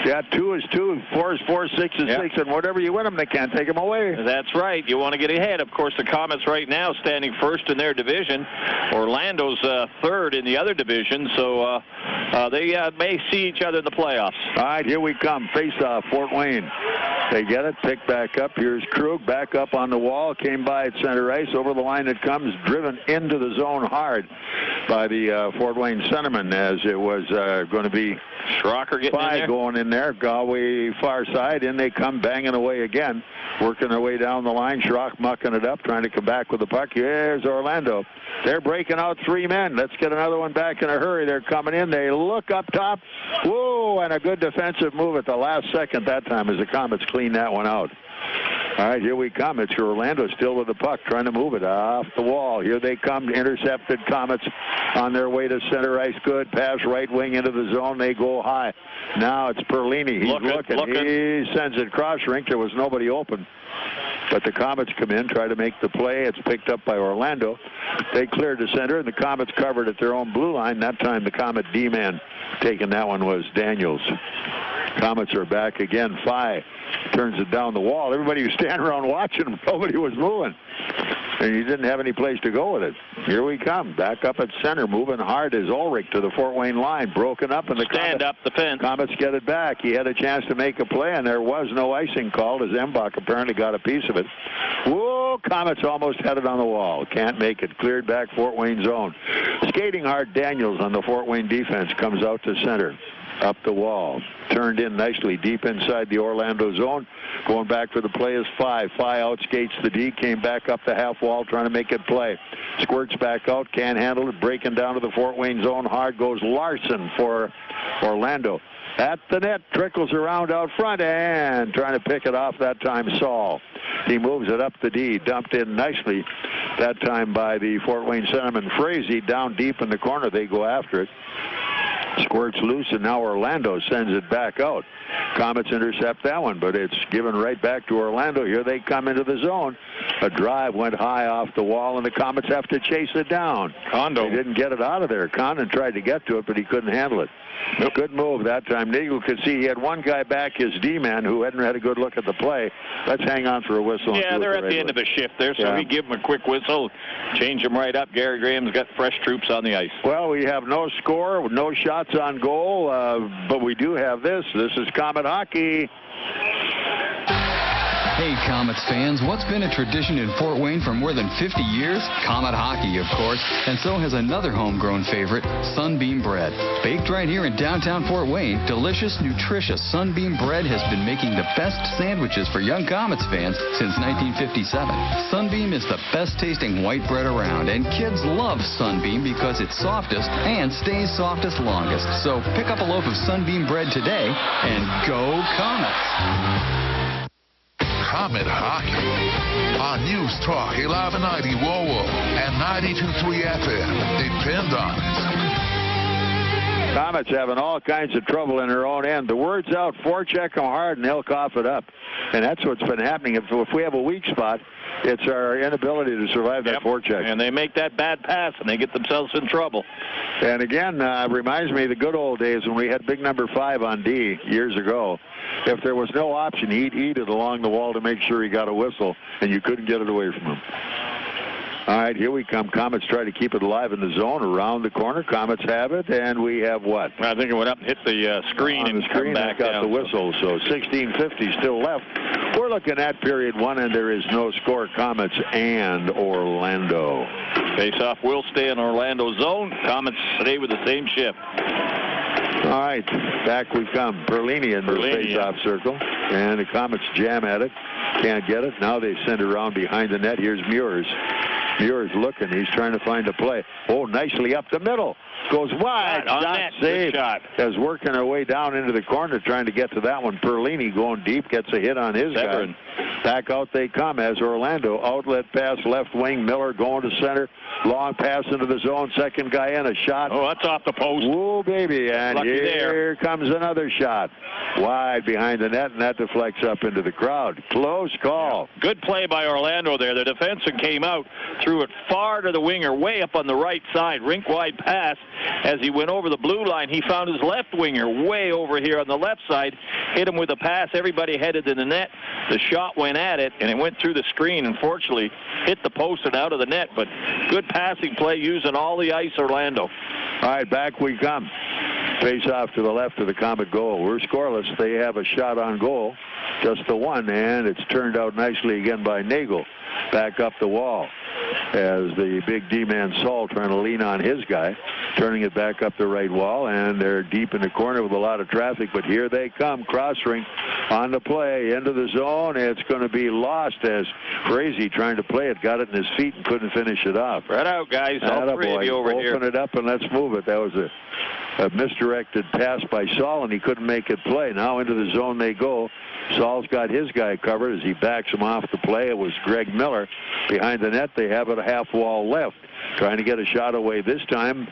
Yeah, 2 is 2, 4 is 4, 6 is 6, and whatever you win them, they can't take them away. That's right. You want to get ahead. Of course, the Komets right now standing first in their division. Orlando's third in the other division, so they may see each other in the playoffs. All right, here we come. Face-off, Fort Wayne. They get it, pick back up. Here's Krug back up on the wall, came by at center ice. Over the line it comes, driven into the zone hard by the Fort Wayne centerman, as it was going to be Schrocker getting in there. Going in there. Galway far side. In they come, banging away again. Working their way down the line. Schrock mucking it up, trying to come back with the puck. Here's Orlando. They're breaking out 3 men. Let's get another one back in a hurry. They're coming in. They look up top. Whoa, and a good defensive move at the last second that time as the Komets clean that one out. All right, here we come. It's Orlando still with the puck, trying to move it off the wall. Here they come, intercepted. Komets on their way to center ice. Good pass, right wing into the zone. They go high. Now it's Perlini. He's looking. He sends it cross rink. There was nobody open. But the Komets come in, try to make the play. It's picked up by Orlando. They cleared the center, and the Komets covered at their own blue line. That time the Komet D-man taking that one was Daniels. Komets are back again. 5 turns it down the wall. Everybody was standing around watching him. Nobody was moving. And he didn't have any place to go with it. Here we come. Back up at center. Moving hard is Ulrich to the Fort Wayne line. Broken up. And the stand up the fence. Komets get it back. He had a chance to make a play, and there was no icing called as Embach apparently got a piece of it. Whoa, Komets almost had it on the wall. Can't make it. Cleared back Fort Wayne zone. Skating hard Daniels on the Fort Wayne defense comes out to center. Up the wall. Turned in nicely deep inside the Orlando zone. Going back for the play is 5. 5 outskates the D. Came back up the half wall trying to make it play. Squirts back out. Can't handle it. Breaking down to the Fort Wayne zone hard goes Larson for Orlando. At the net. Trickles around out front and trying to pick it off that time Saul. He moves it up the D. Dumped in nicely that time by the Fort Wayne centerman Frazee. Down deep in the corner. They go after it. Squirts loose, and now Orlando sends it back out. Komets intercept that one, but it's given right back to Orlando. Here they come into the zone. A drive went high off the wall, and the Komets have to chase it down. They didn't get it out of there. Condon tried to get to it, but he couldn't handle it. Good move that time. Nagle could see he had one guy back, his D-man, who hadn't had a good look at the play. Let's hang on for a whistle. Yeah, they're at the end of the shift there, so we give them a quick whistle, change them right up. Gary Graham's got fresh troops on the ice. Well, we have no score, no shots on goal, but we do have this. This is Komet Hockey. Hey, Komets fans, what's been a tradition in Fort Wayne for more than 50 years? Komet Hockey, of course, and so has another homegrown favorite, Sunbeam Bread. Baked right here in downtown Fort Wayne, delicious, nutritious Sunbeam Bread has been making the best sandwiches for young Komets fans since 1957. Sunbeam is the best-tasting white bread around, and kids love Sunbeam because it's softest and stays softest longest. So pick up a loaf of Sunbeam Bread today and go Komets! Komet Hockey on News Talk 1190 WOWO and 92.3 FM. Depend on it. Komets having all kinds of trouble in their own end. The word's out, forecheck them hard, and they'll cough it up. And that's what's been happening. If we have a weak spot, it's our inability to survive that forecheck. And they make that bad pass, and they get themselves in trouble. And again, reminds me of the good old days when we had big number 5 on D years ago. If there was no option, he'd eat it along the wall to make sure he got a whistle, and you couldn't get it away from him. All right, here we come. Komets try to keep it alive in the zone around the corner. Komets have it, and we have what? I think it went up and hit the screen and come back got down. the whistle, so 16:50 still left. We're looking at period 1, and there is no score. Komets and Orlando. Face-off will stay in Orlando zone. Komets stay with the same shift. All right, back we come. Perlini in the face-off circle, and the Komets jam at it. Can't get it. Now they send it around behind the net. Here's Meurs. Meurs looking. He's trying to find a play. Oh, nicely up the middle. Goes wide. Shot saved. As working her way down into the corner trying to get to that one. Perlini going deep. Gets a hit on his guy. Back out they come as Orlando. Outlet pass left wing. Miller going to center. Long pass into the zone. Second guy in. A shot. Oh, that's off the post. Whoa, baby. And Lucky here comes another shot. Wide behind the net, and that deflects up into the crowd. Close call. Yeah. Good play by Orlando there. The defenseman came out, threw it far to the winger, way up on the right side. Rink-wide pass. As he went over the blue line, he found his left winger way over here on the left side. Hit him with a pass. Everybody headed to the net. The shot went at it, and it went through the screen. Unfortunately, hit the post and out of the net. But good passing play using all the ice, Orlando. All right, back we come. Face off to the left of the Comet goal. We're scoreless. They have a shot on goal, just the one, and it's turned out nicely again by Nagle. Back up the wall as the big D-man Saul trying to lean on his guy, turning it back up the right wall, and they're deep in the corner with a lot of traffic, but here they come. Cross ring on the play into the zone. It's going to be lost as Frazee trying to play it, got it in his feet and couldn't finish it off. Right out, guys. All three of you over here. Open it up and let's move it. That was a misdirected pass by Saul, and he couldn't make it play. Now into the zone they go. Saul's got his guy covered as he backs him off the play. It was Greg Miller behind the net. They have it a half wall left, trying to get a shot away this time.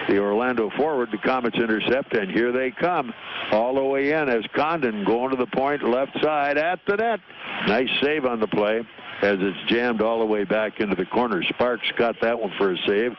The Orlando forward, the Komets intercept, and here they come all the way in as Condon going to the point, left side at the net. Nice save on the play as it's jammed all the way back into the corner. Sparks got that one for a save.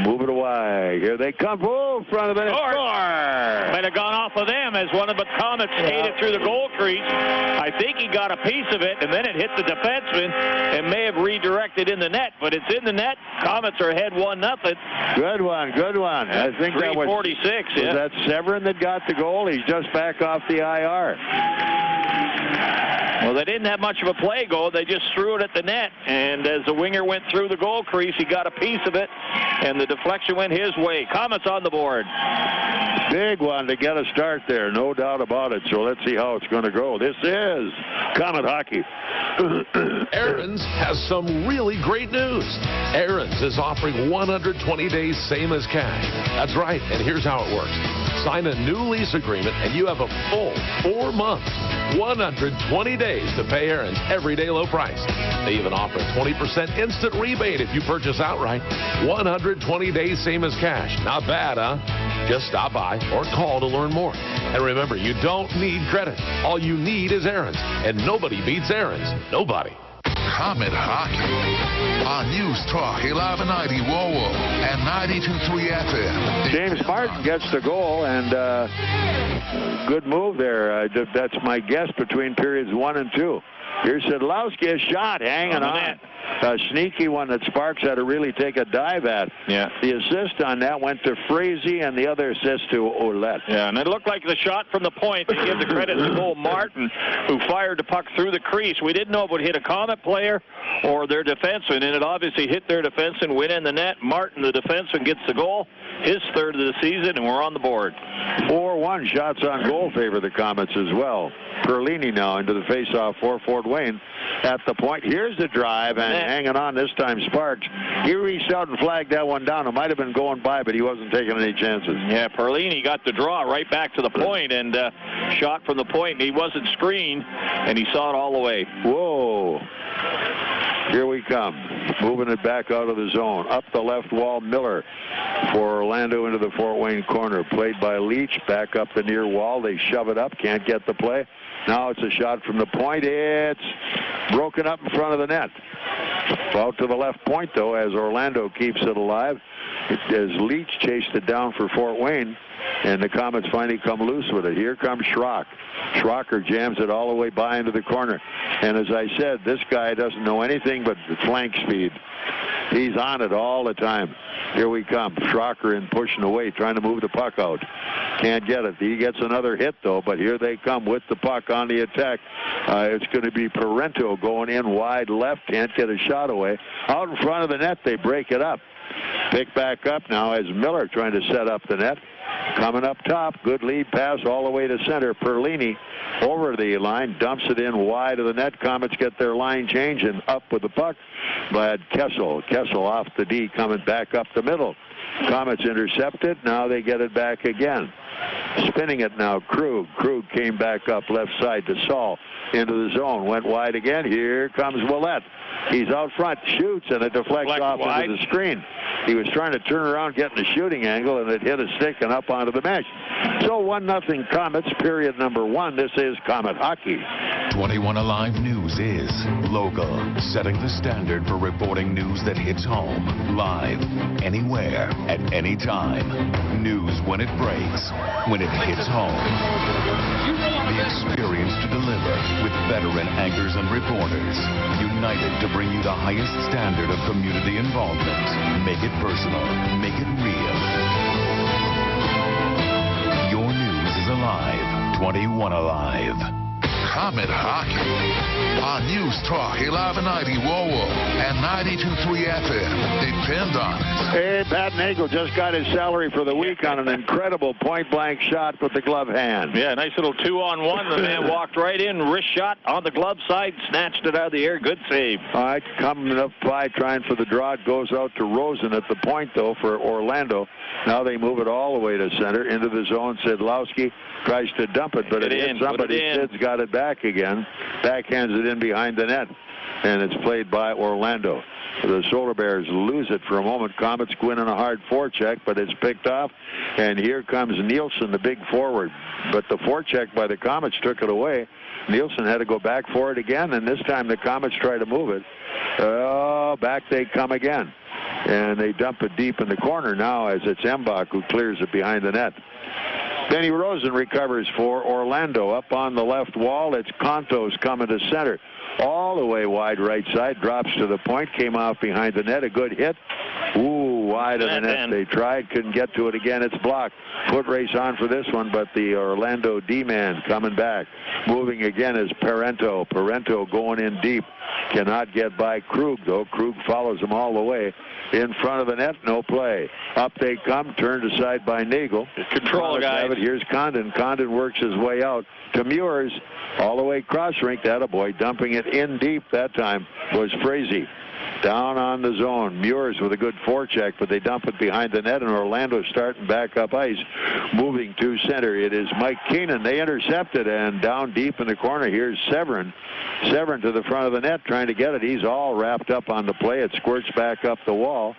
Move it away. Here they come. Oh, front of the net. Score! Might have gone off of them as one of the Komets ate it through the goal crease. I think he got a piece of it, and then it hit the defenseman and may have redirected in the net, but it's in the net. Komets are ahead 1-0. Good one, good one. I think that was 3:46. Was that Severin that got the goal? He's just back off the IR. Well, they didn't have much of a play goal. They just threw it at the net, and as the winger went through the goal crease, he got a piece of it, and the deflection went his way. Komets on the board. Big one to get a start there, no doubt about it. So let's see how it's going to go. This is Komet Hockey. Aaron's has some really great news. Aaron's is offering 120 days same as cash. That's right, and here's how it works. Sign a new lease agreement, and you have a full 4 months, 120 days to pay Aaron's everyday low price. They even offer a 20% instant rebate if you purchase outright. 120 days same as cash. Not bad, huh? Just stop by or call to learn more. And remember, you don't need credit. All you need is Aaron's, and nobody beats Aaron's. Nobody. Komet Hockey on News Talk 1190 WOWO and 92.3 FM. James Martin gets the goal, and good move there. That's my guess between periods 1 and 2. Here's Szydlowski, a shot hanging on. A sneaky one that Sparks had to really take a dive at. Yeah. The assist on that went to Frazee, and the other assist to Ouellet. Yeah, and it looked like the shot from the point. They give the credit to Cole Martin, who fired the puck through the crease. We didn't know if it would hit a Komet player or their defenseman, and it obviously hit their defenseman, went in the net. Martin, the defenseman, gets the goal, his third of the season, and we're on the board. 4-1 shots on goal favor the Komets as well. Perlini now into the faceoff for Fort Wayne at the point. Here's the drive, and hanging on this time Sparks. He reached out and flagged that one down. It might have been going by, but he wasn't taking any chances. Yeah, Perlini got the draw right back to the point and shot from the point. He wasn't screened, and he saw it all the way. Whoa. Here we come. Moving it back out of the zone. Up the left wall, Miller for Orlando into the Fort Wayne corner. Played by Leach. Back up the near wall. They shove it up. Can't get the play. Now it's a shot from the point. It's broken up in front of the net. Out to the left point, though, as Orlando keeps it alive. As Leach chased it down for Fort Wayne, and the Komets finally come loose with it. Here comes Schrock. Schrocker jams it all the way by into the corner. And as I said, this guy doesn't know anything but flank speed. He's on it all the time. Here we come. Schrocker in pushing away, trying to move the puck out. Can't get it. He gets another hit, though, but here they come with the puck on the attack. It's going to be Parento going in wide left. Can't get a shot away. Out in front of the net, they break it up. Pick back up now as Miller trying to set up the net. Coming up top, good lead pass all the way to center. Perlini over the line, dumps it in wide of the net. Komets get their line change and up with the puck. But Kessel off the D, coming back up the middle. Komets intercept it. Now they get it back again. Spinning it now, Krug. Krug came back up left side to Saul. Into the zone, went wide again. Here comes Ouellet. He's out front, shoots, and it deflects off wide. into the screen. He was trying to turn around, get in the shooting angle, and it hit a stick and up onto the mesh. So 1-0 Komets, period number 1. This is Komet Hockey. 21 Alive News is local, setting the standard for reporting news that hits home, live, anywhere, at any time. News when it breaks, when it hits home. The experience to deliver with veteran anchors and reporters, united to bring you the highest standard of community involvement. Make it personal, make it real. Your news is alive. 21 Alive. Komet Hockey on News Talk 1190 WOWO and 92.3 FM. Depend on it. Hey, Pat Nagle just got his salary for the week on an incredible point-blank shot with the glove hand. Yeah, nice little 2-on-1. The man walked right in, wrist shot on the glove side, snatched it out of the air. Good save. All right, coming up by, trying for the draw. It goes out to Rosen at the point, though, for Orlando. Now they move it all the way to center, into the zone. Szydlowski tries to dump it, but it hits somebody. Sid's got it back again. Backhands it in behind the net, and it's played by Orlando. The Solar Bears lose it for a moment. Komets go in on a hard forecheck, but it's picked off. And here comes Nielsen, the big forward. But the forecheck by the Komets took it away. Nielsen had to go back for it again, and this time the Komets try to move it. Oh, back they come again. And they dump it deep in the corner now as it's Embach who clears it behind the net. Benny Rosen recovers for Orlando. Up on the left wall, it's Contos coming to center. All the way wide right side, drops to the point, came off behind the net. A good hit. Ooh, wide of the net. They tried, couldn't get to it again. It's blocked. Foot race on for this one, but the Orlando D-man coming back. Moving again is Parento. Parento going in deep. Cannot get by Krug, though. Krug follows him all the way. In front of the net, no play. Up they come, turned aside by Nagle. Control, guys. Here's Condon. Condon works his way out to Meurs. All the way cross rink. That a boy. Dumping it in deep that time was Frazee. Down on the zone. Meurs with a good forecheck, but they dump it behind the net, and Orlando starting back up ice. Moving to center. It is Mike Keenan. They intercept it, and down deep in the corner, here's Severin. Severin to the front of the net trying to get it. He's all wrapped up on the play. It squirts back up the wall,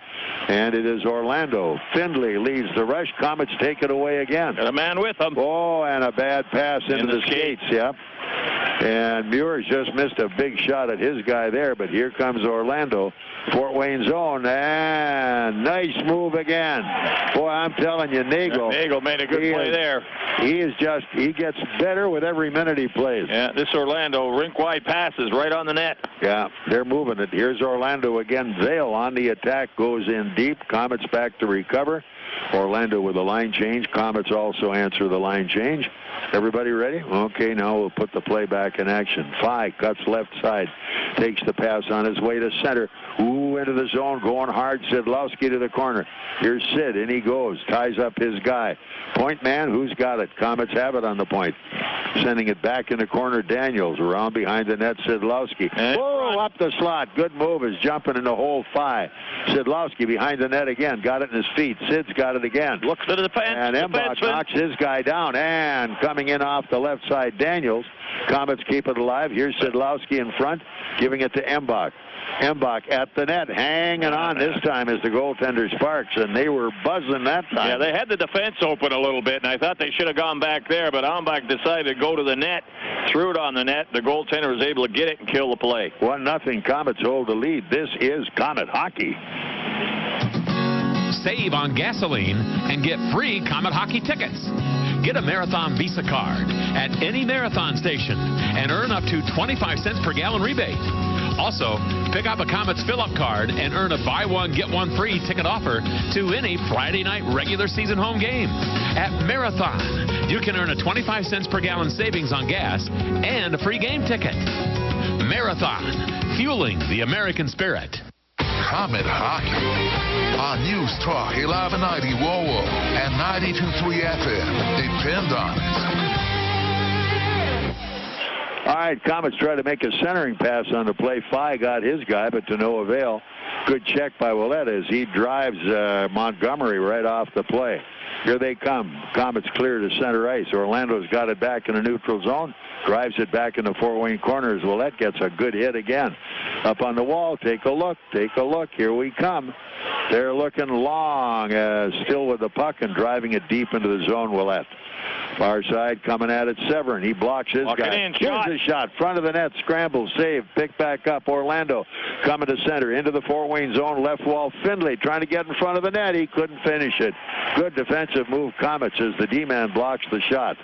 and it is Orlando. Findlay leads the rush. Komets take it away again. Got a man with him. Oh, and a bad pass into the skates. Yeah. And Meurs just missed a big shot at his guy there, but here comes Orlando. Fort Wayne zone, and nice move again. Boy, I'm telling you, Nagle. Nagle made a good play there. He gets better with every minute he plays. Yeah, this Orlando rink-wide passes right on the net. Yeah, they're moving it. Here's Orlando again. Zale on the attack, goes in deep. Komets back to recover. Orlando with a line change. Komets also answer the line change. Everybody ready? Okay, now we'll put the play back in action. Fye cuts left side. Takes the pass on his way to center. Ooh, into the zone, going hard. Szydlowski to the corner. Here's Sid, in he goes. Ties up his guy. Point man, who's got it? Komets have it on the point. Sending it back in the corner. Daniels around behind the net. Szydlowski. Whoa, up the slot. Good move. Is jumping in the hole. Fye. Szydlowski behind the net again. Got it in his feet. Sid's got it again. Looks to the defense. And Embach knocks his guy down. And coming in off the left side, Daniels. Komets keep it alive. Here's Szydlowski in front, giving it to Embach. Embach at the net, hanging on this time as the goaltender Sparks, and they were buzzing that time. Yeah, they had the defense open a little bit, and I thought they should have gone back there, but Embach decided to go to the net, threw it on the net. The goaltender was able to get it and kill the play. 1-0 Komets hold the lead. This is Komet Hockey. Save on gasoline and get free Komet Hockey tickets. Get a Marathon Visa card at any Marathon station and earn up to 25 cents per gallon rebate. Also, pick up a Komets fill-up card and earn a buy one, get one free ticket offer to any Friday night regular season home game. At Marathon, you can earn a 25 cents per gallon savings on gas and a free game ticket. Marathon, fueling the American spirit. Komet Hockey on News Talk 1190 WOWO and 92.3 FM. Depend on it. All right, Komets try to make a centering pass on the play. Fye got his guy, but to no avail. Good check by Ouellet as he drives Montgomery right off the play. Here they come. Komets clear to center ice. Orlando's got it back in the neutral zone. Drives it back in the Fort Wayne corners. Ouellet gets a good hit again. Up on the wall. Take a look. Take a look. Here we come. They're looking long, still with the puck and driving it deep into the zone. Ouellet. Far side coming at it. Severin. He blocks his guy. Here's the shot. Front of the net. Scramble. Save. Pick back up. Orlando coming to center. Into the Fort Wayne zone. Left wall. Findlay trying to get in front of the net. He couldn't finish it. Good defensive move. Komets as the D-man blocks the shot.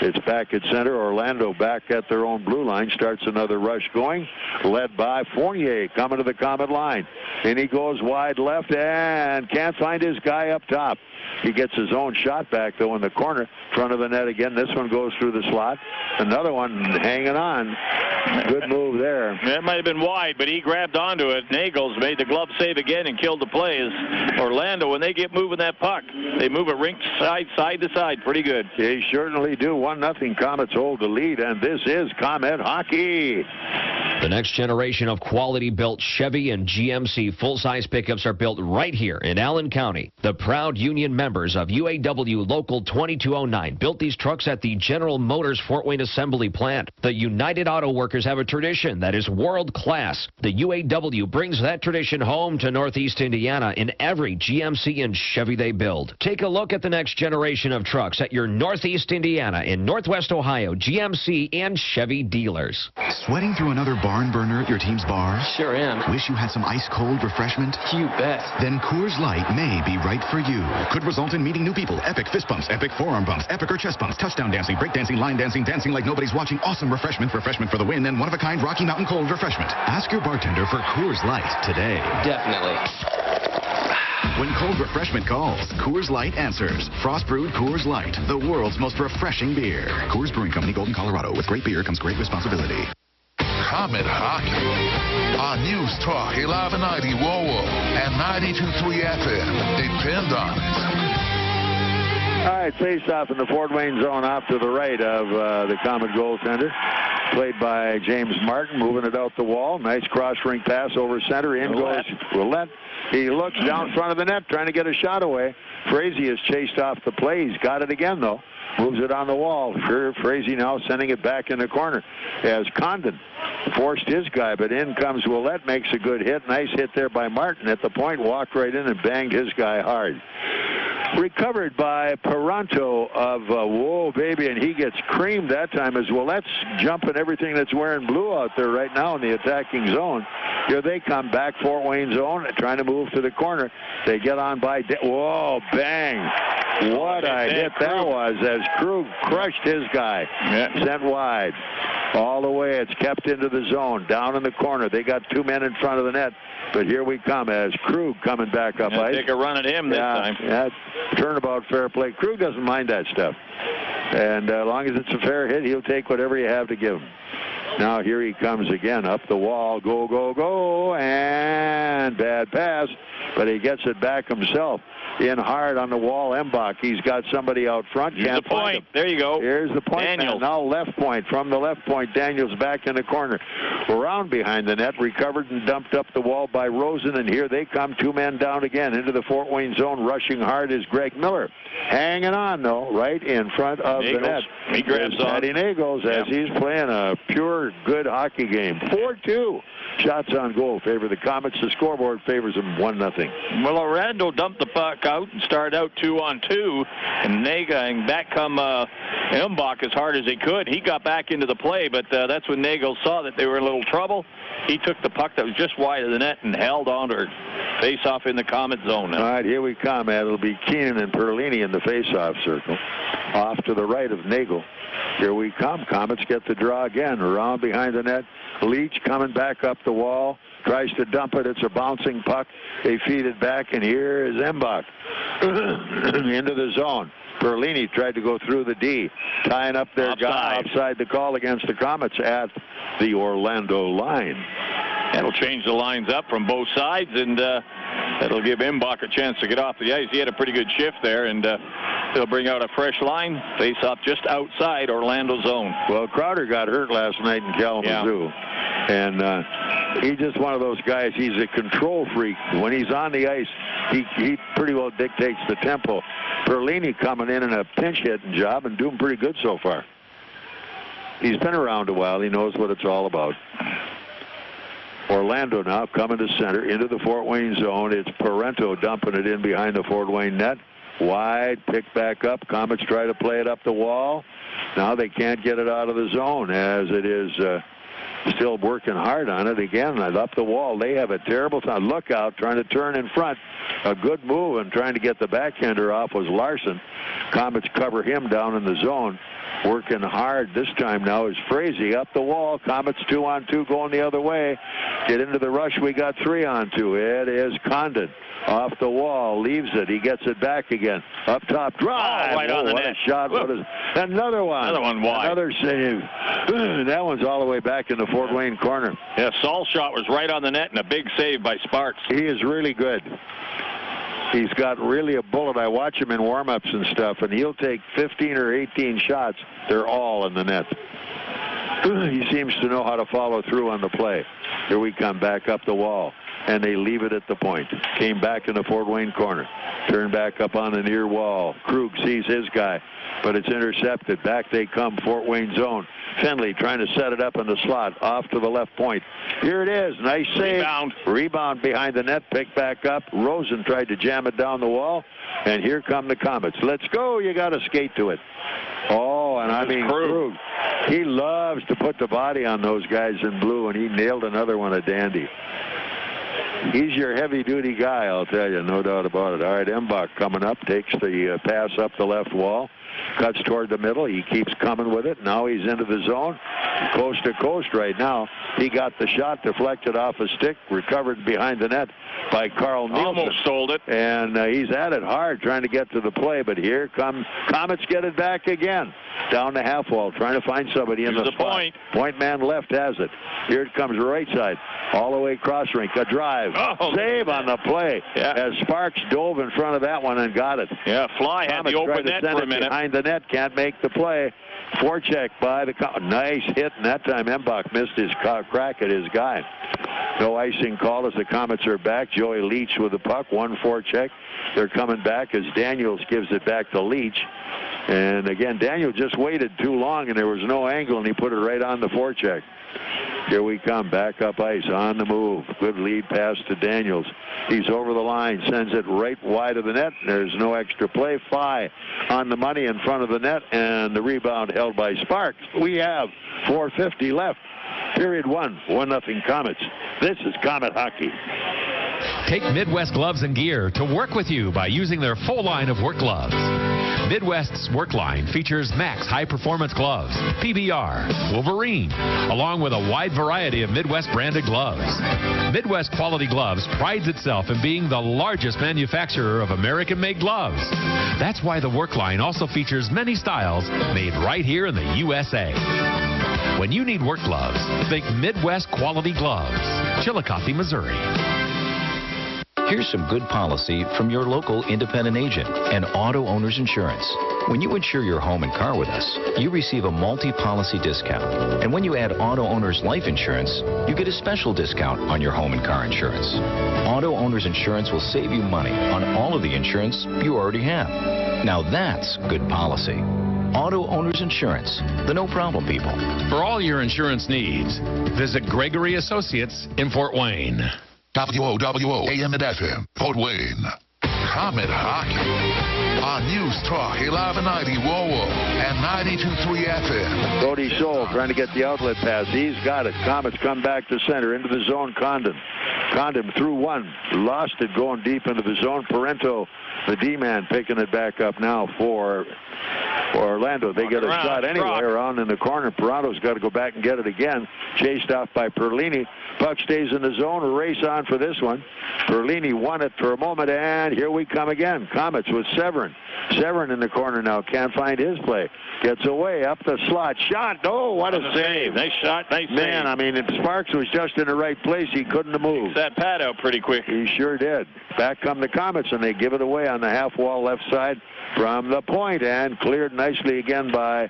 It's back at center. Orlando back at their own blue line. Starts another rush going. Led by Fournier coming to the Komet line. And he goes wide left and can't find his guy up top. He gets his own shot back, though, in the corner. Front of the net again. This one goes through the slot. Another one hanging on. Good move there. That might have been wide, but he grabbed onto it. Nagels made the glove save again and killed the play. As Orlando, when they get moving that puck, they move it rink side to side. Pretty good. They certainly do. 1-0 Komets hold the lead, and this is Komet hockey. The next generation of quality-built Chevy and GMC full-size pickups are built right here in Allen County. The proud union members of UAW Local 2209 built these trucks at the General Motors Fort Wayne Assembly Plant. The United Auto Workers have a tradition that is world-class. The UAW brings that tradition home to Northeast Indiana in every GMC and Chevy they build. Take a look at the next generation of trucks at your Northeast Indiana and Northwest Ohio GMC and Chevy dealers. Sweating through another barn burner at your team's bar? Sure am. Wish you had some ice-cold refreshment? You bet. Then Coors Light may be right for you. Could result in meeting new people. Epic fist bumps, epic forearm bumps, epic or chest bumps, touchdown dancing, break dancing, line dancing, dancing like nobody's watching, awesome refreshment for the win, and one-of-a-kind Rocky Mountain Cold refreshment. Ask your bartender for Coors Light today. Definitely. When cold refreshment calls, Coors Light answers. Frost brewed Coors Light, the world's most refreshing beer. Coors Brewing Company, Golden, Colorado. With great beer comes great responsibility. Komet hockey on News Talk 1190 WOWO and 92.3 FM. Depend on it. All right, face-off in the Fort Wayne zone off to the right of the Komets goaltender. Played by James Martin, moving it out the wall. Nice cross-ring pass over center. In goes Ouellet. He looks down front of the net, trying to get a shot away. Frazee is chased off the play. He's got it again, though. Moves it on the wall. Frazee now sending it back in the corner as Condon forced his guy, but in comes Ouellet, makes a good hit. Nice hit there by Martin at the point. Walked right in and banged his guy hard. Recovered by Peranto of whoa, baby, and he gets creamed that time as Ouellet's jumping everything that's wearing blue out there right now in the attacking zone. Here they come back, Fort Wayne zone, trying to move to the corner. They get on by, whoa, bang. What a hit that was as Krug crushed his guy. Sent wide. All the way, it's kept into the zone, down in the corner. They got two men in front of the net. But here we come as Krug coming back up ice. Take a run at him this time. Yeah, turnabout fair play. Krug doesn't mind that stuff. And as long as it's a fair hit, he'll take whatever you have to give him. Now here he comes again, up the wall, go, go, go, and bad pass, but he gets it back himself. In hard on the wall, Embach. He's got somebody out front. Here's the point. There you go. Here's the point. Daniels. Now left point. From the left point, Daniels back in the corner. Around behind the net, recovered and dumped up the wall by Rosen, and here they come, two men down again into the Fort Wayne zone. Rushing hard is Greg Miller. Hanging on, though, right in front of the net. He grabs on. Patty Nagels as he's playing a pure, good hockey game. 4-2. Shots on goal favor the Komets. The scoreboard favors them 1-0. Well, Orlando dumped the puck out and started out 2-on-2, and and back come Embach as hard as he could. He got back into the play, but that's when Nagle saw that they were in a little trouble. He took the puck that was just wide of the net and held on to her. Face-off in the Komet zone now. All right, here we come, and it'll be Keenan and Perlini in the face-off circle. Off to the right of Nagle. Here we come. Komets get the draw again. Around behind the net. Leach coming back up the wall. Tries to dump it. It's a bouncing puck. They feed it back, and here is Embach into the zone. Perlini tried to go through the D, tying up their guy offside the call against the Komets at the Orlando line. That'll change the lines up from both sides, and that'll give Embach a chance to get off the ice. He had a pretty good shift there, and they'll bring out a fresh line. Face off just outside Orlando zone. Well, Crowder got hurt last night in Kalamazoo. And he's just one of those guys. He's a control freak. When he's on the ice, he pretty well dictates the tempo. Perlini coming in a pinch-hitting job and doing pretty good so far. He's been around a while. He knows what it's all about. Orlando now coming to center into the Fort Wayne zone. It's Parento dumping it in behind the Fort Wayne net. Wide, picked back up. Komets try to play it up the wall. Now they can't get it out of the zone as it is still working hard on it. Again, up the wall. They have a terrible time. Look out, trying to turn in front. A good move and trying to get the backhander off was Larson. Komets cover him down in the zone. Working hard this time now is Frazee up the wall. Komets 2-on-2 going the other way. Get into the rush. We got 3-on-2. It is Condon off the wall, leaves it. He gets it back again. Up top, drive. Right on the net. A shot. What is another one? Another one wide. Another save. That one's all the way back in the Fort Wayne corner. Yeah, Saul's shot was right on the net and a big save by Sparks. He is really good. He's got really a bullet. I watch him in warm-ups and stuff, and he'll take 15 or 18 shots. They're all in the net. He seems to know how to follow through on the play. Here we come back up the wall, and they leave it at the point. Came back in the Fort Wayne corner. Turned back up on the near wall. Krug sees his guy, but it's intercepted. Back they come, Fort Wayne zone. Finley trying to set it up in the slot, off to the left point. Here it is, nice save. Rebound behind the net, picked back up. Rosen tried to jam it down the wall, and here come the Komets. Let's go, you got to skate to it. Oh, and I mean, Krug, he loves to put the body on those guys in blue, and he nailed another one, a dandy. He's your heavy-duty guy, I'll tell you, no doubt about it. All right, Mbach coming up, takes the pass up the left wall. Cuts toward the middle. He keeps coming with it. Now he's into the zone. Coast to coast right now. He got the shot deflected off a stick, recovered behind the net by Carl Nielsen. Almost sold it. And he's at it hard trying to get to the play, but here come Komets, get it back again. Down the half wall, trying to find somebody in the spot. Point. Point man left has it. Here it comes right side. All the way cross rink. A drive. Oh, save on the play. Yeah. As Sparks dove in front of that one and got it. Yeah, Fly had the open net for a minute. Behind the net, can't make the play. Forecheck by the nice hit, and that time Mbach missed his crack at his guy. No icing call as the Komets are back. Joey Leach with the puck, one forecheck. They're coming back as Daniels gives it back to Leach. And again, Daniel just waited too long, and there was no angle, and he put it right on the forecheck. Here we come, back up ice, on the move. Good lead pass to Daniels. He's over the line, sends it right wide of the net. There's no extra play. Fye on the money in front of the net, and the rebound held by Sparks. We have 4:50 left. Period 1, 1-0 Komets. This is Komet Hockey. Take Midwest Gloves and Gear to work with you by using their full line of work gloves. Midwest's work line features Max high-performance gloves, PBR, Wolverine, along with a wide variety of Midwest branded gloves. Midwest Quality Gloves prides itself in being the largest manufacturer of American-made gloves. That's why the work line also features many styles made right here in the USA. When you need work gloves, think Midwest Quality Gloves, Chillicothe, Missouri. Here's some good policy from your local independent agent and Auto Owners Insurance. When you insure your home and car with us, you receive a multi-policy discount. And when you add Auto Owners Life Insurance, you get a special discount on your home and car insurance. Auto Owners Insurance will save you money on all of the insurance you already have. Now that's good policy. Auto Owners Insurance, the no-problem people. For all your insurance needs, visit Gregory Associates in Fort Wayne. WOWO, AM and FM, Fort Wayne. Komet Hockey on News Talk 1190 WOWO and 92.3 FM. Cody Soul trying to get the outlet pass. He's got it. Komets come back to center into the zone. Condon through one. Lost it going deep into the zone. Parento, the D-man, picking it back up now for Orlando. They get a shot anyway around in the corner. Parento's got to go back and get it again. Chased off by Perlini. Puck stays in the zone. A race on for this one. Perlini won it for a moment, and here we come again. Komets with Severin. Severin in the corner now. Can't find his play. Gets away up the slot. Shot. Oh, what a save. Nice shot. Nice save. Man, I mean, if Sparks was just in the right place, he couldn't have moved. That pad out pretty quick. He sure did. Back come the Komets, and they give it away on the half wall left side from the point, and cleared nicely again by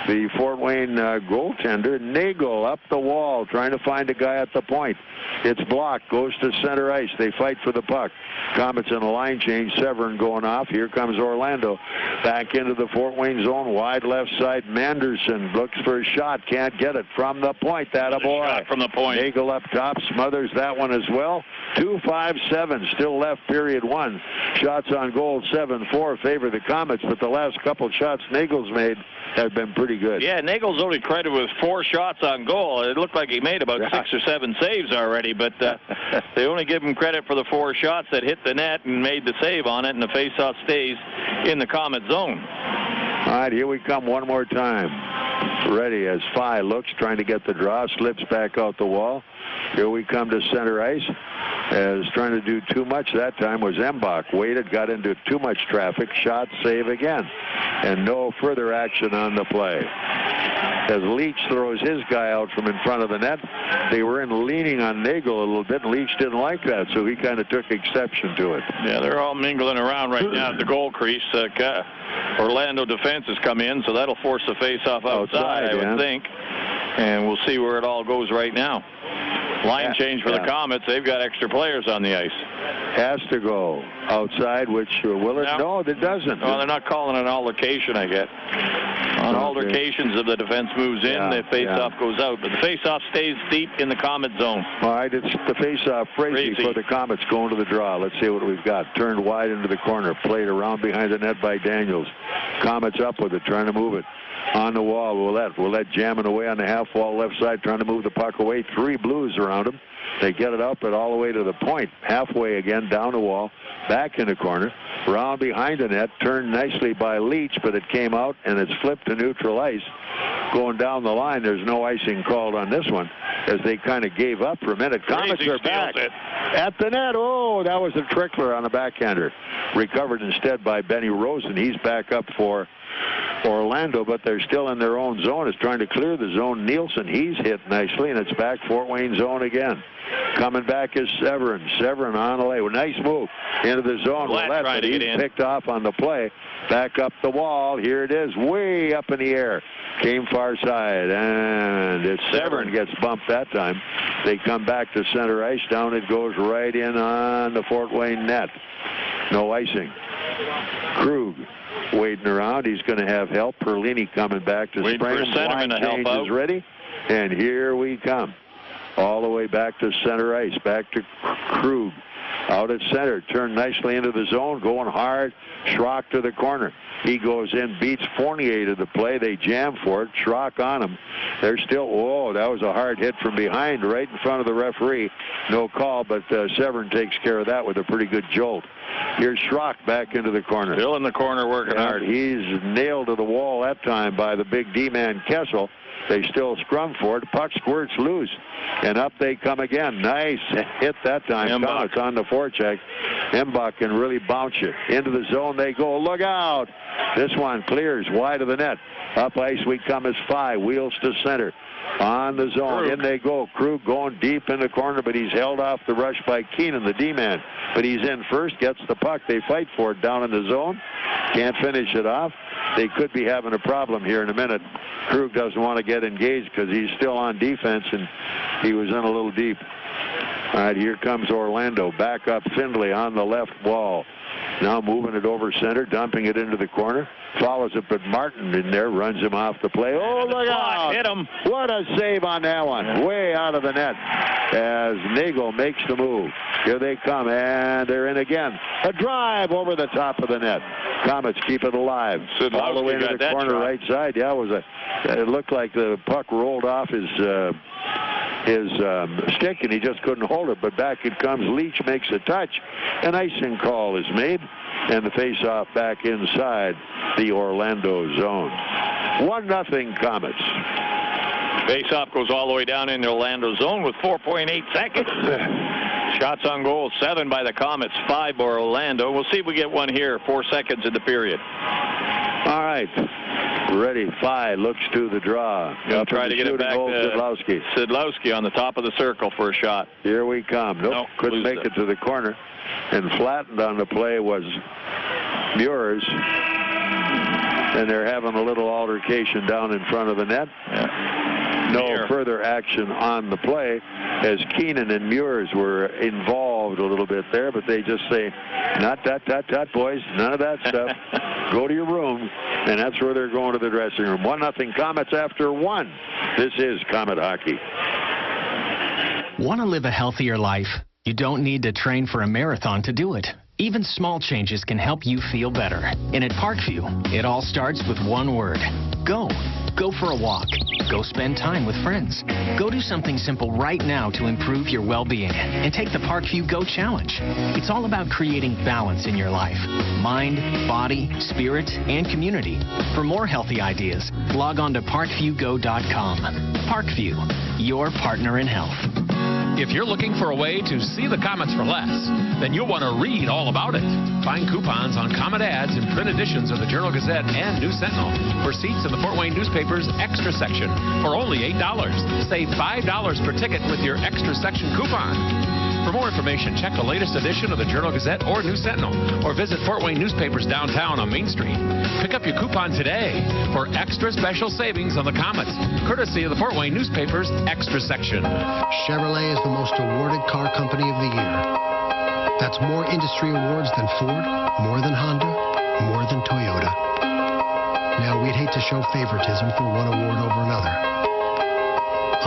the Fort Wayne goaltender. Nagle up the wall, trying to find a guy at the point. It's blocked, goes to center ice. They fight for the puck. Komets in a line change. Severin going off. Here comes Orlando. Back into the Fort Wayne zone. Wide left side. Manderson looks for a shot. Can't get it from the point. That a boy. Shot from the point. Nagle up top. Smothers that one as well. 2:57 still left period one. Shots on goal 7-4 favor the Komets, but the last couple shots Nagle's made have been pretty good. Yeah, Nagle's only credited with 4 shots on goal. It looked like he made about 6 or 7 saves already, but they only give him credit for the 4 shots that hit the net and made the save on it, and the faceoff stays in the Comet zone. All right, here we come one more time. Ready as Phi looks, trying to get the draw, slips back out the wall. Here we come to center ice. As trying to do too much that time was Embach. Waited, got into too much traffic, shot, save again. And no further action on the play. As Leach throws his guy out from in front of the net, they were in leaning on Nagle a little bit, and Leach didn't like that, so he kind of took exception to it. Yeah, they're all mingling around right now at the goal crease. Orlando defense has come in, so that'll force the face-off outside, I would think. And we'll see where it all goes right now. Line change for the Komets. They've got extra players on the ice. Has to go outside, which will it? No, it doesn't. Well, they're not calling an altercation, I get. On altercations, if the defense moves in, the face-off goes out. But the face-off stays deep in the Comet zone. All right, it's the face-off. Frazee for the Komets going to the draw. Let's see what we've got. Turned wide into the corner. Played around behind the net by Daniels. Komets up with it, trying to move it. On the wall, Ouellet jamming away on the half wall left side, trying to move the puck away. 3 Blues around him. They get it up and all the way to the point. Halfway again, down the wall, back in the corner. Round behind the net, turned nicely by Leach, but it came out and it's flipped to neutral ice. Going down the line, there's no icing called on this one, as they kind of gave up for a minute. Komets are back at the net. Oh, that was a trickler on the backhander. Recovered instead by Benny Rosen. He's back up for Orlando, but they're still in their own zone. It's trying to clear the zone. Nielsen, he's hit nicely, and it's back Fort Wayne zone again. Coming back is Severin. Severin on the way. Nice move into the zone. Ouellet, he's picked off on the play. Back up the wall. Here it is, way up in the air. Came far side, and it's Severin gets bumped that time. They come back to center ice. Down it goes right in on the Fort Wayne net. No icing. Krug waiting around. He's going to have help. Perlini coming back to spray him. Line change is ready, and here we come. All the way back to center ice. Back to Krug. Out at center. Turned nicely into the zone. Going hard. Schrock to the corner. He goes in, beats Fournier to the play. They jam for it. Schrock on him. They're still, whoa, that was a hard hit from behind, right in front of the referee. No call, but Severin takes care of that with a pretty good jolt. Here's Schrock back into the corner. Still in the corner working hard. He's nailed to the wall that time by the big D-man Kessel. They still scrum for it. Puck squirts loose, and up they come again. Nice hit that time. It's on the forecheck. Embach can really bounce you. Into the zone they go. Look out. This one clears wide of the net. Up ice we come as Phi. Wheels to center. On the zone. Krug. In they go. Krug going deep in the corner, but he's held off the rush by Keenan, the D-man. But he's in first, gets the puck. They fight for it down in the zone. Can't finish it off. They could be having a problem here in a minute. Krug doesn't want to get engaged because he's still on defense, and he was in a little deep. All right, here comes Orlando. Back up Findlay on the left wall. Now moving it over center, dumping it into the corner. Follows it, but Martin in there runs him off the play. Oh, look out. Hit him. What a save on that one. Way out of the net as Nagle makes the move. Here they come, and they're in again. A drive over the top of the net. Komets keep it alive. Szydlowski all the way to the corner right side. Yeah, it looked like the puck rolled off his stick, and he just couldn't hold it. But back it comes. Leach makes a touch. An icing call is made, and the face-off back inside the Orlando zone. 1-0 Komets. Face-off goes all the way down in the Orlando zone with 4.8 seconds. Shots on goal, 7 by the Komets, 5 by Orlando. We'll see if we get one here, 4 seconds in the period. All right. Ready. Phi looks to the draw. Gonna try to get it back to Szydlowski. Szydlowski on the top of the circle for a shot. Here we come. Nope, couldn't make it to the corner. And flattened on the play was Meurs. and they're having a little altercation down in front of the net. No further action on the play, as Keenan and Meurs were involved a little bit there, but they just say, not that, boys, none of that stuff. Go to your room, and that's where they're going to the dressing room. 1-0 Komets after 1. This is Komet Hockey. Want to live a healthier life? You don't need to train for a marathon to do it. Even small changes can help you feel better. And at Parkview, it all starts with one word: go. Go for a walk. Go spend time with friends. Go do something simple right now to improve your well-being. And take the Parkview Go Challenge. It's all about creating balance in your life. Mind, body, spirit, and community. For more healthy ideas, log on to parkviewgo.com. Parkview, your partner in health. If you're looking for a way to see the Komets for less, then you'll want to read all about it. Find coupons on Komet ads in print editions of the Journal-Gazette and News Sentinel for seats in the Fort Wayne newspaper's extra section for only $8. Save $5 per ticket with your extra section coupon. For more information, check the latest edition of the Journal-Gazette or News Sentinel, or visit Fort Wayne Newspapers downtown on Main Street. Pick up your coupon today for extra special savings on the Komets, courtesy of the Fort Wayne Newspapers extra section. Chevrolet is the most awarded car company of the year. That's more industry awards than Ford, more than Honda, more than Toyota. Now, we'd hate to show favoritism for one award over another.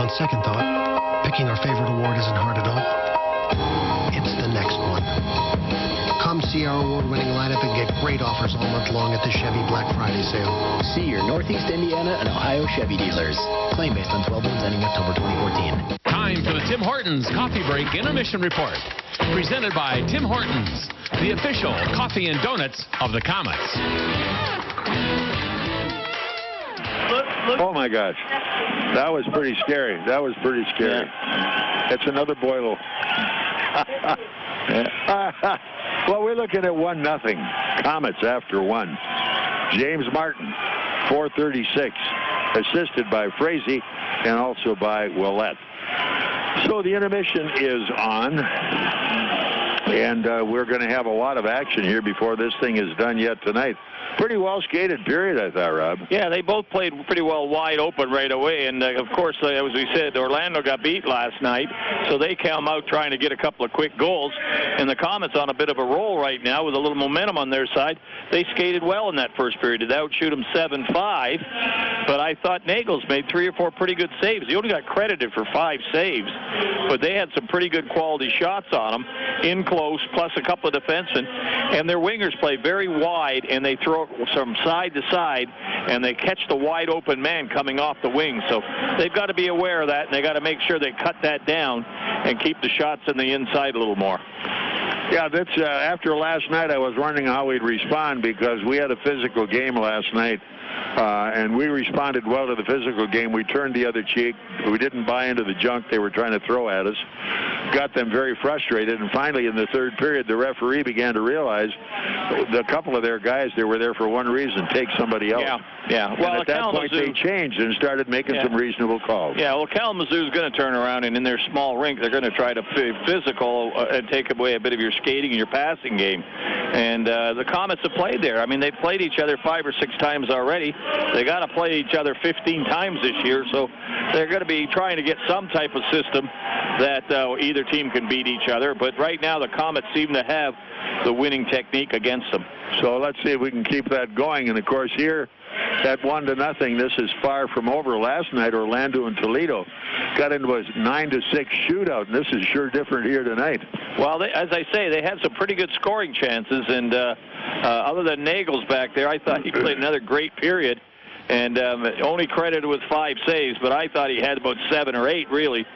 On second thought, picking our favorite award isn't hard at all. It's the next one. Come see our award-winning lineup and get great offers all month long at the Chevy Black Friday sale. See your Northeast Indiana and Ohio Chevy dealers. Claim based on 12 months ending October 2014. Time for the Tim Hortons Coffee Break Intermission Report. Presented by Tim Hortons, the official coffee and donuts of the Komets. Oh, my gosh. That was pretty scary. It's another Boyle. Well, we're looking at 1-0. Komets after 1. James Martin, 436, assisted by Frazee and also by Ouellet. So the intermission is on, and we're going to have a lot of action here before this thing is done yet tonight. Pretty well skated period, I thought, Rob. Yeah, they both played pretty well wide open right away. And, of course, as we said, Orlando got beat last night, so they come out trying to get a couple of quick goals. And the Komets on a bit of a roll right now with a little momentum on their side. They skated well in that first period. They outshoot them 7-5. But I thought Nagle's made 3 or 4 pretty good saves. He only got credited for 5 saves. But they had some pretty good quality shots on him, in close, plus a couple of defensemen. And their wingers play very wide, and they throw it from side to side, and they catch the wide open man coming off the wing. So they've got to be aware of that, and they got to make sure they cut that down and keep the shots in the inside a little more. Yeah, that's after last night I was wondering how we'd respond, because we had a physical game last night. And we responded well to the physical game. We turned the other cheek. We didn't buy into the junk they were trying to throw at us. Got them very frustrated. And finally, in the third period, the referee began to realize a couple of their guys, they were there for one reason: take somebody else. Yeah. Well, and at that point, they changed and started making some reasonable calls. Yeah, well, Kalamazoo's going to turn around, and in their small rink, they're going to try to be physical and take away a bit of your skating and your passing game. And the Komets have played there. I mean, they've played each other 5 or 6 times already. They got to play each other 15 times this year, so they're going to be trying to get some type of system that either team can beat each other. But right now, the Komets seem to have the winning technique against them. So let's see if we can keep that going. And of course, here at 1-0, this is far from over. Last night, Orlando and Toledo got into a 9-6 shootout, and this is sure different here tonight. Well, as I say, they had some pretty good scoring chances, and other than Nagle's back there, I thought he played another great period, and only credited with 5 saves, but I thought he had about 7 or 8, really.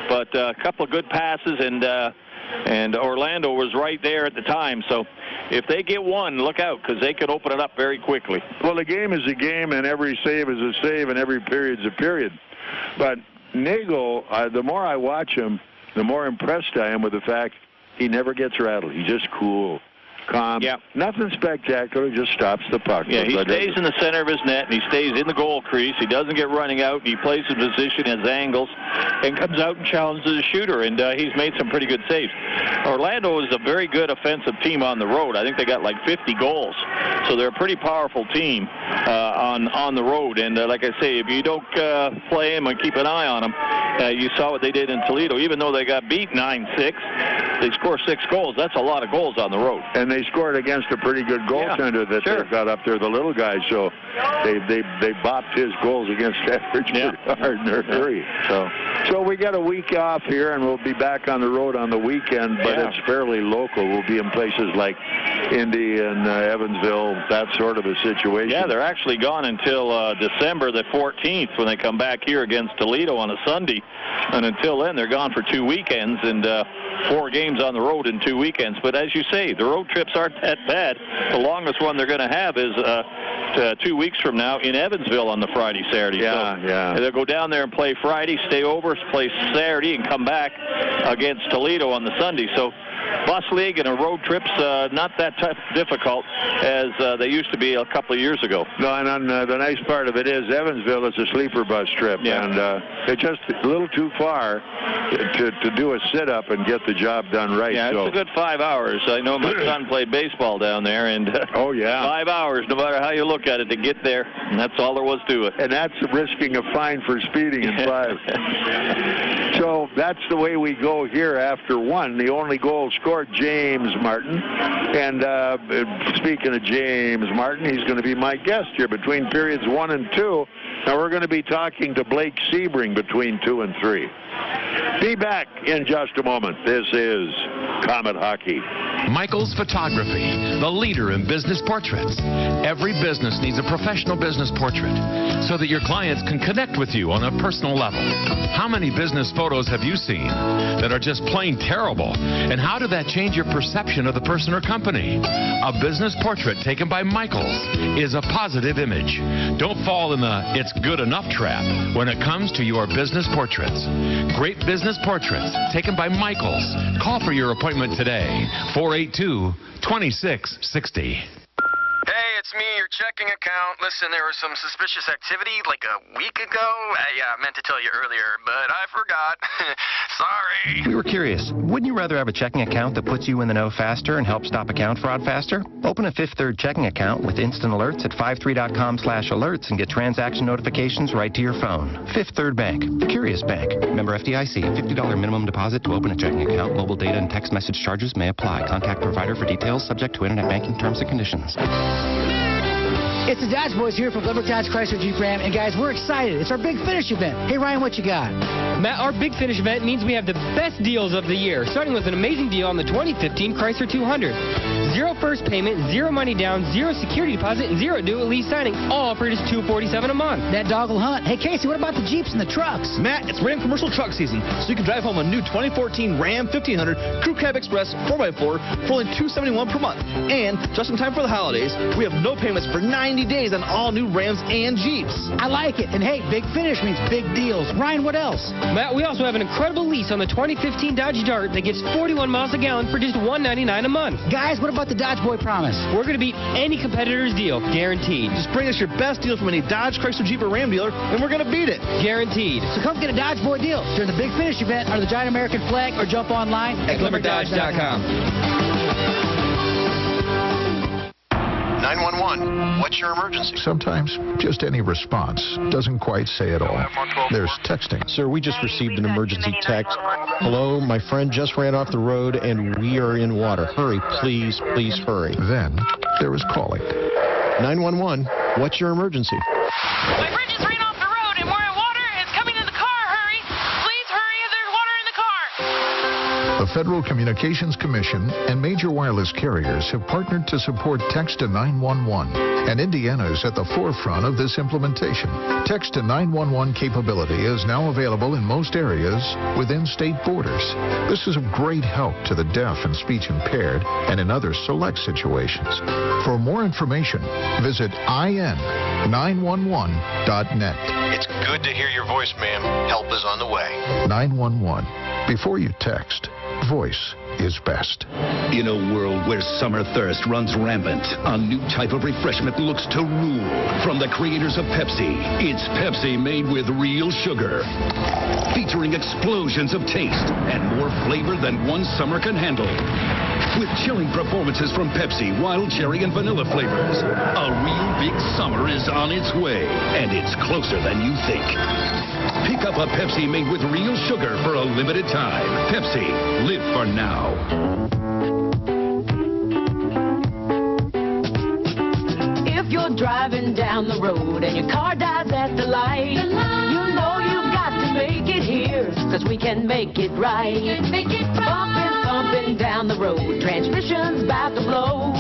But a couple of good passes, and Orlando was right there at the time. So if they get one, look out, because they could open it up very quickly. Well, the game is a game, and every save is a save, and every period's a period. But Nagle, the more I watch him, the more impressed I am with the fact he never gets rattled. He's just cool. calm. Yeah. Nothing spectacular, just stops the puck. Yeah, he stays in the center of his net, and he stays in the goal crease. He doesn't get running out. He plays his position, has angles, and comes out and challenges the shooter, and he's made some pretty good saves. Orlando is a very good offensive team on the road. I think they got like 50 goals, so they're a pretty powerful team on the road. And like I say, if you don't play them and keep an eye on them, you saw what they did in Toledo. Even though they got beat 9-6, they scored 6 goals. That's a lot of goals on the road. And they scored against a pretty good goaltender that they've got up there, the little guy. So they bopped his goals against average hard in their hurry. So we got a week off here, and we'll be back on the road on the weekend, but it's fairly local. We'll be in places like Indy and Evansville, that sort of a situation. Yeah, they're actually gone until December the 14th when they come back here against Toledo on a Sunday. And until then, they're gone for 2 weekends and 4 games on the road in 2 weekends. But as you say, the road trips aren't that bad. The longest one they're going to have is 2 weeks from now in Evansville on the Friday, Saturday. They'll go down there and play Friday, stay over, play Saturday, and come back against Toledo on the Sunday. So bus league and a road trip's not that difficult as they used to be a couple of years ago. No, and the nice part of it is Evansville is a sleeper bus trip, and it's just a little too far to do a sit-up and get the job done right. Yeah, it's a good 5 hours. I know my son played baseball down there, and 5 hours, no matter how you look at it, to get there, and that's all there was to it. And that's risking a fine for speeding in 5. So that's the way we go here after 1. The only goal scored, James Martin. And speaking of James Martin, he's going to be my guest here between periods 1 and 2. Now we're going to be talking to Blake Sebring between 2 and 3. Be back in just a moment. This is Comet Hockey. Michael's Photography, the leader in business portraits. Every business needs a professional business portrait so that your clients can connect with you on a personal level. How many business photos have you seen that are just plain terrible? And how did that change your perception of the person or company? A business portrait taken by Michael's is a positive image. Don't fall in the "it's good enough" trap when it comes to your business portraits. Great business portraits taken by Michael's. Call for your appointment today. 482-2660. Hey, it's me, your checking account. Listen, there was some suspicious activity like a week ago. I meant to tell you earlier, but I forgot. Sorry. We were curious. Wouldn't you rather have a checking account that puts you in the know faster and helps stop account fraud faster? Open a Fifth Third checking account with instant alerts at 53.com/alerts and get transaction notifications right to your phone. Fifth Third Bank, the curious bank. Member FDIC. $50 minimum deposit to open a checking account. Mobile data and text message charges may apply. Contact provider for details, subject to internet banking terms and conditions. It's the Dodge Boys here from Glenbrook Dodge Chrysler Jeep Ram, and guys, we're excited. It's our big finish event. Hey, Ryan, what you got? Matt, our big finish event means we have the best deals of the year, starting with an amazing deal on the 2015 Chrysler 200. 0 first payment, 0 money down, 0 security deposit, and 0 due at lease signing, all for just $247 a month. That dog will hunt. Hey, Casey, what about the Jeeps and the trucks? Matt, it's Ram commercial truck season, so you can drive home a new 2014 Ram 1500 Crew Cab Express 4x4 for only $271 per month. And just in time for the holidays, we have no payments for 90 days on all new Rams and Jeeps. I like it. And hey, big finish means big deals. Ryan, what else? Matt, we also have an incredible lease on the 2015 Dodge Dart that gets 41 miles a gallon for just $199 a month. Guys, what about the Dodge Boy Promise? We're going to beat any competitor's deal, guaranteed. Just bring us your best deal from any Dodge, Chrysler, Jeep, or Ram dealer, and we're going to beat it. Guaranteed. So come get a Dodge Boy deal during the big finish event under the giant American flag, or jump online at GlimmerDodge.com. 911, what's your emergency? Sometimes just any response doesn't quite say it all. There's texting. Sir, we just received an emergency text. Hello, my friend just ran off the road and we are in water. Hurry, please, please hurry. Then there was calling. 911, what's your emergency? My friend just ran off the road and we're in water. It's coming in the car. Hurry. Please hurry. There's water in the car. The Federal Communications Commission and major wireless carriers have partnered to support Text to 911, and Indiana is at the forefront of this implementation. Text to 911 capability is now available in most areas within state borders. This is of great help to the deaf and speech impaired and in other select situations. For more information, visit in911.net. It's good to hear your voice, ma'am. Help is on the way. 911. Before you text, voice is best. In a world where summer thirst runs rampant, a new type of refreshment looks to rule. From the creators of Pepsi, it's Pepsi made with real sugar. Featuring explosions of taste and more flavor than one summer can handle. With chilling performances from Pepsi, wild cherry and vanilla flavors. A real big summer is on its way, and it's closer than you think. Pick up a Pepsi made with real sugar for a limited time. Pepsi, live for now. If you're driving down the road and your car dies at the light, you know you've got to make it here, cause we can make it right. Bumping down the road, transmission's about to blow.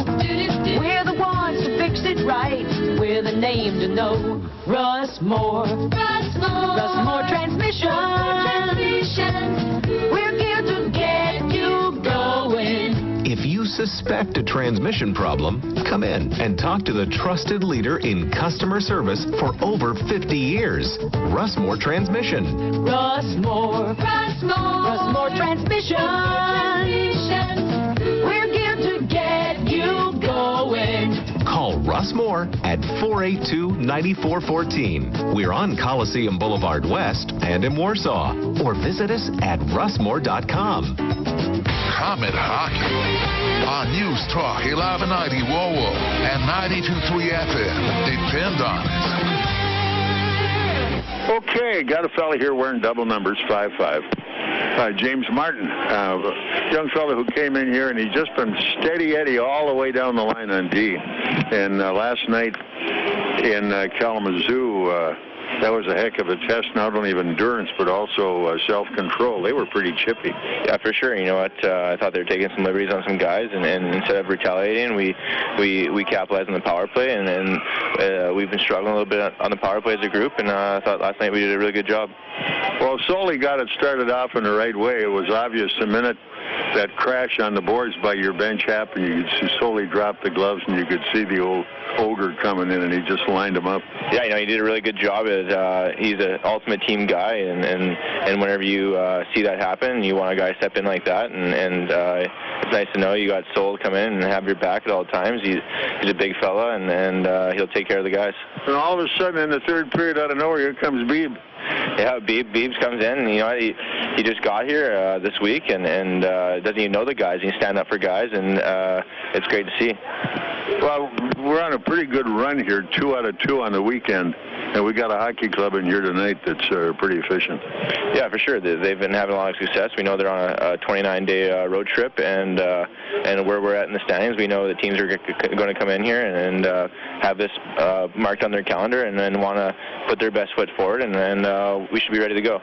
We're the ones to fix it right. We're the name to know. Russ Moore. Russ Moore Transmission. We're here to get you going. If you suspect a transmission problem, come in and talk to the trusted leader in customer service for over 50 years. Russ Moore Transmission. Russ Moore. Russ Moore Transmission. We're here to get you going. Call Russ Moore at 482-9414. We're on Coliseum Boulevard West and in Warsaw. Or visit us at russmore.com. Comet Hockey on News Talk 1190 WOWO and 92.3 FM. Depend on it. Okay, got a fella here wearing double numbers, 5'5". James Martin, young fella who came in here, and he's just been steady Eddie all the way down the line on D. And last night in Kalamazoo, that was a heck of a test, not only of endurance, but also self-control. They were pretty chippy. Yeah, for sure. You know what? I thought they were taking some liberties on some guys, and instead of retaliating, we capitalized on the power play, and we've been struggling a little bit on the power play as a group, and I thought last night we did a really good job. Well, Soley got it started off in the right way. It was obvious the minute that crash on the boards by your bench happened, you could see Soley drop the gloves, and you could see the old ogre coming in, and he just lined them up. Yeah, you know, he did a really good job. He's an ultimate team guy, and whenever you see that happen, you want a guy step in like that, and it's nice to know you got Sol come in and have your back at all times. He's a big fella, and he'll take care of the guys. And all of a sudden, in the third period, out of nowhere, here comes Beebe. Yeah, Beebs comes in, and you know he just got here this week, and doesn't even know the guys. He's standing up for guys, and it's great to see. Well, we're on a pretty good run here, 2 out of 2 on the weekend, and we got a hockey club in here tonight that's pretty efficient. Yeah, for sure. They've been having a lot of success. We know they're on a 29-day road trip, and where we're at in the standings, we know the teams are going to come in here and have this marked on their calendar, and then want to put their best foot forward, and then we should be ready to go.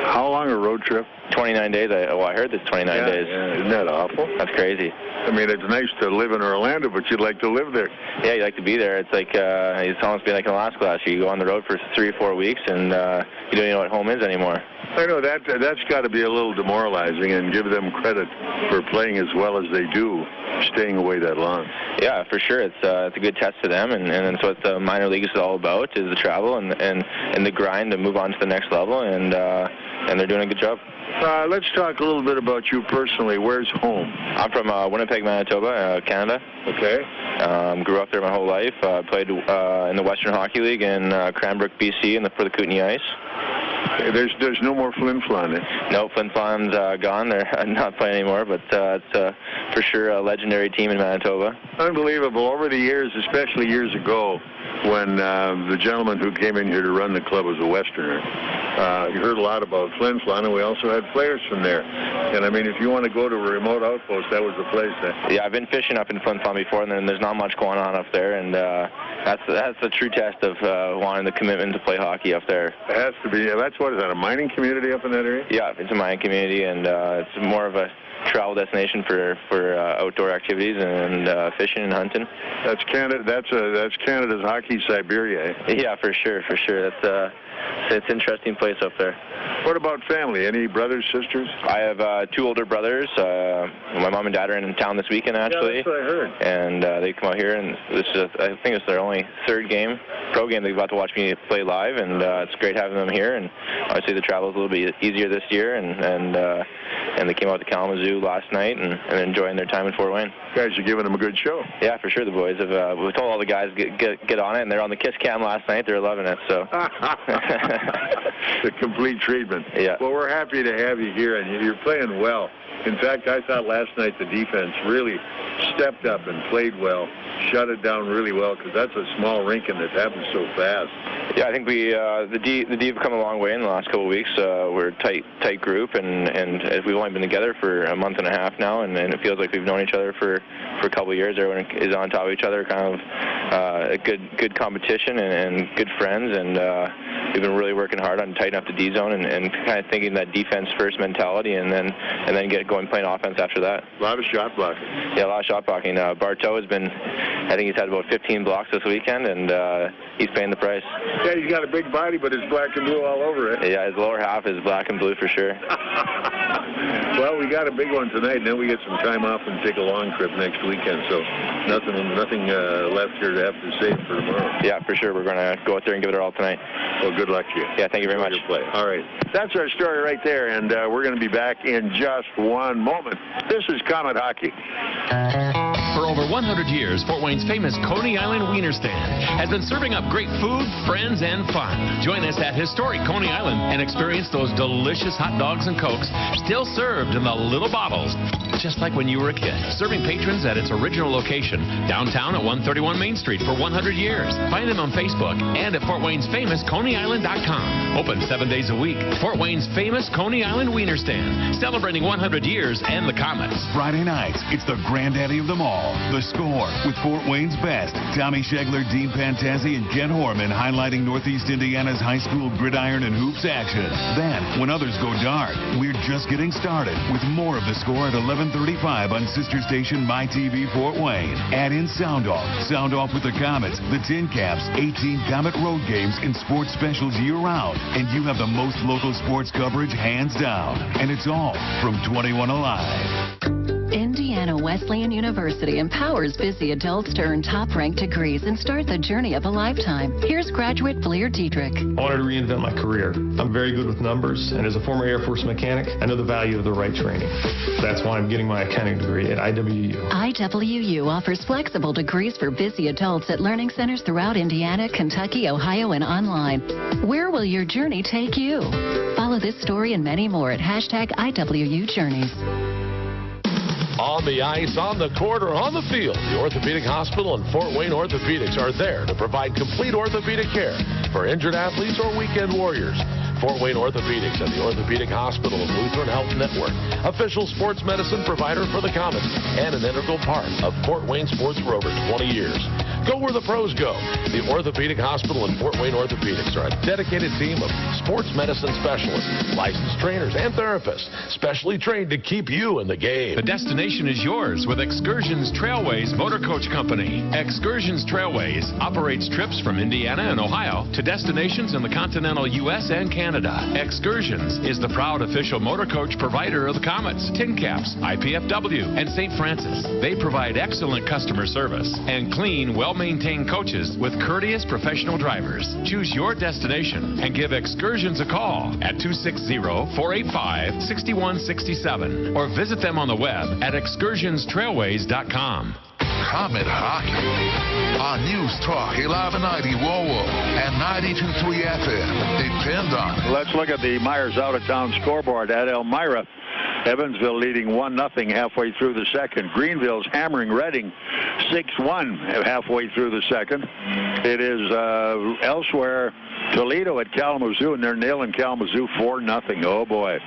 How long a road trip? 29 days. I heard it's 29 days. Yeah, isn't that awful? That's crazy. I mean, it's nice to live in Orlando, but you'd like to live there. Yeah, you like to be there. It's like it's almost been like in Alaska last year. You go on the road for 3 or 4 weeks, and you don't even know what home is anymore. I know that's got to be a little demoralizing, and give them credit for playing as well as they do, staying away that long. Yeah, for sure. It's a good test to them, and that's what the minor league is all about, is the travel and the grind to move on to the next level, and they're doing a good job. Let's talk a little bit about you personally. Where's home? I'm from Winnipeg, Manitoba, Canada. Okay. Grew up there my whole life. Played in the Western Hockey League in Cranbrook, BC, for the Kootenay Ice. There's no more Flin Flon. No, Flin Flon's gone. They're not playing anymore, but it's for sure a legendary team in Manitoba. Unbelievable. Over the years, especially years ago, when the gentleman who came in here to run the club was a Westerner, you heard a lot about Flin Flon, and we also had players from there. And I mean, if you want to go to a remote outpost, that was the place. Yeah, I've been fishing up in Flin Flon before, and then there's not much going on up there, and that's the true test of wanting the commitment to play hockey up there. It has to be. That's what is that, a mining community up in that area? Yeah, it's a mining community, and it's more of a travel destination for outdoor activities and fishing and hunting. That's Canada's hockey Siberia. Yeah, for sure. That's it's an interesting place up there. What about family? Any brothers, sisters? I have 2 older brothers. My mom and dad are in town this weekend, actually. Yeah, that's what I heard. And they come out here, and this is, I think it's their only 3rd game, pro game they've got to watch me play live, and it's great having them here. And obviously the travel is a little bit easier this year, and they came out to Kalamazoo last night and enjoying their time in Fort Wayne. You guys are giving them a good show. Yeah, for sure. The boys have. We've told all the guys get on it, and they're on the kiss cam last night. They're loving it. So. The complete treatment. Yeah. Well, we're happy to have you here, and you're playing well. In fact, I thought last night the defense really stepped up and played well, shut it down really well, because that's a small rink and it happens so fast. Yeah, I think the D have come a long way in the last couple of weeks. We're a tight group, and we've only been together for a month and a half now, and it feels like we've known each other for a couple of years. Everyone is on top of each other, kind of a good competition and good friends, and we've been really working hard on tightening up the D zone and kind of thinking that defense first mentality, and then get going playing offense after that. A lot of shot blocking. Yeah, a lot of shot blocking. Bartow has been, I think he's had about 15 blocks this weekend, and he's paying the price. Yeah, he's got a big body, but it's black and blue all over it. Yeah, his lower half is black and blue for sure. Well, we got a big one tonight, and then we get some time off and take a long trip next weekend, so nothing left here to have to save for tomorrow. Yeah, for sure. We're going to go out there and give it our all tonight. Well, good luck to you. Yeah, thank you very much. Play. All right. That's our story right there, and we're going to be back in just one moment. This is Komet Hockey. For over 100 years, Fort Wayne's famous Coney Island Wiener Stand has been serving up great food, friends, and fun. Join us at historic Coney Island and experience those delicious hot dogs and Cokes still served in the little bottles, just like when you were a kid. Serving patrons at its original location, downtown at 131 Main Street for 100 years. Find them on Facebook and at FortWayne'sFamousConeyIsland.com. Open 7 days a week. Fort Wayne's famous Coney Island Wiener Stand, celebrating 100 years and the Komets. Friday nights, it's the granddaddy of them all. The Score with Fort Wayne's best. Tommy Schegler, Dean Pantazzi, and Jen Horman highlighting Northeast Indiana's high school gridiron and hoops action. Then, when others go dark, we're just getting started with more of The Score at 11:35 on sister station MyTV Fort Wayne. Add in Sound Off with the Komets, the Tin Caps, 18 Komet road games, and sports specials year-round. And you have the most local sports coverage hands down. And it's all from 21 Alive. Indiana Wesleyan University empowers busy adults to earn top-ranked degrees and start the journey of a lifetime. Here's graduate Fleer Diedrich. I wanted to reinvent my career. I'm very good with numbers, and as a former Air Force mechanic, I know the value of the right training. That's why I'm getting my accounting degree at IWU. IWU offers flexible degrees for busy adults at learning centers throughout Indiana, Kentucky, Ohio, and online. Where will your journey take you? Follow this story and many more at #IWUJourneys. On the ice, on the court, or on the field, the Orthopedic Hospital and Fort Wayne Orthopedics are there to provide complete orthopedic care for injured athletes or weekend warriors. Fort Wayne Orthopedics and the Orthopedic Hospital of Lutheran Health Network, official sports medicine provider for the Komets, and an integral part of Fort Wayne sports for over 20 years. Go where the pros go. The Orthopedic Hospital and Fort Wayne Orthopedics are a dedicated team of sports medicine specialists, licensed trainers, and therapists, specially trained to keep you in the game. The destination is yours with Excursions Trailways Motor Coach Company. Excursions Trailways operates trips from Indiana and Ohio to destinations in the continental U.S. and Canada. Excursions is the proud official motor coach provider of the Komets, Tin Caps, IPFW, and St. Francis. They provide excellent customer service and clean, well-maintained coaches with courteous professional drivers. Choose your destination and give Excursions a call at 260-485-6167 or visit them on the web at excursionstrailways.com. Komet Hockey on News Talk 1190 WOWO and 92.3 FM. Depend on it. Let's look at the Meurs out-of-town scoreboard at Elmira. Evansville leading 1-0 halfway through the second. Greenville's hammering Reading 6-1 halfway through the second. It is elsewhere Toledo at Kalamazoo, and they're nailing Kalamazoo 4-0. Oh, boy.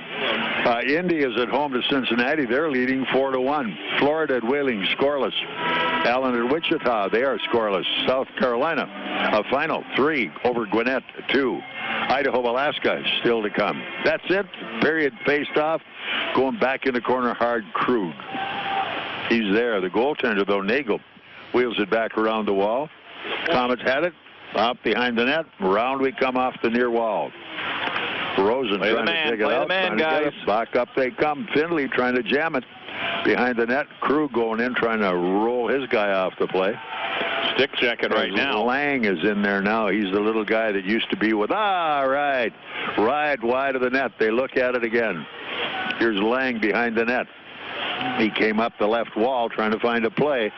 Indy is at home to Cincinnati. They're leading 4-1. Florida at Wheeling, scoreless. Allen at Wichita, they are scoreless. South Carolina, a final 3 over Gwinnett 2. Idaho, Alaska, still to come. That's it. Period. Faced off. Going back in the corner hard, Krug. He's there. The goaltender, though, Nagle, wheels it back around the wall. Komets had it. Up behind the net. Round we come off the near wall. Rosen Play trying to dig it out. Man, guys. Back up they come. Finley trying to jam it behind the net. Krug going in trying to roll his guy off the play. Stick checking right now. Lang is in there now. He's the little guy that used to be with. Right wide of the net. They look at it again. Here's Lang behind the net. He came up the left wall trying to find a play.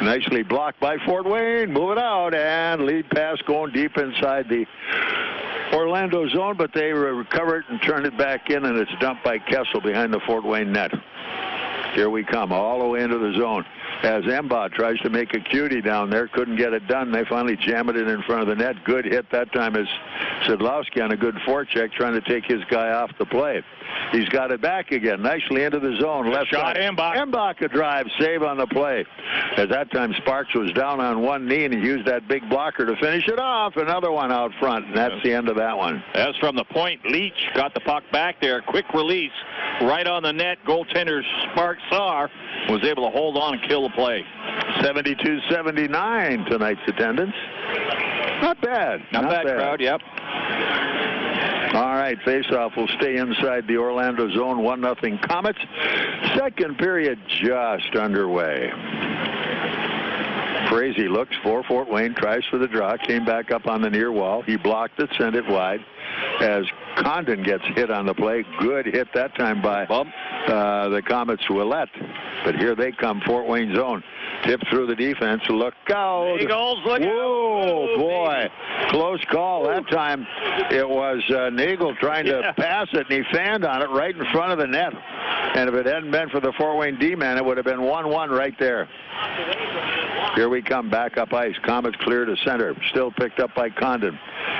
Nicely blocked by Fort Wayne. Move it out, and lead pass going deep inside the Orlando zone, but they recover it and turn it back in, and it's dumped by Kessel behind the Fort Wayne net. Here we come, all the way into the zone. As Emba tries to make a cutie down there, couldn't get it done. They finally jam it in front of the net. Good hit that time is Szydlowski on a good forecheck, trying to take his guy off the play. He's got it back again, nicely into the zone. Left shot, Embach. Embach a drive, save on the play. At that time, Sparks was down on one knee, and he used that big blocker to finish it off. Another one out front, and that's the end of that one. As from the point, Leach got the puck back there. Quick release, right on the net. Goaltender Sparks Saar was able to hold on and kill the play. 72-79 tonight's attendance. Not bad. Not bad, crowd, yep. All right, face-off will stay inside the Orlando zone. 1-0 Komets. Second period just underway. Frazee looks for Fort Wayne, tries for the draw, came back up on the near wall. He blocked it, sent it wide. As Condon gets hit on the play. Good hit that time by the Komets' Ouellet. But here they come, Fort Wayne zone. Tip through the defense. Look out. Eagles, look Whoa, boy. Close call. That time it was Nagle trying to pass it, and he fanned on it right in front of the net. And if it hadn't been for the Fort Wayne D-man, it would have been 1-1 right there. Here we come, back up ice. Komets clear to center. Still picked up by Condon.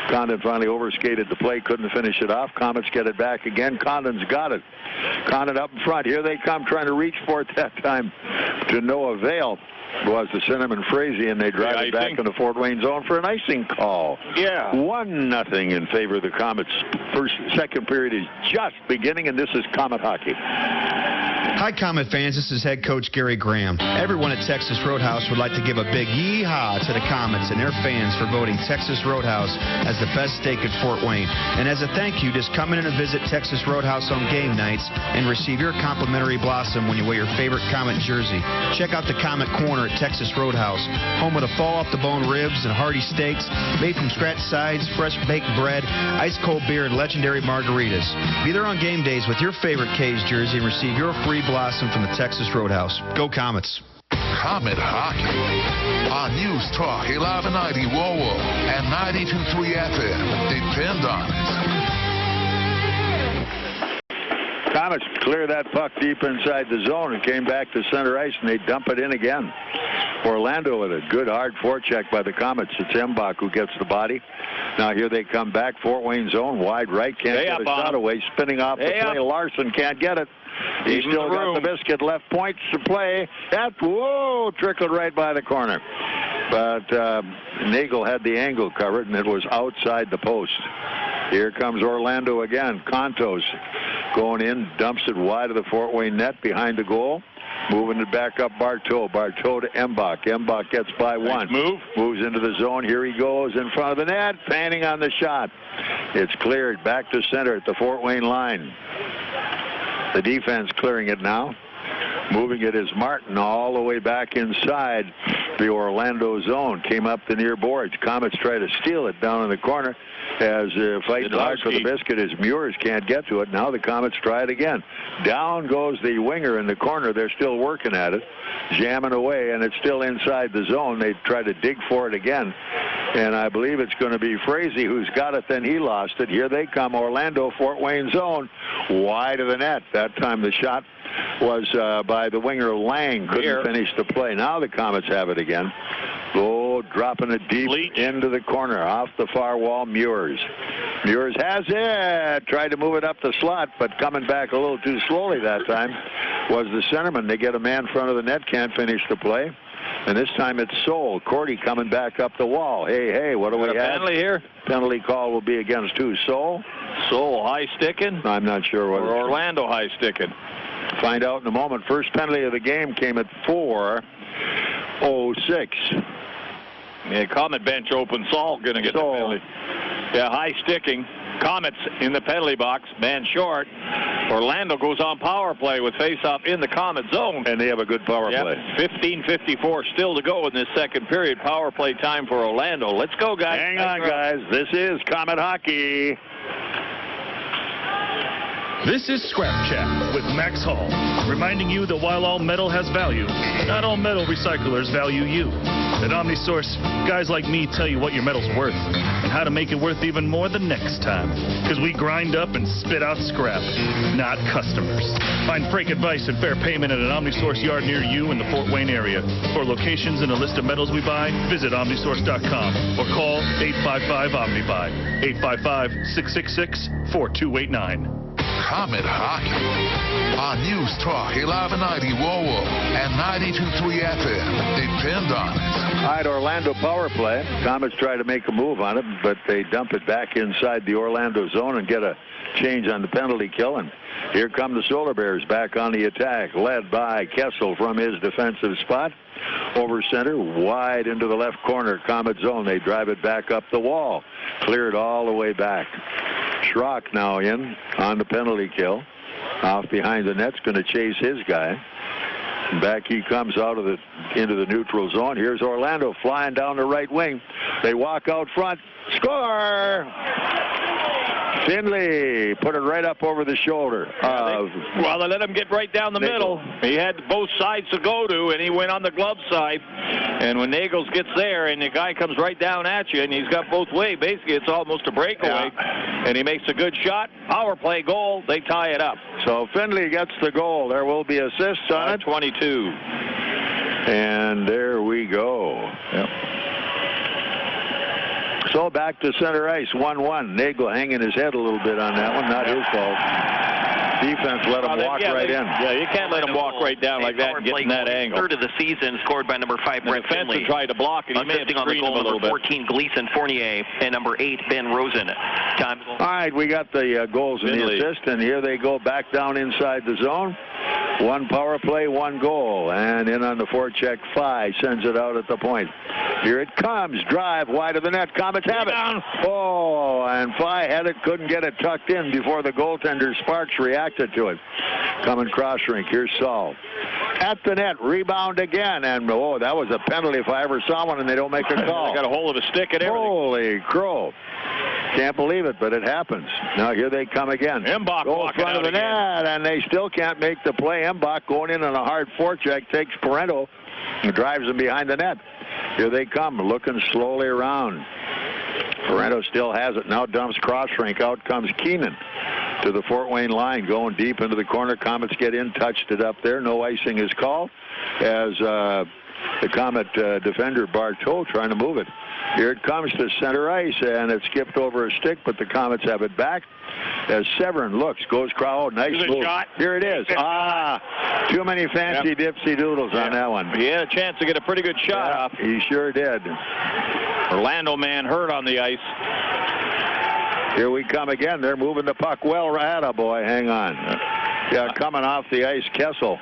Condon finally overskated the play, couldn't finish it off. Komets get it back again. Condon's got it. Condon up in front. Here they come, trying to reach for it that time to no avail. Was the Cinnamon Frazee, and they drive it back in the Fort Wayne zone for an icing call. 1-0 in favor of the Komets. Second period is just beginning, and this is Komet hockey. Hi, Komet fans. This is head coach Gary Graham. Everyone at Texas Roadhouse would like to give a big yee-haw to the Komets and their fans for voting Texas Roadhouse as the best steak at Fort Wayne. And as a thank you, just come in and visit Texas Roadhouse on game nights and receive your complimentary blossom when you wear your favorite Komet jersey. Check out the Komet Corner at Texas Roadhouse, home of the fall-off-the-bone ribs and hearty steaks made from scratch sides, fresh baked bread, ice-cold beer, and legendary margaritas. Be there on game days with your favorite K's jersey and receive your free blossom from the Texas Roadhouse. Go Komets. Komet hockey on News Talk 1190 WOWO and 92.3 FM. Depend on it. Komets clear that puck deep inside the zone and came back to center ice, and they dump it in again. Orlando with a good hard forecheck by the Komets. It's Embach who gets the body. Now here they come back. Fort Wayne zone, wide right, can't get a shot away. Spinning off the play. Larson can't get it. He's still got the biscuit. Left points to play. That, whoa, trickled right by the corner. But Nagle had the angle covered, and it was outside the post. Here comes Orlando again. Contos going in, dumps it wide of the Fort Wayne net behind the goal. Moving it back up, Bartow. Bartow to Embach. Embach gets by one. Moves into the zone. Here he goes in front of the net. Panning on the shot. It's cleared back to center at the Fort Wayne line. The defense clearing it now. Moving it is Martin all the way back inside the Orlando zone. Came up the near boards. Komets try to steal it down in the corner. As fighting hard for the biscuit as Meurs can't get to it. Now the Komets try it again. Down goes the winger in the corner. They're still working at it, jamming away, and it's still inside the zone. They try to dig for it again, and I believe it's going to be Frazee who's got it. Then he lost it. Here they come, Orlando, Fort Wayne zone, wide of the net. That time the shot was by the winger Lang. Couldn't finish the play. Now the Komets have it again. Oh, dropping it deep into the corner, off the far wall, Meurs. Meurs has it. Tried to move it up the slot, but coming back a little too slowly that time was the centerman. They get a man in front of the net, can't finish the play. And this time it's Soul. Cordy coming back up the wall. Hey, what do we have? Penalty here? Penalty call will be against who? Soul? Soul high sticking? I'm not sure what. Or Orlando high sticking. Find out in a moment. First penalty of the game came at 4:06. Yeah, Comet bench open. Saul going to get the penalty. Yeah, high sticking. Komets in the penalty box. Man short. Orlando goes on power play with face-off in the Comet zone. And they have a good power play. 15:54 still to go in this second period. Power play time for Orlando. Let's go, guys. Hang on, guys. This is Comet Hockey. This is Scrap Chat with Max Hall, reminding you that while all metal has value, not all metal recyclers value you. At OmniSource, guys like me tell you what your metal's worth and how to make it worth even more the next time. Because we grind up and spit out scrap, not customers. Find freight advice and fair payment at an OmniSource yard near you in the Fort Wayne area. For locations and a list of metals we buy, visit omnisource.com or call 855-OMNIBUY, 855-666-4289. Comet Hockey on News Talk 1190 WOWO and 92.3 FM. Depend on it. All right, Orlando power play. Comets try to make a move on it, but they dump it back inside the Orlando zone and get a change on the penalty kill. And here come the Solar Bears back on the attack, led by Kessel from his defensive spot. Over center, wide into the left corner, Comet zone. They drive it back up the wall. Cleared all the way back. Schrock now in on the penalty kill. Off behind the net's going to chase his guy. Back he comes out of into the neutral zone. Here's Orlando flying down the right wing. They walk out front. Score! Finley put it right up over the shoulder. Well, they let him get right down the middle. He had both sides to go to, and he went on the glove side. And when Nagle gets there, and the guy comes right down at you, and he's got both ways, basically it's almost a breakaway. Yeah. And he makes a good shot. Power play goal. They tie it up. So Finley gets the goal. There will be assists on it. 22. And there we go. Yep. So back to center ice, 1-1. Nagle hanging his head a little bit on that one. Not his fault. Defense let him walk right in. Yeah, you can't let him walk right down like that and get in that angle. Third of the season, scored by number 5, Brett Finley. Tried to block it. He may have on the goal, number 14, Gleason Fournier, and number 8, Ben Rosen. All right, we got the goals and the assist, and here they go back down inside the zone. 1 power play, 1 goal, and in on the forecheck, Phi sends it out at the point. Here it comes, drive wide of the net. Comets have it. Oh, and Phi had it, couldn't get it tucked in before the goaltender Sparks reacted to it. Coming cross rink, here's Saul. At the net, rebound again, and oh, that was a penalty if I ever saw one, and they don't make a call. They got a hold of the stick and everything. Holy crow. Can't believe it, but it happens. Now here they come again. Mbach go in front of the net, and they still can't make the play. Mbach going in on a hard forecheck, takes Parento and drives him behind the net. Here they come, looking slowly around. Parento still has it. Now dumps cross rink. Out comes Keenan to the Fort Wayne line, going deep into the corner. Comets get in, touched it up there. No icing is called as the Comet defender Bartow trying to move it. Here it comes to center ice, and it skipped over a stick, but the Comets have it back. As Severin looks, goes crowd, nice move. Shot. Here it is. Too many fancy dipsy doodles on that one. He had a chance to get a pretty good shot off. He sure did. Orlando man hurt on the ice. Here we come again. They're moving the puck well. Attaboy, hang on. Yeah, coming off the ice, Kessel.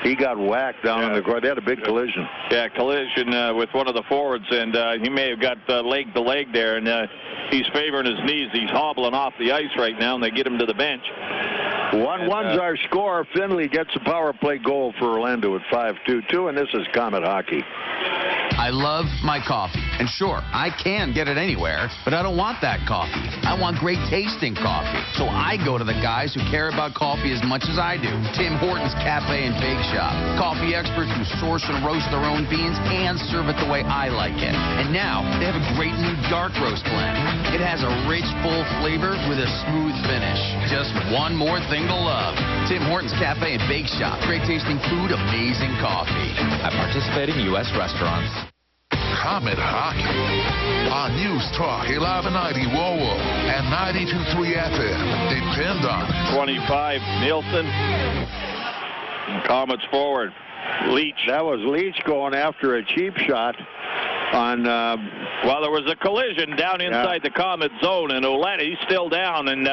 He got whacked down in the court. They had a big collision. Yeah, collision with one of the forwards, and he may have got leg to leg there, and he's favoring his knees. He's hobbling off the ice right now, and they get him to the bench. 1-1's our score. Finley gets a power play goal for Orlando at 5-2-2, and this is Comet Hockey. I love my coffee. And sure, I can get it anywhere, but I don't want that coffee. I want great tasting coffee. So I go to the guys who care about coffee as much as I do. Tim Hortons Cafe and Bake Shop. Coffee experts who source and roast their own beans and serve it the way I like it. And now, they have a great new dark roast blend. It has a rich, full flavor with a smooth finish. Just one more thing to love. Tim Hortons Cafe and Bake Shop. Great tasting food, amazing coffee. At participating U.S. restaurants. Comet Hockey on News Talk 1190 WOWO and 92.3 FM. Depend on it. 25, Nielsen. Comets forward. Leach. That was Leach going after a cheap shot on... well, there was a collision down inside the Comet zone, and Ouellet, he's still down, and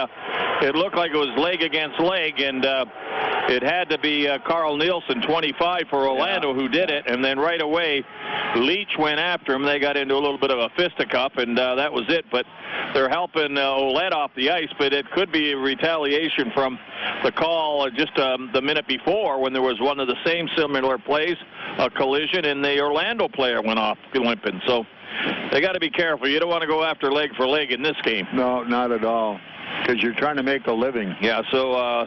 it looked like it was leg against leg, and it had to be Carl Nielsen, 25, for Orlando, who did it, and then right away Leach went after him. They got into a little bit of a fisticuff, and that was it. But they're helping Ouellet off the ice, but it could be a retaliation from the call just the minute before when there was one of the same similar plays, a collision, and the Orlando player went off limping. So they got to be careful. You don't want to go after leg for leg in this game. No, not at all, because you're trying to make a living. Yeah, so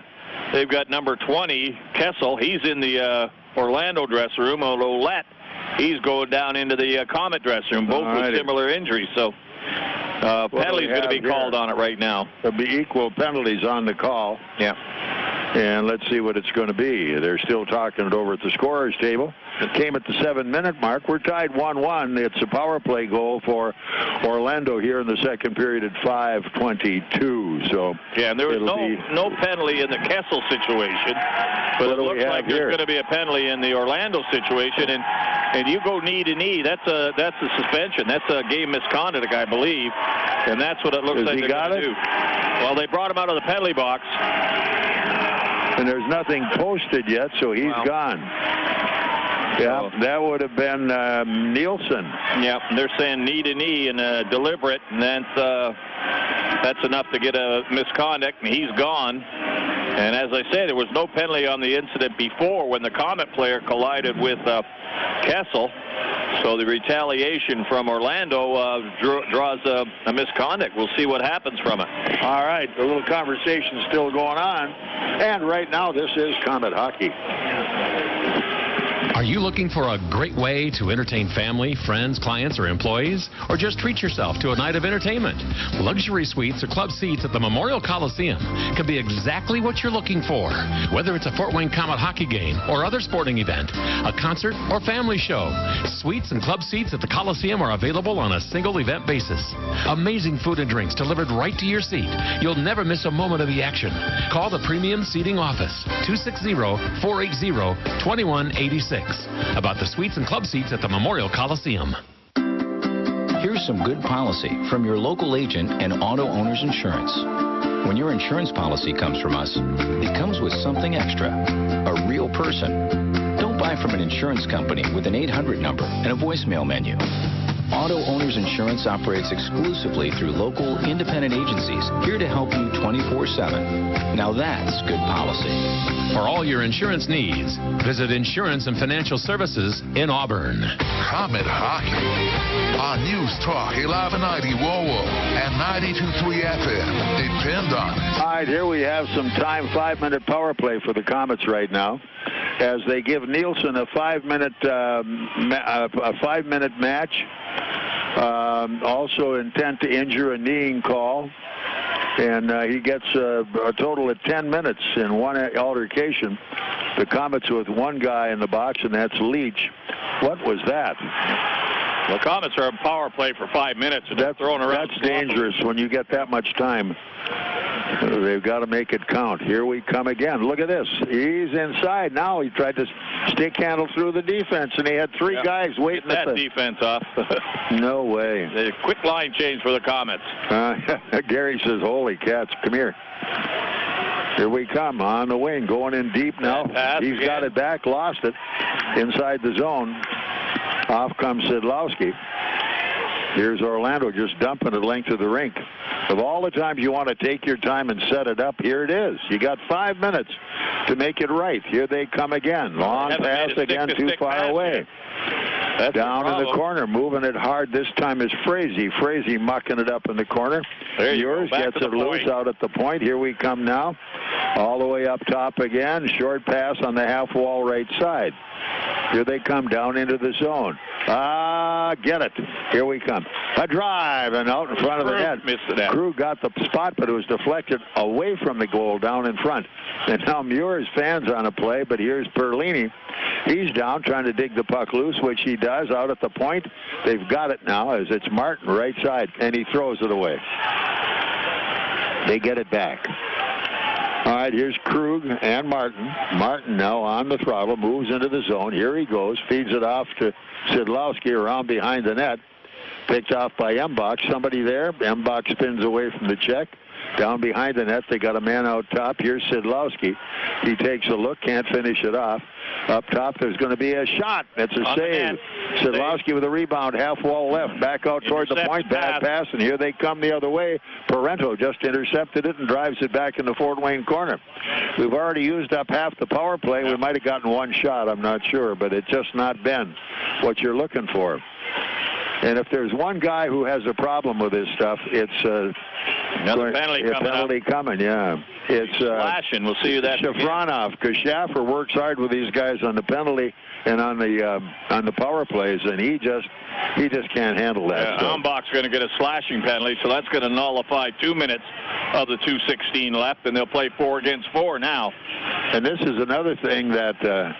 they've got number 20, Kessel. He's in the Orlando dressing room. Ouellet, he's going down into the Comet dressing room, both with similar injuries. So penalty's going to be called on it right now. There'll be equal penalties on the call. Yeah. And let's see what it's going to be. They're still talking it over at the scorer's table. It came at the 7-minute mark. We're tied 1-1. It's a power play goal for Orlando here in the second period at 5:22. So yeah, and there was no penalty in the Kessel situation, but it looks like there's going to be a penalty in the Orlando situation. And you go knee to knee. That's a suspension. That's a game misconduct, I believe, and that's what it looks like they're going to do. Well, they brought him out of the penalty box. And there's nothing posted yet, so he's gone. Yeah, that would have been Nielsen. Yeah, they're saying knee to knee and deliberate, and that's enough to get a misconduct, and he's gone. And as I say, there was no penalty on the incident before when the Comet player collided with Kessel. So the retaliation from Orlando draws a misconduct. We'll see what happens from it. All right, the little conversation's still going on. And right now, this is Comet Hockey. Are you looking for a great way to entertain family, friends, clients, or employees? Or just treat yourself to a night of entertainment? Luxury suites or club seats at the Memorial Coliseum can be exactly what you're looking for. Whether it's a Fort Wayne Comet hockey game or other sporting event, a concert or family show, suites and club seats at the Coliseum are available on a single event basis. Amazing food and drinks delivered right to your seat. You'll never miss a moment of the action. Call the Premium Seating Office, 260-480-2186. About the suites and club seats at the Memorial Coliseum. Here's some good policy from your local agent and Auto Owners Insurance. When your insurance policy comes from us, it comes with something extra, a real person. Don't buy from an insurance company with an 800 number and a voicemail menu. Auto Owners Insurance operates exclusively through local independent agencies here to help you 24/7. Now that's good policy. For all your insurance needs, visit Insurance and Financial Services in Auburn. Comet Hockey on News Talk 1190 WOWO and 92.3 FM. Depend on it. All right, here we have some time, 5-minute power play for the Comets right now, as they give Nielsen a 5-minute match. Also intent to injure, a kneeing call. And he gets a total of 10 minutes in one altercation. The Comets with one guy in the box, and that's Leach. What was that? The Comets are in power play for 5 minutes, and they're throwing around. That's dangerous when you get that much time. They've got to make it count. Here we come again. Look at this. He's inside now. He tried to stick handle through the defense, and he had three guys waiting at the defense off. No way. A quick line change for the Comets. Gary says, holy cats, come here. Here we come on the wing, going in deep now. He's got it back, lost it inside the zone. Off comes Szydlowski. Here's Orlando just dumping the length of the rink. Of all the times you want to take your time and set it up, here it is. You got 5 minutes to make it right. Here they come again. Long pass again, too far away. Down in the corner, moving it hard. This time is Frazee. Frazee mucking it up in the corner. Meurs gets it loose out at the point. Here we come now. All the way up top again. Short pass on the half wall right side. Here they come down into the zone. Get it. Here we come. A drive and out in front of the net. Missed the net. Krug got the spot, but it was deflected away from the goal down in front. And now Muers fans on a play, but here's Perlini. He's down trying to dig the puck loose, which he does out at the point. They've got it now as it's Martin right side, and he throws it away. They get it back. All right, here's Krug and Martin. Martin now on the throttle, moves into the zone. Here he goes, feeds it off to Szydlowski around behind the net. Picked off by Mbach. Somebody there. Mbach spins away from the check. Down behind the net, they got a man out top. Here's Szydlowski. He takes a look, can't finish it off. Up top, there's going to be a shot. That's a save. Szydlowski with a rebound, half wall left, back out toward the point. Bad pass, and here they come the other way. Parento just intercepted it and drives it back in the Fort Wayne corner. We've already used up half the power play. We might have gotten one shot, I'm not sure, but it's just not been what you're looking for. And if there's one guy who has a problem with this stuff, it's another penalty coming. Yeah. It's flashing. We'll see who that is. Shafronov, because Schaffer works hard with these guys on the penalty and on the power plays, and he just can't handle that. Umbach's going to get a slashing penalty, so that's going to nullify 2 minutes of the 2:16 left, and they'll play 4 against 4 now. And this is another thing that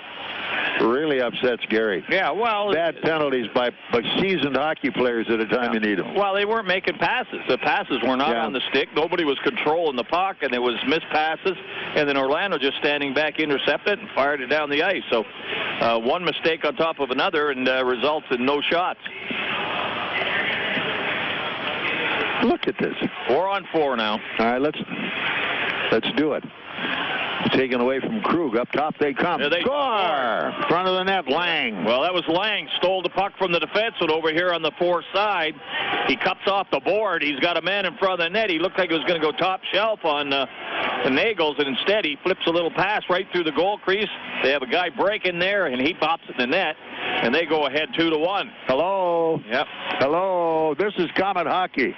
really upsets Gary. Yeah, well, bad penalties by seasoned hockey players at a time you need them. Well, they weren't making passes. The passes were not on the stick. Nobody was controlling the puck, and there was missed passes. And then Orlando just standing back, intercepted and fired it down the ice. So one mistake on top of another, and results in no shots. Look at this. 4 on 4 now. All right, let's do it. Taken away from Krug. Up top they come. They score! Front of the net, Lang. Well, that was Lang. Stole the puck from the defenseman over here on the fore side. He cuts off the board. He's got a man in front of the net. He looked like he was going to go top shelf on the Nagles, and instead he flips a little pass right through the goal crease. They have a guy break in there, and he pops it in the net, and they go ahead 2-1. Hello? Yep. Hello? This is Comet Hockey.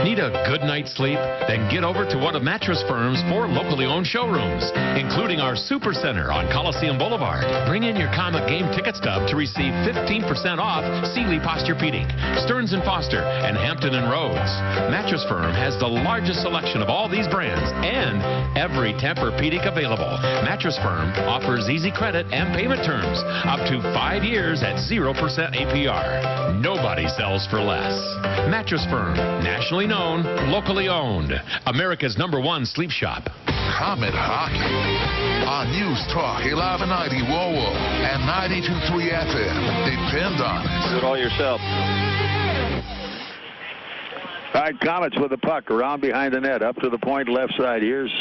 Need a good night's sleep? Then get over to one of Mattress Firm's 4 locally owned showrooms, including our Super Center on Coliseum Boulevard. Bring in your Comet game ticket stub to receive 15% off Sealy Posturepedic, Stearns & Foster, and Hampton & Rhodes. Mattress Firm has the largest selection of all these brands and every Tempur-Pedic available. Mattress Firm offers easy credit and payment terms, up to 5 years at 0% APR. Nobody sells for less. Mattress Firm, nationally known, locally owned. America's #1 sleep shop. Comet Hockey on News Talk 1190 WOWO and 92.3 FM. Depend on it. Do it all yourself. All right, Comets with the puck around behind the net, up to the point left side. Here's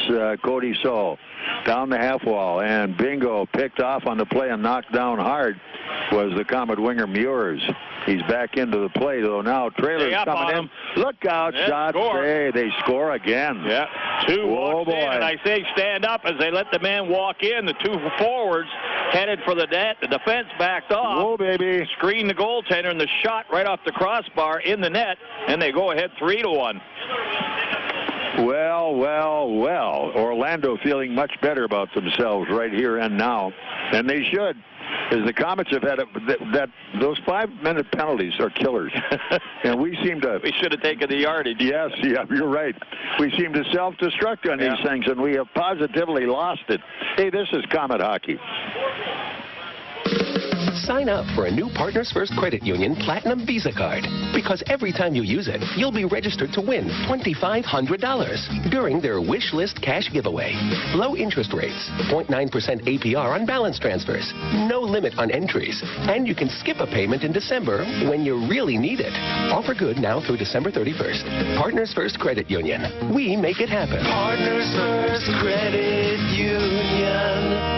Cody Saul down the half wall, and bingo, picked off on the play and knocked down hard was the Comet winger Meurs. He's back into the play, though. Now Trailer's coming in. Look out, shot. Hey, they score again. Yeah, 2 walks in, and I say stand up as they let the man walk in. The 2 forwards headed for the net. The defense backed off. Whoa, baby. Screened the goaltender, and the shot right off the crossbar in the net, and they go ahead 3-1. Well, well, well. Orlando feeling much better about themselves right here and now, and they should. As the Comets have had those 5-minute penalties are killers, and we seem to. We should have taken the yardage. Yes, yeah, you're right. We seem to self-destruct on these things, and we have positively lost it. Hey, this is Comet Hockey. Sign up for a new Partners First Credit Union Platinum Visa card, because every time you use it, you'll be registered to win $2,500 during their wish list cash giveaway. Low interest rates, 0.9% APR on balance transfers, no limit on entries, and you can skip a payment in December when you really need it. Offer good now through December 31st. Partners First Credit Union. We make it happen. Partners First Credit Union.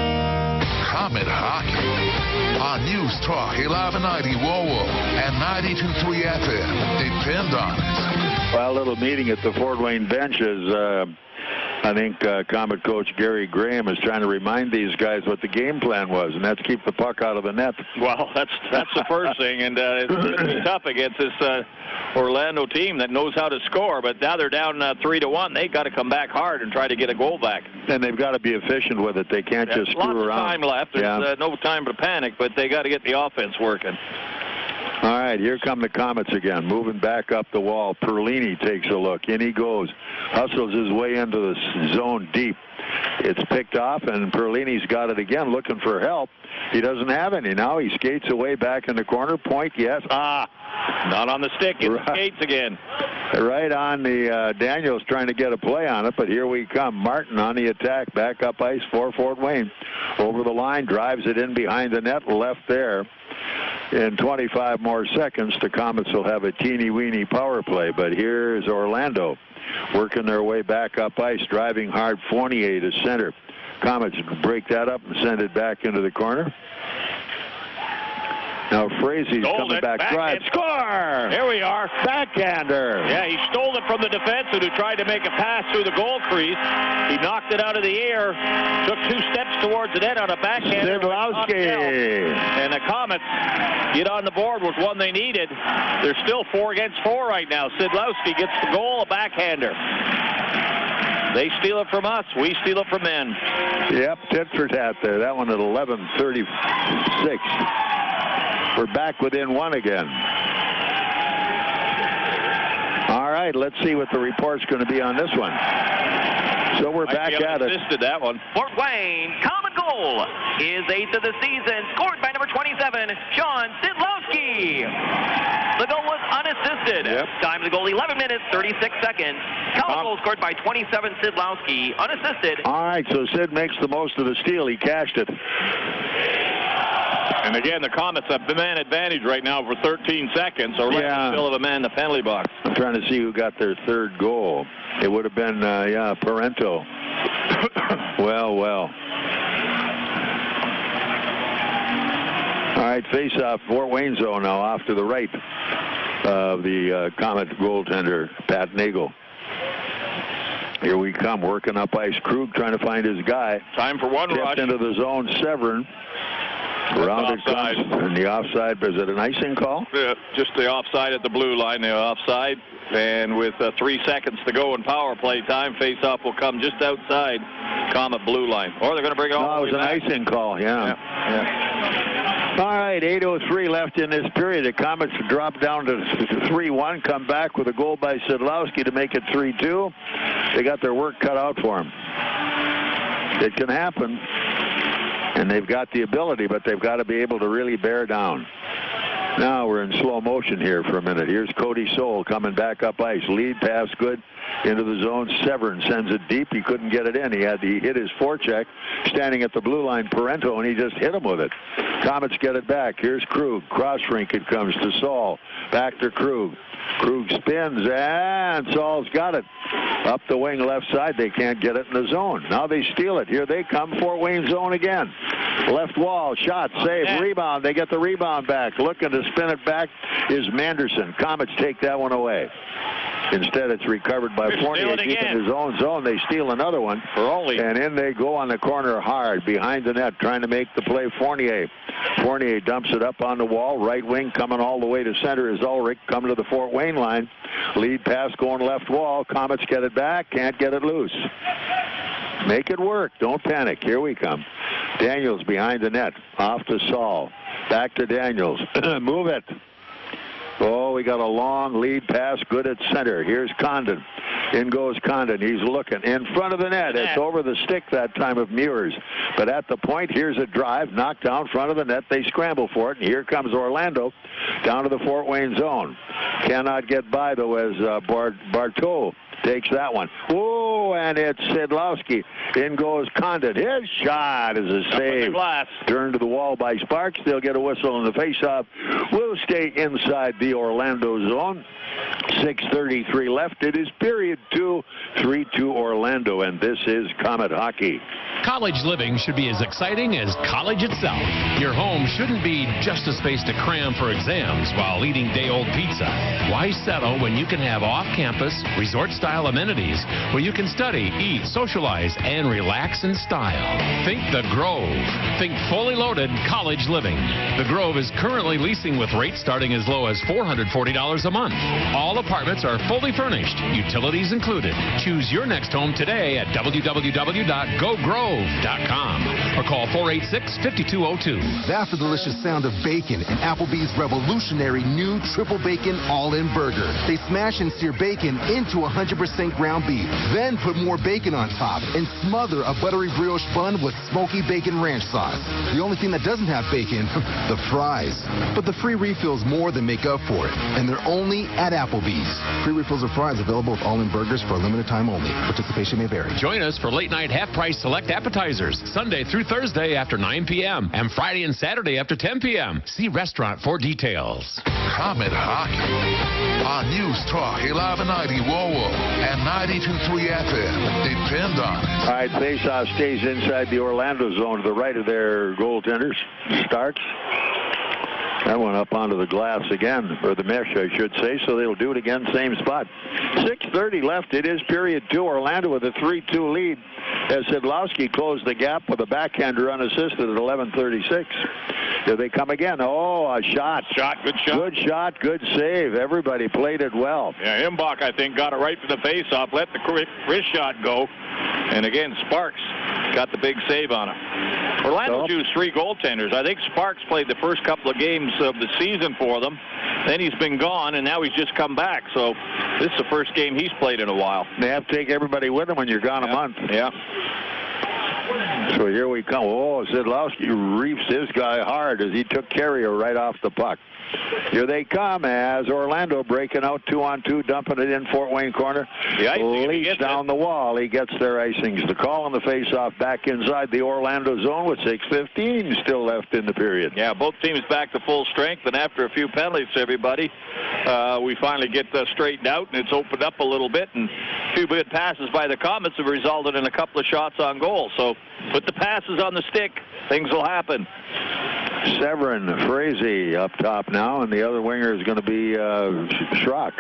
Comet Hockey on News Talk 1190 WOWO and 92.3 FM. Depend on it. Well, a little meeting at the Fort Wayne bench is, I think Comet coach Gary Graham is trying to remind these guys what the game plan was, and that's keep the puck out of the net. Well, that's the first thing, and it's going to be tough against this Orlando team that knows how to score. But now they're down 3-1. They got to come back hard and try to get a goal back. And they've got to be efficient with it. They can't just screw around. Lots of time left. There's no time to panic, but they got to get the offense working. All right, here come the Comets again, moving back up the wall. Perlini takes a look. In he goes. Hustles his way into the zone deep. It's picked off, and Perlini's got it again, looking for help. He doesn't have any. Now he skates away back in the corner. Point, yes. Not on the stick. It skates again. Right on the Daniels trying to get a play on it, but here we come. Martin on the attack, back up ice for Fort Wayne. Over the line, drives it in behind the net, left there. in 25 more seconds, the Komets will have a teeny-weeny power play. But here's Orlando working their way back up ice, driving hard. Fournier to center. Komets break that up and send it back into the corner. Now Frazee's coming back, drive, score! Here we are. Backhander. Yeah, he stole it from the defenseman who tried to make a pass through the goal crease. He knocked it out of the air, took 2 steps towards the net on a backhander. Szydlowski. And the Komets get on the board with one they needed. They're still 4 against 4 right now. Szydlowski gets the goal, a backhander. They steal it from us. We steal it from them. Yep, tit for tat there. That one at 11:36. We're back within 1 again. All right, let's see what the report's going to be on this one. So we're back at it. Assisted that one. Fort Wayne, common goal, his 8th of the season, scored by number 27, Sean Szydlowski. The goal was unassisted. Yep. Time of the goal, 11 minutes, 36 seconds. Common goal scored by 27, Szydlowski, unassisted. All right, so Sid makes the most of the steal. He cashed it. And again, the Komets have the man advantage right now for 13 seconds. Orlando still have a man in the penalty box. I'm trying to see who got their 3rd goal. It would have been, Parento. well. All right, face-off, Fort Wayne zone now off to the right of the Komets goaltender, Pat Nagle. Here we come, working up ice. Krug trying to find his guy. Time for one rush. Into the zone, Severin. Around it comes, and the offside, is it an icing call? Yeah, just the offside at the blue line, the offside. And with 3 seconds to go in power play time, face-off will come just outside Komet blue line. Or they're going to bring it all the way back. No, it was an icing call, yeah. All right, 8:03 left in this period. The Komets drop down to 3-1, come back with a goal by Szydlowski to make it 3-2. They got their work cut out for them. It can happen. And they've got the ability, but they've got to be able to really bear down. Now we're in slow motion here for a minute. Here's Cody Soul coming back up ice. Lead pass good into the zone. Severin sends it deep. He couldn't get it in. He hit his forecheck standing at the blue line, Parento, and he just hit him with it. Komets get it back. Here's Krug. Cross rink it comes to Saul. Back to Krug. Krug spins, and Saul's got it. Up the wing left side, they can't get it in the zone. Now they steal it. Here they come, Fort Wayne zone again. Left wall, shot, save, rebound. They get the rebound back. Looking to spin it back is Manderson. Komets take that one away. Instead, it's recovered by Fournier deep in his own zone. They steal another one. And in they go on the corner hard behind the net, trying to make the play. Fournier dumps it up on the wall. Right wing coming all the way to center is Ulrich coming to the Fort Wayne line. Lead pass going left wall. Komets get it back. Can't get it loose. Make it work. Don't panic. Here we come. Daniels behind the net. Off to Saul. Back to Daniels. Move it. Oh, we got a long lead pass, good at center. Here's Condon. In goes Condon. He's looking in front of the net. It's over the stick that time of Meurs. But at the point, here's a drive, knocked down front of the net. They scramble for it, and here comes Orlando down to the Fort Wayne zone. Cannot get by, though, as Barteau takes that one. Oh, and it's Szydlowski. In goes Condon. His shot is a save. Turned to the wall by Sparks. They'll get a whistle in the faceoff. We'll stay inside the Orlando zone. 6:33 left. It is period 2, 3-2 Orlando, and this is Komet hockey. College living should be as exciting as college itself. Your home shouldn't be just a space to cram for exams while eating day-old pizza. Why settle when you can have off-campus, resort-style amenities where you can study, eat, socialize, and relax in style? Think The Grove. Think fully loaded college living. The Grove is currently leasing with rates starting as low as $440 a month. All apartments are fully furnished, utilities included. Choose your next home today at www.gogrove.com or call 486-5202. That's the delicious sound of bacon in Applebee's revolutionary new triple bacon all-in burger. They smash and sear bacon into 100% ground beef, then put more bacon on top and smother a buttery brioche bun with smoky bacon ranch sauce. The only thing that doesn't have bacon, the fries. But the free refills more than make up for it, and they're only at Applebee's. Free refills of fries available with all-in burgers. burgers for a limited time only. Participation may vary. Join us for late-night half-price select appetizers, Sunday through Thursday after 9 p.m. and Friday and Saturday after 10 p.m. See restaurant for details. Comet Hockey on News Talk 1190 WOWO and 92.3 FM. Depend on it. All right, face-off stays inside the Orlando zone to the right of their goaltenders. Starts. That one up onto the glass again, or the mesh, I should say, so they'll do it again, same spot. 6:30 left. It is period 2. Orlando with a 3-2 lead as Szydlowski closed the gap with a backhander unassisted at 11:36. Here they come again. Oh, a shot. Good shot. Good shot, good save. Everybody played it well. Yeah, Imbach, I think, got it right for the face-off, let the wrist shot go. And again, Sparks got the big save on him. Orlando's used 3 goaltenders. I think Sparks played the first couple of games of the season for them. Then he's been gone, and now he's just come back. So this is the first game he's played in a while. They have to take everybody with them when you're gone a month. Yeah. So here we come. Oh, Szydlowski reefs his guy hard as he took Carrier right off the puck. Here they come as Orlando breaking out 2-on-2, dumping it in Fort Wayne corner. Leach down the wall. He gets their icings. The call on the face-off back inside the Orlando zone with 6:15 still left in the period. Yeah, both teams back to full strength, and after a few penalties, everybody, we finally get straightened out, and it's opened up a little bit, and a few good passes by the Komets have resulted in a couple of shots on goal. So put the passes on the stick. Things will happen. Severin, Frazee up top now, and the other winger is going to be Schrock.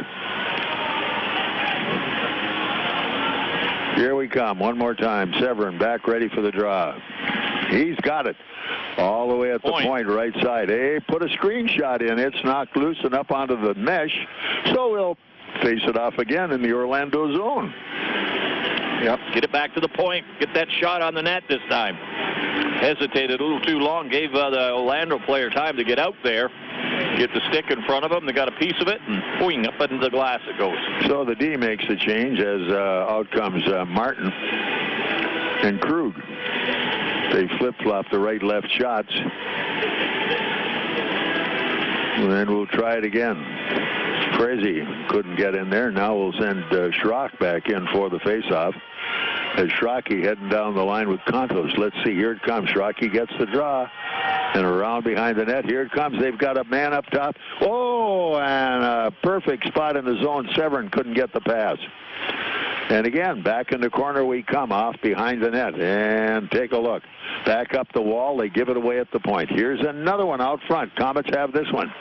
Here we come one more time. Severin back ready for the draw. He's got it all the way at the point right side. Hey, put a screenshot in. It's knocked loose and up onto the mesh, so we'll face it off again in the Orlando zone. Yep. Get it back to the point. Get that shot on the net this time. Hesitated a little too long. Gave the Orlando player time to get out there. Get the stick in front of him. They got a piece of it, and boing, up into the glass it goes. So the D makes a change as out comes Martin and Krug. They flip-flop the right-left shots. And then we'll try it again. Frazee couldn't get in there. Now we'll send Schrock back in for the face-off. As Schrocky heading down the line with Contos. Let's see. Here it comes. Schrocky gets the draw. And around behind the net. Here it comes. They've got a man up top. Oh, and a perfect spot in the zone. Severin couldn't get the pass. And again, back in the corner we come, off behind the net. And take a look. Back up the wall. They give it away at the point. Here's another one out front. Komets have this one.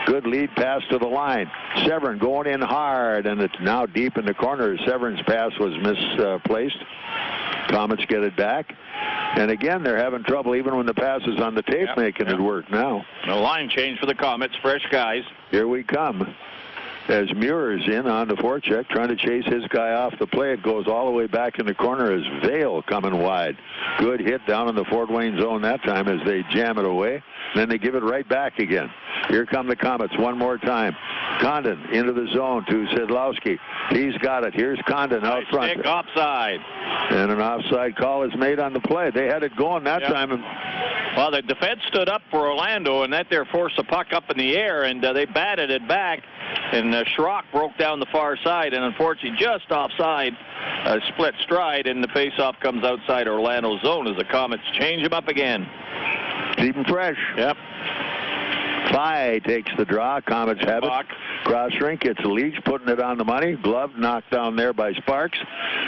Good lead pass to the line. Severin going in hard, and it's now deep in the corner. Severin's pass was misplaced. Komets get it back. And again, they're having trouble even when the pass is on the tape, making it work now. A line change for the Komets. Fresh guys. Here we come. As Meurs in on the forecheck, trying to chase his guy off the play. It goes all the way back in the corner as Vale coming wide. Good hit down in the Fort Wayne zone that time as they jam it away. Then they give it right back again. Here come the Komets one more time. Condon into the zone to Szydlowski. He's got it. Here's Condon out front. Stick offside. And an offside call is made on the play. They had it going that time. Well, the defense stood up for Orlando, and that there forced the puck up in the air, and they batted it back. And Schrock broke down the far side, and unfortunately just offside, split stride, and the faceoff comes outside Orlando's zone as the Komets change him up again. Keep him fresh. Yep. Fye takes the draw. Komets have it. Cross rink. It's Leach putting it on the money. Glove knocked down there by Sparks.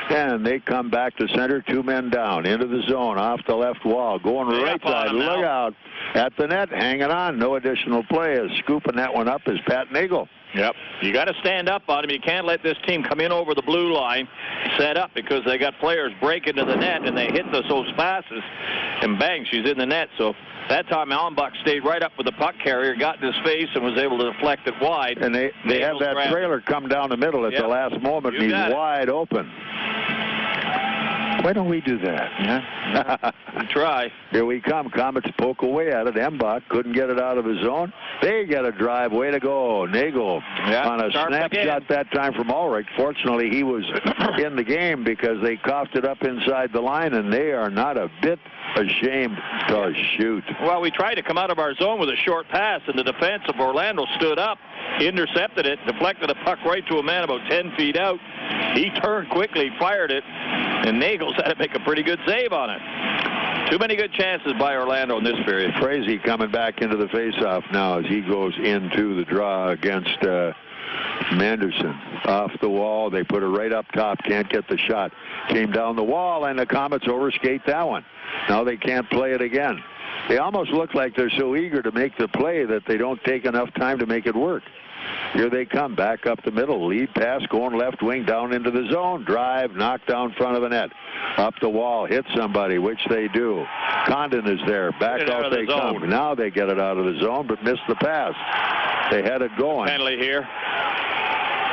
And they come back to center. 2 men down. Into the zone. Off the left wall. Going right side. Look out. At the net. Hanging on. No additional play. Is scooping that one up is Pat Nagle. Yep. You got to stand up on him. You can't let this team come in over the blue line, set up, because they got players break into the net, and they hit those passes, and bang, she's in the net. So that time Allenbach stayed right up with the puck carrier, got in his face, and was able to deflect it wide. And they have that trailer come down the middle at the last moment, and he's wide open. Why don't we do that? Yeah. Try. Here we come. Komets poke away at it. Mbach couldn't get it out of his zone. They get a drive. Way to go. Nagle on a snapshot that time from Ulrich. Fortunately, he was in the game because they coughed it up inside the line, and they are not a bit ashamed to shoot. Well, we tried to come out of our zone with a short pass, and the defense of Orlando stood up, intercepted it, deflected a puck right to a man about 10 feet out. He turned quickly, fired it, and Nagels had to make a pretty good save on it. Too many good chances by Orlando in this period. Frazee coming back into the faceoff now as he goes into the draw against Manderson. Off the wall, they put it right up top, can't get the shot. Came down the wall, and the Komets overskate that one. Now they can't play it again. They almost look like they're so eager to make the play that they don't take enough time to make it work. Here they come, back up the middle, lead pass, going left wing, down into the zone, drive, knock down front of the net. Up the wall, hit somebody, which they do. Condon is there, back off they come. Now they get it out of the zone, but missed the pass. They had it going. Penalty here.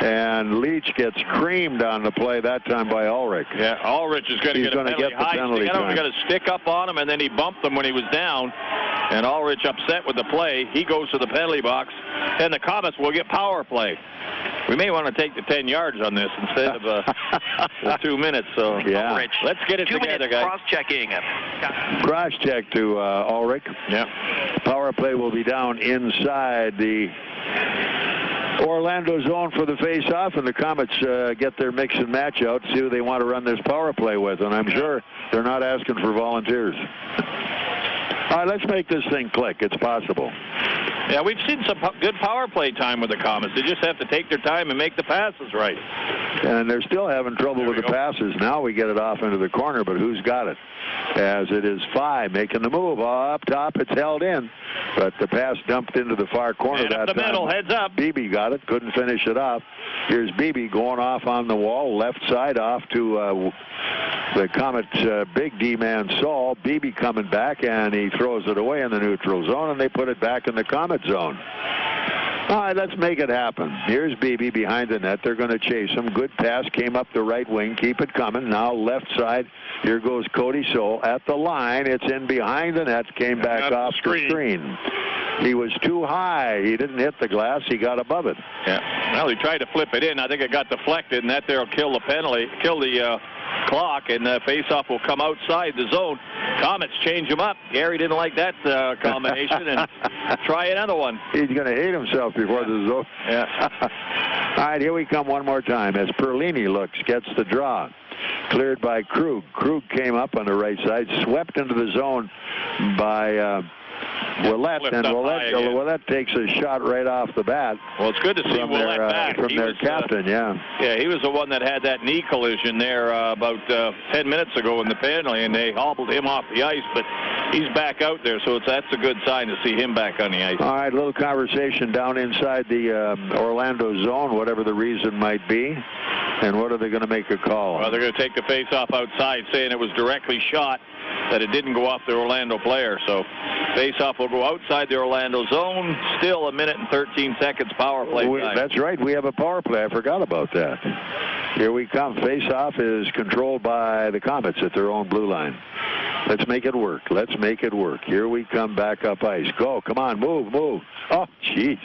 And Leach gets creamed on the play that time by Ulrich. Yeah, Ulrich is going to get a penalty. Get the penalty He got a stick up on him, and then he bumped him when he was down. And Ulrich upset with the play. He goes to the penalty box, and the Komets will get power play. We may want to take the 10 yards on this instead of the 2 minutes. So yeah, Ulrich, let's get it together, guys. Cross-checking. Cross-check to Ulrich. Yeah. Power play will be down inside the Orlando zone for the face-off, and the Komets get their mix and match out, see who they want to run this power play with, and I'm sure they're not asking for volunteers. All right, let's make this thing click. It's possible. Yeah, we've seen some good power play time with the Komets. They just have to take their time and make the passes right. And they're still having trouble with the passes. Now we get it off into the corner, but who's got it? As it is Phi making the move. Up top, it's held in. But the pass dumped into the far corner and that up the time. middle, heads up. Beebe got it, couldn't finish it off. Here's Beebe going off on the wall, left side off to the Komets' big D-man Saul. Beebe coming back, and he throws it away in the neutral zone, and they put it back in the Komet zone. All right, let's make it happen. Here's Beebe behind the net. They're going to chase him. Good pass came up the right wing. Keep it coming. Now left side. Here goes Cody Soul at the line. It's in behind the net. Came back off the screen. He was too high. He didn't hit the glass. He got above it. Yeah. Well, he tried to flip it in. I think it got deflected, and that there will kill the penalty, kill the clock, and the face-off will come outside the zone. Komets change him up. Gary didn't like that combination, and try another one. He's going to hate himself before the zone. Yeah. All right, here we come one more time as Perlini gets the draw. Cleared by Krug. Krug came up on the right side, swept into the zone by Ouellet, and Ouellet takes a shot right off the bat. Well, it's good to see Ouellet back. From their captain, yeah. Yeah, he was the one that had that knee collision there about 10 minutes ago in the penalty, and they hobbled him off the ice, but he's back out there, so that's a good sign to see him back on the ice. All right, a little conversation down inside the Orlando zone, whatever the reason might be. And what are they going to make a call? Well, they're going to take the face-off outside, saying it was directly shot, that it didn't go off the Orlando player. So face-off will go outside the Orlando zone. Still 1 minute and 13 seconds power play time. That's right. We have a power play. I forgot about that. Here we come. Face-off is controlled by the Komets at their own blue line. Let's make it work. Let's make it work. Here we come back up ice. Go. Come on. Move. Move. Oh, jeez.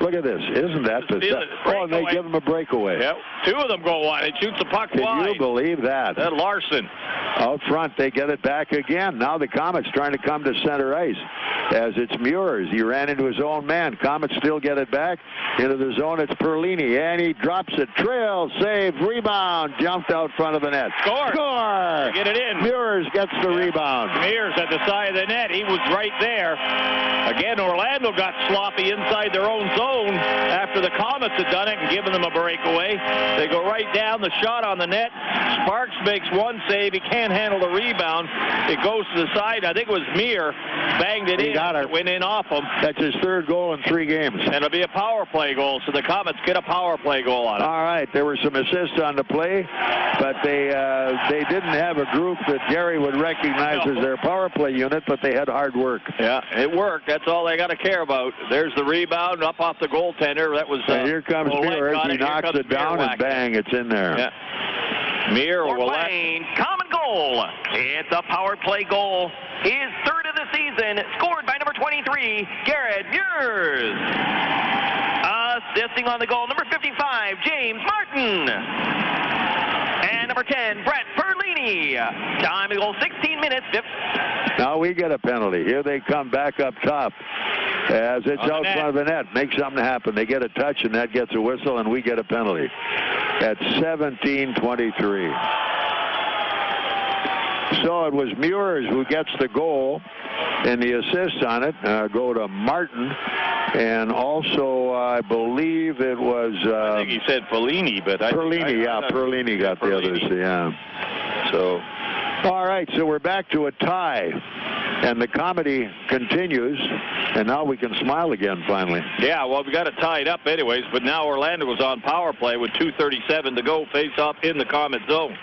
Look at this. Isn't that pathetic? Oh, and they give him a breakaway. Yep. Two of them go wide. It shoots the puck wide. Can you believe that? That Larson. Out front, they get it back again. Now the Komets trying to come to center ice as it's Meurs. He ran into his own man. Komets still get it back into the zone. It's Perlini, and he drops it. Trail, save, rebound, jumped out front of the net. Score! Score! Get it in. Meurs gets the rebound. Meurs at the side of the net. He was right there. Again, Orlando got sloppy inside their own zone after the Komets had done it and given them a breakaway. They go right down, the shot on the net. Sparks makes one save. He can't handle the rebound. It goes to the side. I think it was Meurs banged it in. It went in off him. That's his third goal in 3 games. And it'll be a power play goal, so the Komets get a power play goal on it. All right, there were some assists on the play, but they didn't have a group that Gary would recognize as their power play unit, but they had hard work. Yeah, it worked. That's all they got to care about. There's the rebound up off the goaltender. That was. Here comes Meurs. He knocks it down, and bang, it's in there. Yeah. Ouellet. Common goal. goal. It's a power play goal. His third of the season, scored by number 23, Garrett Meurs. Assisting on the goal, number 55, James Martin. And number 10, Brett Perlini. Time to goal, 16 minutes. Now we get a penalty. Here they come back up top. As it's out front of the net. Make something happen. They get a touch, and that gets a whistle, and we get a penalty. At 17:23. So it was Muers who gets the goal, and the assist on it go to Martin. And also, I believe it was... I think he said Perlini, but... Perlini, Perlini got the others, yeah. So, all right, so we're back to a tie. And the comedy continues, and now we can smile again, finally. Yeah, well, we got it tied up anyways, but now Orlando was on power play with 2:37 to go, face-off in the Comet zone.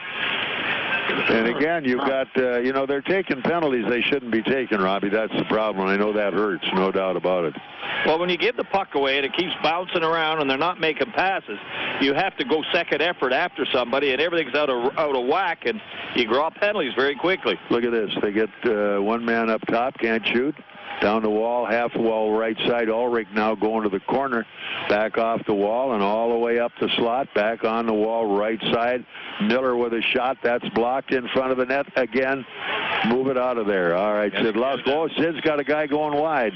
And again, you've got, they're taking penalties they shouldn't be taking, Robbie. That's the problem. I know that hurts, no doubt about it. Well, when you give the puck away and it keeps bouncing around and they're not making passes, you have to go second effort after somebody, and everything's out of whack, and you draw penalties very quickly. Look at this. They get one man up top, can't shoot. Down the wall, half wall right side. Ulrich now going to the corner, back off the wall and all the way up the slot, back on the wall right side. Miller with a shot. That's blocked in front of the net again. Move it out of there. All right, Szydlowski. Oh, Sid's got a guy going wide.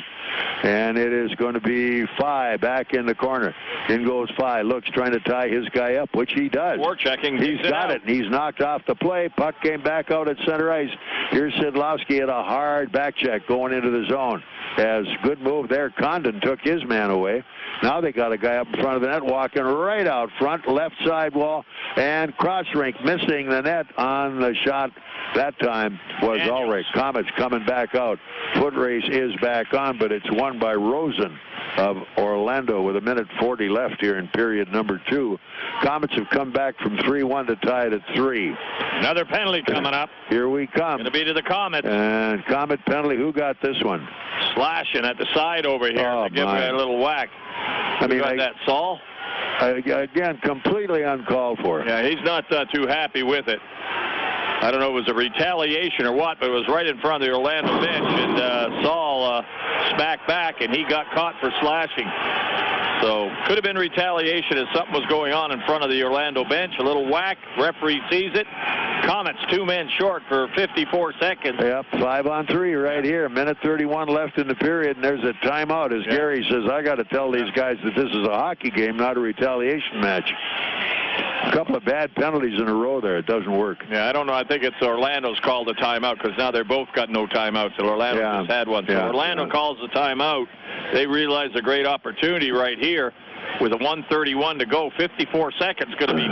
And it is going to be Fye back in the corner. In goes Fye. Looks trying to tie his guy up, which he does. Forechecking. He's got it. And he's knocked off the play. Puck came back out at center ice. Here's Szydlowski at a hard back check going into the zone. As good move there. Condon took his man away. Now they got a guy up in front of the net walking right out front, left side wall, and cross rink missing the net on the shot. That time was Ulrich. Komets coming back out. Foot race is back on, but it's won by Rosen of Orlando with 1:40 left here in period number 2. Komets have come back from 3-1 to tie it at 3. Another penalty coming up. Here we come. Going to be to the Komets. And Komet penalty. Who got this one? Slashing at the side over here. Oh, to give it a little whack. I mean, that Saul? Again, completely uncalled for. Yeah, he's not too happy with it. I don't know if it was a retaliation or what, but it was right in front of the Orlando bench, and Saul smacked back, and he got caught for slashing. So could have been retaliation as something was going on in front of the Orlando bench. A little whack. Referee sees it. Komets 2 men short for 54 seconds. Yep, 5-on-3 right here. 1:31 left in the period, and there's a timeout. As Gary says, I got to tell these guys that this is a hockey game, not a retaliation match. A couple of bad penalties in a row there. It doesn't work. Yeah, I don't know. I think it's Orlando's called a timeout because now they're both got no timeouts. And Orlando just had one. So Orlando calls the timeout. They realize a great opportunity right here with a 1:31 to go. 54 seconds going to be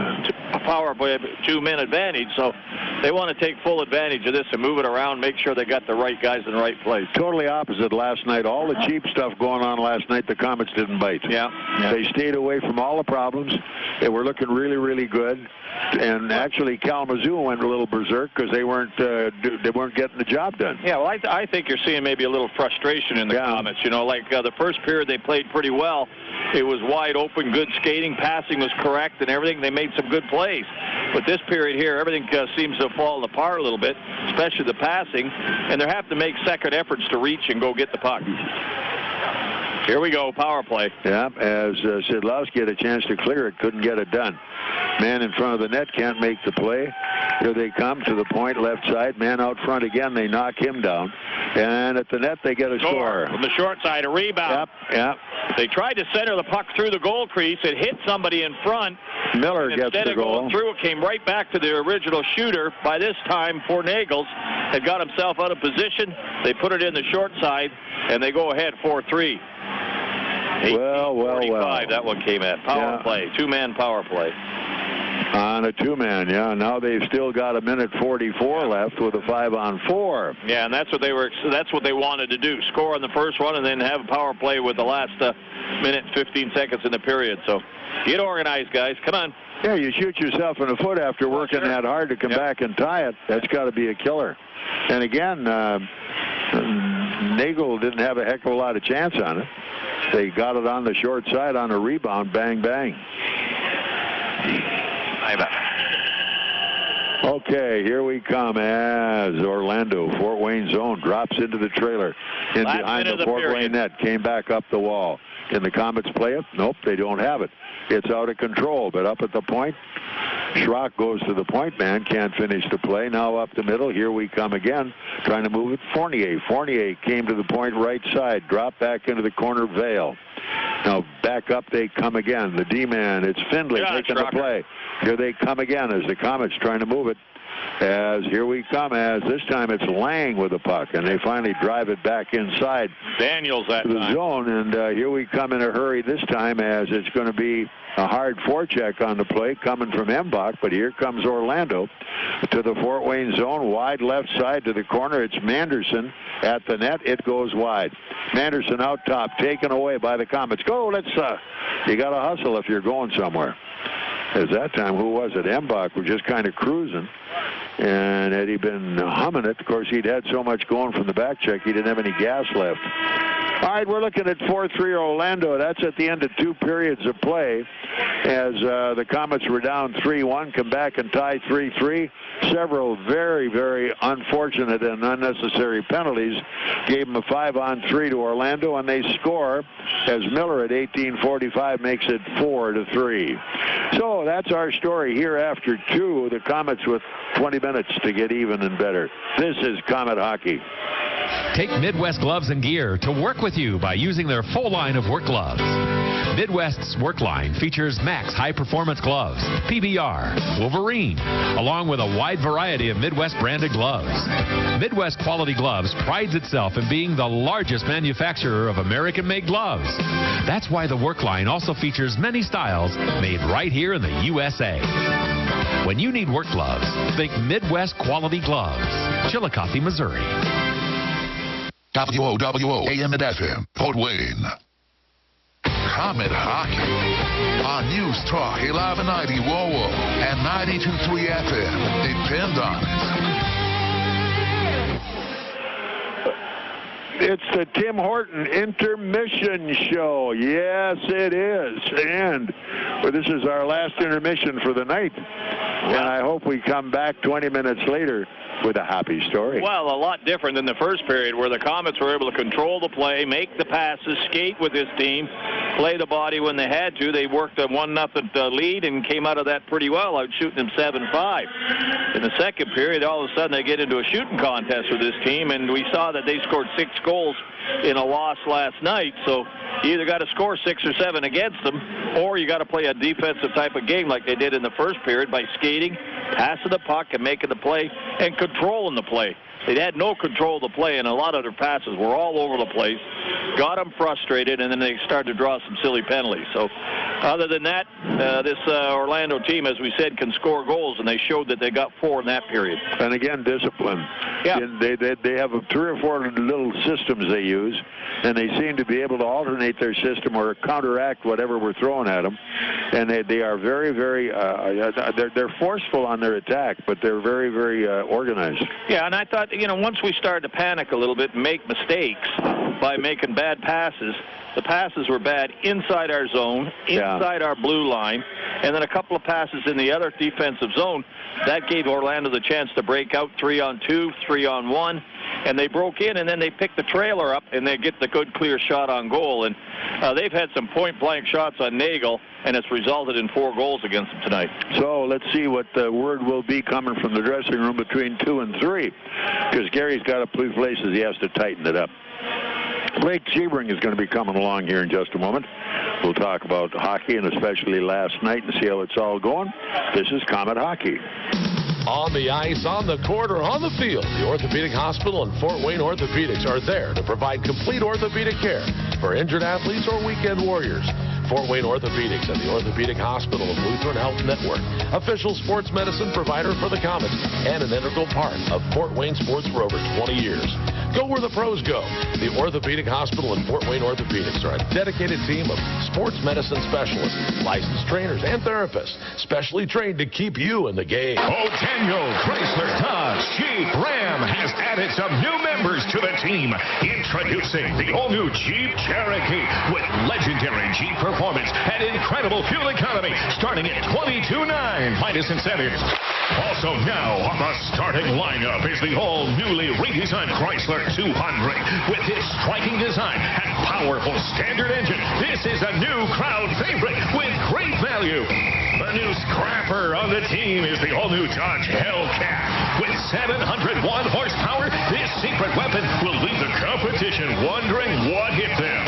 a power play, 2-man advantage. So they want to take full advantage of this and move it around, make sure they got the right guys in the right place. Totally opposite last night. All the cheap stuff going on last night, the Komets didn't bite. Yeah. They stayed away from all the problems. They were looking really, really good. And actually, Kalamazoo went a little berserk because they weren't getting the job done. Yeah, well, I think you're seeing maybe a little frustration in the Komets. You know, like the first period they played pretty well. It was wide open, good skating, passing was correct, and everything. They made some good plays. But this period here, everything seems to have fallen apart a little bit, especially the passing, and they have to make second efforts to reach and go get the puck. Here we go, power play. Yeah, as Szydlowski had a chance to clear it, couldn't get it done. Man in front of the net can't make the play. Here they come to the point, left side. Man out front again. They knock him down. And at the net, they get a score. From the short side, a rebound. Yep. They tried to center the puck through the goal crease. It hit somebody in front. Miller gets the goal. Instead of going through, it came right back to the original shooter. By this time, Nagles had got himself out of position. They put it in the short side, and they go ahead 4-3. Well. That one came at power play, 2-man power play. On a 2-man, yeah. Now they've still got 1:44 left with a 5-on-4. Yeah, and that's what they wanted to do: score on the first one and then have a power play with the last minute and 15 seconds in the period. So get organized, guys. Come on. Yeah, you shoot yourself in the foot after working that hard to come back and tie it. That's got to be a killer. And again, Nagle didn't have a heck of a lot of chance on it. They got it on the short side on a rebound. Bang, bang. Okay, here we come as Orlando, Fort Wayne zone, drops into the trailer. In behind the Fort Wayne net, came back up the wall. Can the Komets play it? Nope, they don't have it. It's out of control, but up at the point, Schrock goes to the point man, can't finish the play. Now up the middle, here we come again, trying to move it. Fournier came to the point right side, dropped back into the corner, Vale. Now back up they come again. The D-man, it's Findlay making the play. Here they come again as the Komets trying to move it. As here we come, as this time it's Lang with the puck, and they finally drive it back inside Daniels that the zone, and here we come in a hurry this time, as it's going to be a hard forecheck on the play coming from Embach, but here comes Orlando to the Fort Wayne zone, wide left side to the corner. It's Manderson at the net. It goes wide. Manderson out top, taken away by the Komets. Go, let's, you got to hustle if you're going somewhere. As that time, who was it? Embach was just kind of cruising, and had he been humming it, of course, he'd had so much going from the back check, he didn't have any gas left. All right, we're looking at 4-3 Orlando. That's at the end of 2 periods of play, as the Komets were down 3-1, come back and tie 3-3. Several very, very unfortunate and unnecessary penalties gave them a 5-on-3 to Orlando, and they score as Miller at 18:45 makes it 4-3. So that's our story here after 2. The Komets with 20 minutes to get even and better. This is Komet Hockey. Take Midwest Gloves and Gear to work with you by using their full line of work gloves. Midwest's work line features Max high-performance gloves, PBR, Wolverine, along with a wide variety of Midwest branded gloves. Midwest Quality Gloves prides itself in being the largest manufacturer of American-made gloves. That's why the work line also features many styles made right here in the USA. When you need work gloves, think Midwest Quality Gloves, Chillicothe, Missouri. WOWO AM and FM, Fort Wayne. Komet Hockey on News Talk 1190 WOWO and 92.3 FM. Depend on it. It's the Tim Horton Intermission Show. Yes, it is. And this is our last intermission for the night. And I hope we come back 20 minutes later with a happy story. Well, a lot different than the first period, where the Komets were able to control the play, make the passes, skate with this team, play the body when they had to. They worked a 1-0 lead and came out of that pretty well, out shooting them 7-5. In the second period, all of a sudden they get into a shooting contest with this team, and we saw that they scored 6 goals in a loss last night. So you either got to score 6 or 7 against them, or you got to play a defensive type of game like they did in the first period by skating, passing the puck, and making the play, and controlling the play. They had no control of the play, and a lot of their passes were all over the place, got them frustrated, and then they started to draw some silly penalties. So other than that, this Orlando team, as we said, can score goals, and they showed that they got 4 in that period. And again, discipline. Yeah. They have 3 or 4 little systems they use, and they seem to be able to alternate their system or counteract whatever we're throwing at them. And they are very, very, they're forceful on their attack, but they're very, very organized. Yeah, and I thought, once we started to panic a little bit and make mistakes by making bad passes, the passes were bad inside our zone, inside our blue line, and then a couple of passes in the other defensive zone. That gave Orlando the chance to break out 3-on-2, 3-on-1, and they broke in, and then they picked the trailer up, and they get the good, clear shot on goal. And they've had some point-blank shots on Nagle, and it's resulted in 4 goals against them tonight. So let's see what the word will be coming from the dressing room between 2 and 3, because Gary's got a few places he has to tighten it up. Blake Sebring is going to be coming along here in just a moment. We'll talk about hockey, and especially last night, and see how it's all going. This is Komet Hockey. On the ice, on the court, or on the field, the Orthopedic Hospital and Fort Wayne Orthopedics are there to provide complete orthopedic care for injured athletes or weekend warriors. Fort Wayne Orthopedics and the Orthopedic Hospital of Lutheran Health Network, official sports medicine provider for the Komets, and an integral part of Fort Wayne sports for over 20 years. Go where the pros go. The Orthopedic Hospital and Fort Wayne Orthopedics are a dedicated team of sports medicine specialists, licensed trainers, and therapists, specially trained to keep you in the game. Daniel Chrysler Dodge Jeep Ram has added some new members to the team. Introducing the all-new Jeep Cherokee with legendary Jeep performance and incredible fuel economy, starting at $22,900 minus incentives. Also now on the starting lineup is the all-newly redesigned Chrysler 200 with its striking design and powerful standard engine. This is a new crowd favorite with great value. The new scrapper on the team is the all-new Dodge Hellcat. With 701 horsepower, this secret weapon will leave the competition wondering what hit them.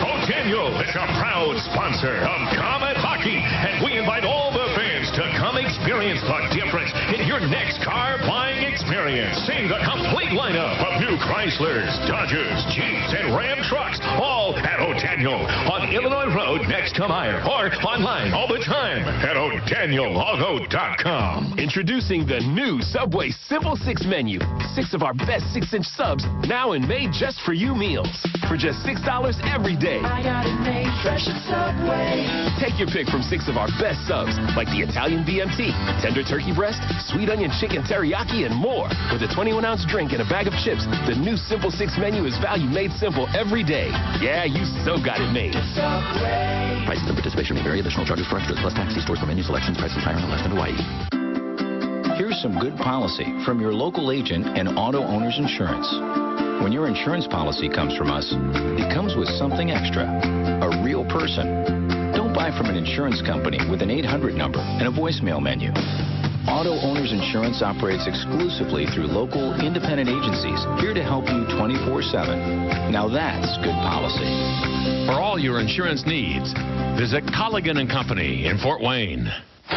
O'Daniel is a proud sponsor of Komet Hockey, and we invite all the fans to come experience the difference in your next car buying experience. See the complete lineup of new Chryslers, Dodgers, Jeeps, and Ram trucks, all at O'Daniel on Illinois Road next to Meyer, or online all the time at o'danielauto.com. Introducing the new Subway Simple 6 menu. 6 of our best 6-inch subs, now in made just for you meals. For just $6 every day. I got it made fresh at Subway. Take your pick from 6 of our best subs, like the Italian BMT, tender turkey breast, sweet onion chicken teriyaki, and more. With a 21-ounce drink and a bag of chips, the new Simple 6 menu is value made simple every day. Yeah, you so got it made. Subway. Prices and participation may vary. Additional charges for extras plus tax. See stores for menu selections. Prices higher in the West and Hawaii. Here's some good policy from your local agent and Auto Owners Insurance. When your insurance policy comes from us, it comes with something extra, a real person. Don't buy from an insurance company with an 800 number and a voicemail menu. Auto Owners Insurance operates exclusively through local, independent agencies here to help you 24/7. Now that's good policy. For all your insurance needs, visit Colligan & Company in Fort Wayne.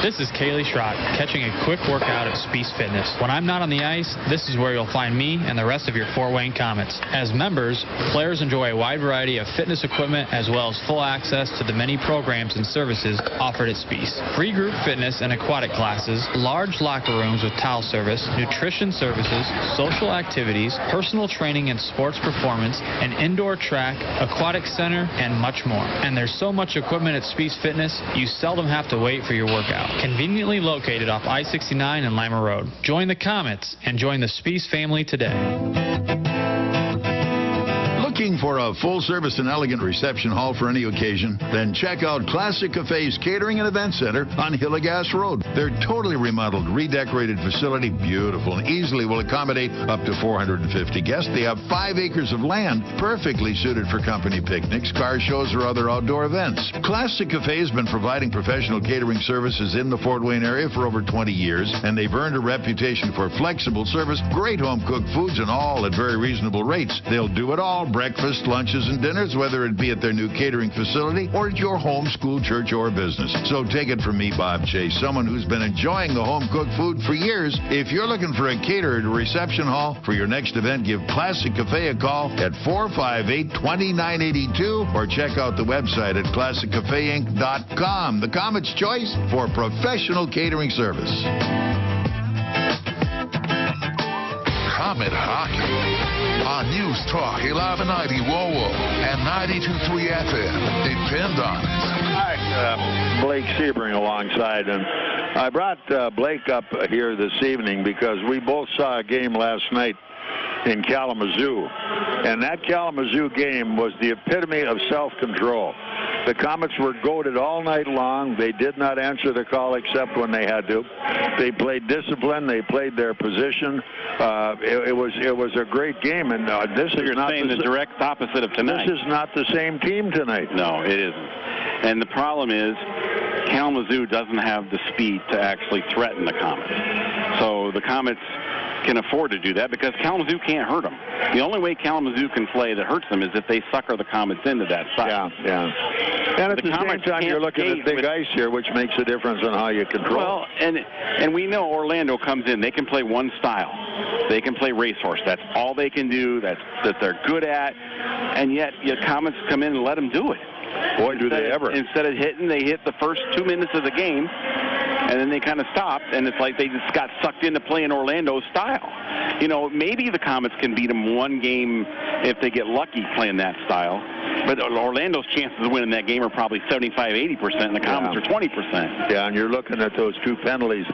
This is Kaylee Schrott, catching a quick workout at Speece Fitness. When I'm not on the ice, this is where you'll find me and the rest of your Fort Wayne Komets. As members, players enjoy a wide variety of fitness equipment as well as full access to the many programs and services offered at Speece. Free group fitness and aquatic classes, large locker rooms with towel service, nutrition services, social activities, personal training and sports performance, an indoor track, aquatic center, and much more. And there's so much equipment at Speece Fitness, you seldom have to wait for your workout. Conveniently located off I-69 and Lima Road. Join the Komets and join the Speece family today. Looking for a full-service and elegant reception hall for any occasion? Then check out Classic Cafe's Catering and Event Center on Hillegas Road. Their totally remodeled, redecorated facility, beautiful and easily will accommodate up to 450 guests. They have 5 acres of land, perfectly suited for company picnics, car shows, or other outdoor events. Classic Cafe has been providing professional catering services in the Fort Wayne area for over 20 years, and they've earned a reputation for flexible service, great home-cooked foods, and all at very reasonable rates. They'll do it all, breakfast, lunches, and dinners, whether it be at their new catering facility or at your home, school, church, or business. So take it from me, Bob Chase, someone who's been enjoying the home-cooked food for years. If you're looking for a catered reception hall for your next event, give Classic Cafe a call at 458-2982 or check out the website at classiccafeinc.com. The Komet's choice for professional catering service. Komet Hockey on News Talk 1190 WOWO and 92.3 FM. Depend on it. All right, Blake Sebring alongside, and I brought Blake up here this evening because we both saw a game last night in Kalamazoo, and that Kalamazoo game was the epitome of self-control. The Komets were goaded all night long. They did not answer the call except when they had to. They played discipline. They played their position. It was a great game, and this is not the direct opposite of tonight. This is not the same team tonight. No, it isn't. And the problem is Kalamazoo doesn't have the speed to actually threaten the Komets. So the Komets can afford to do that because Kalamazoo can't hurt them. The only way Kalamazoo can play that hurts them is if they sucker the Komets into that side. Yeah. And at the same time, you're looking at big ice here, which makes a difference on how you control. Well, and we know Orlando comes in. They can play one style. They can play racehorse. That's all they can do. That they're good at. And yet, your Komets come in and let them do it. Boy, do they ever. Instead of hitting, they hit the first 2 minutes of the game. And then they kind of stopped, and it's like they just got sucked into playing Orlando's style. You know, maybe the Komets can beat them one game if they get lucky playing that style. But Orlando's chances of winning that game are probably 75-80%, and the Komets are 20%. Yeah, and you're looking at those 2 penalties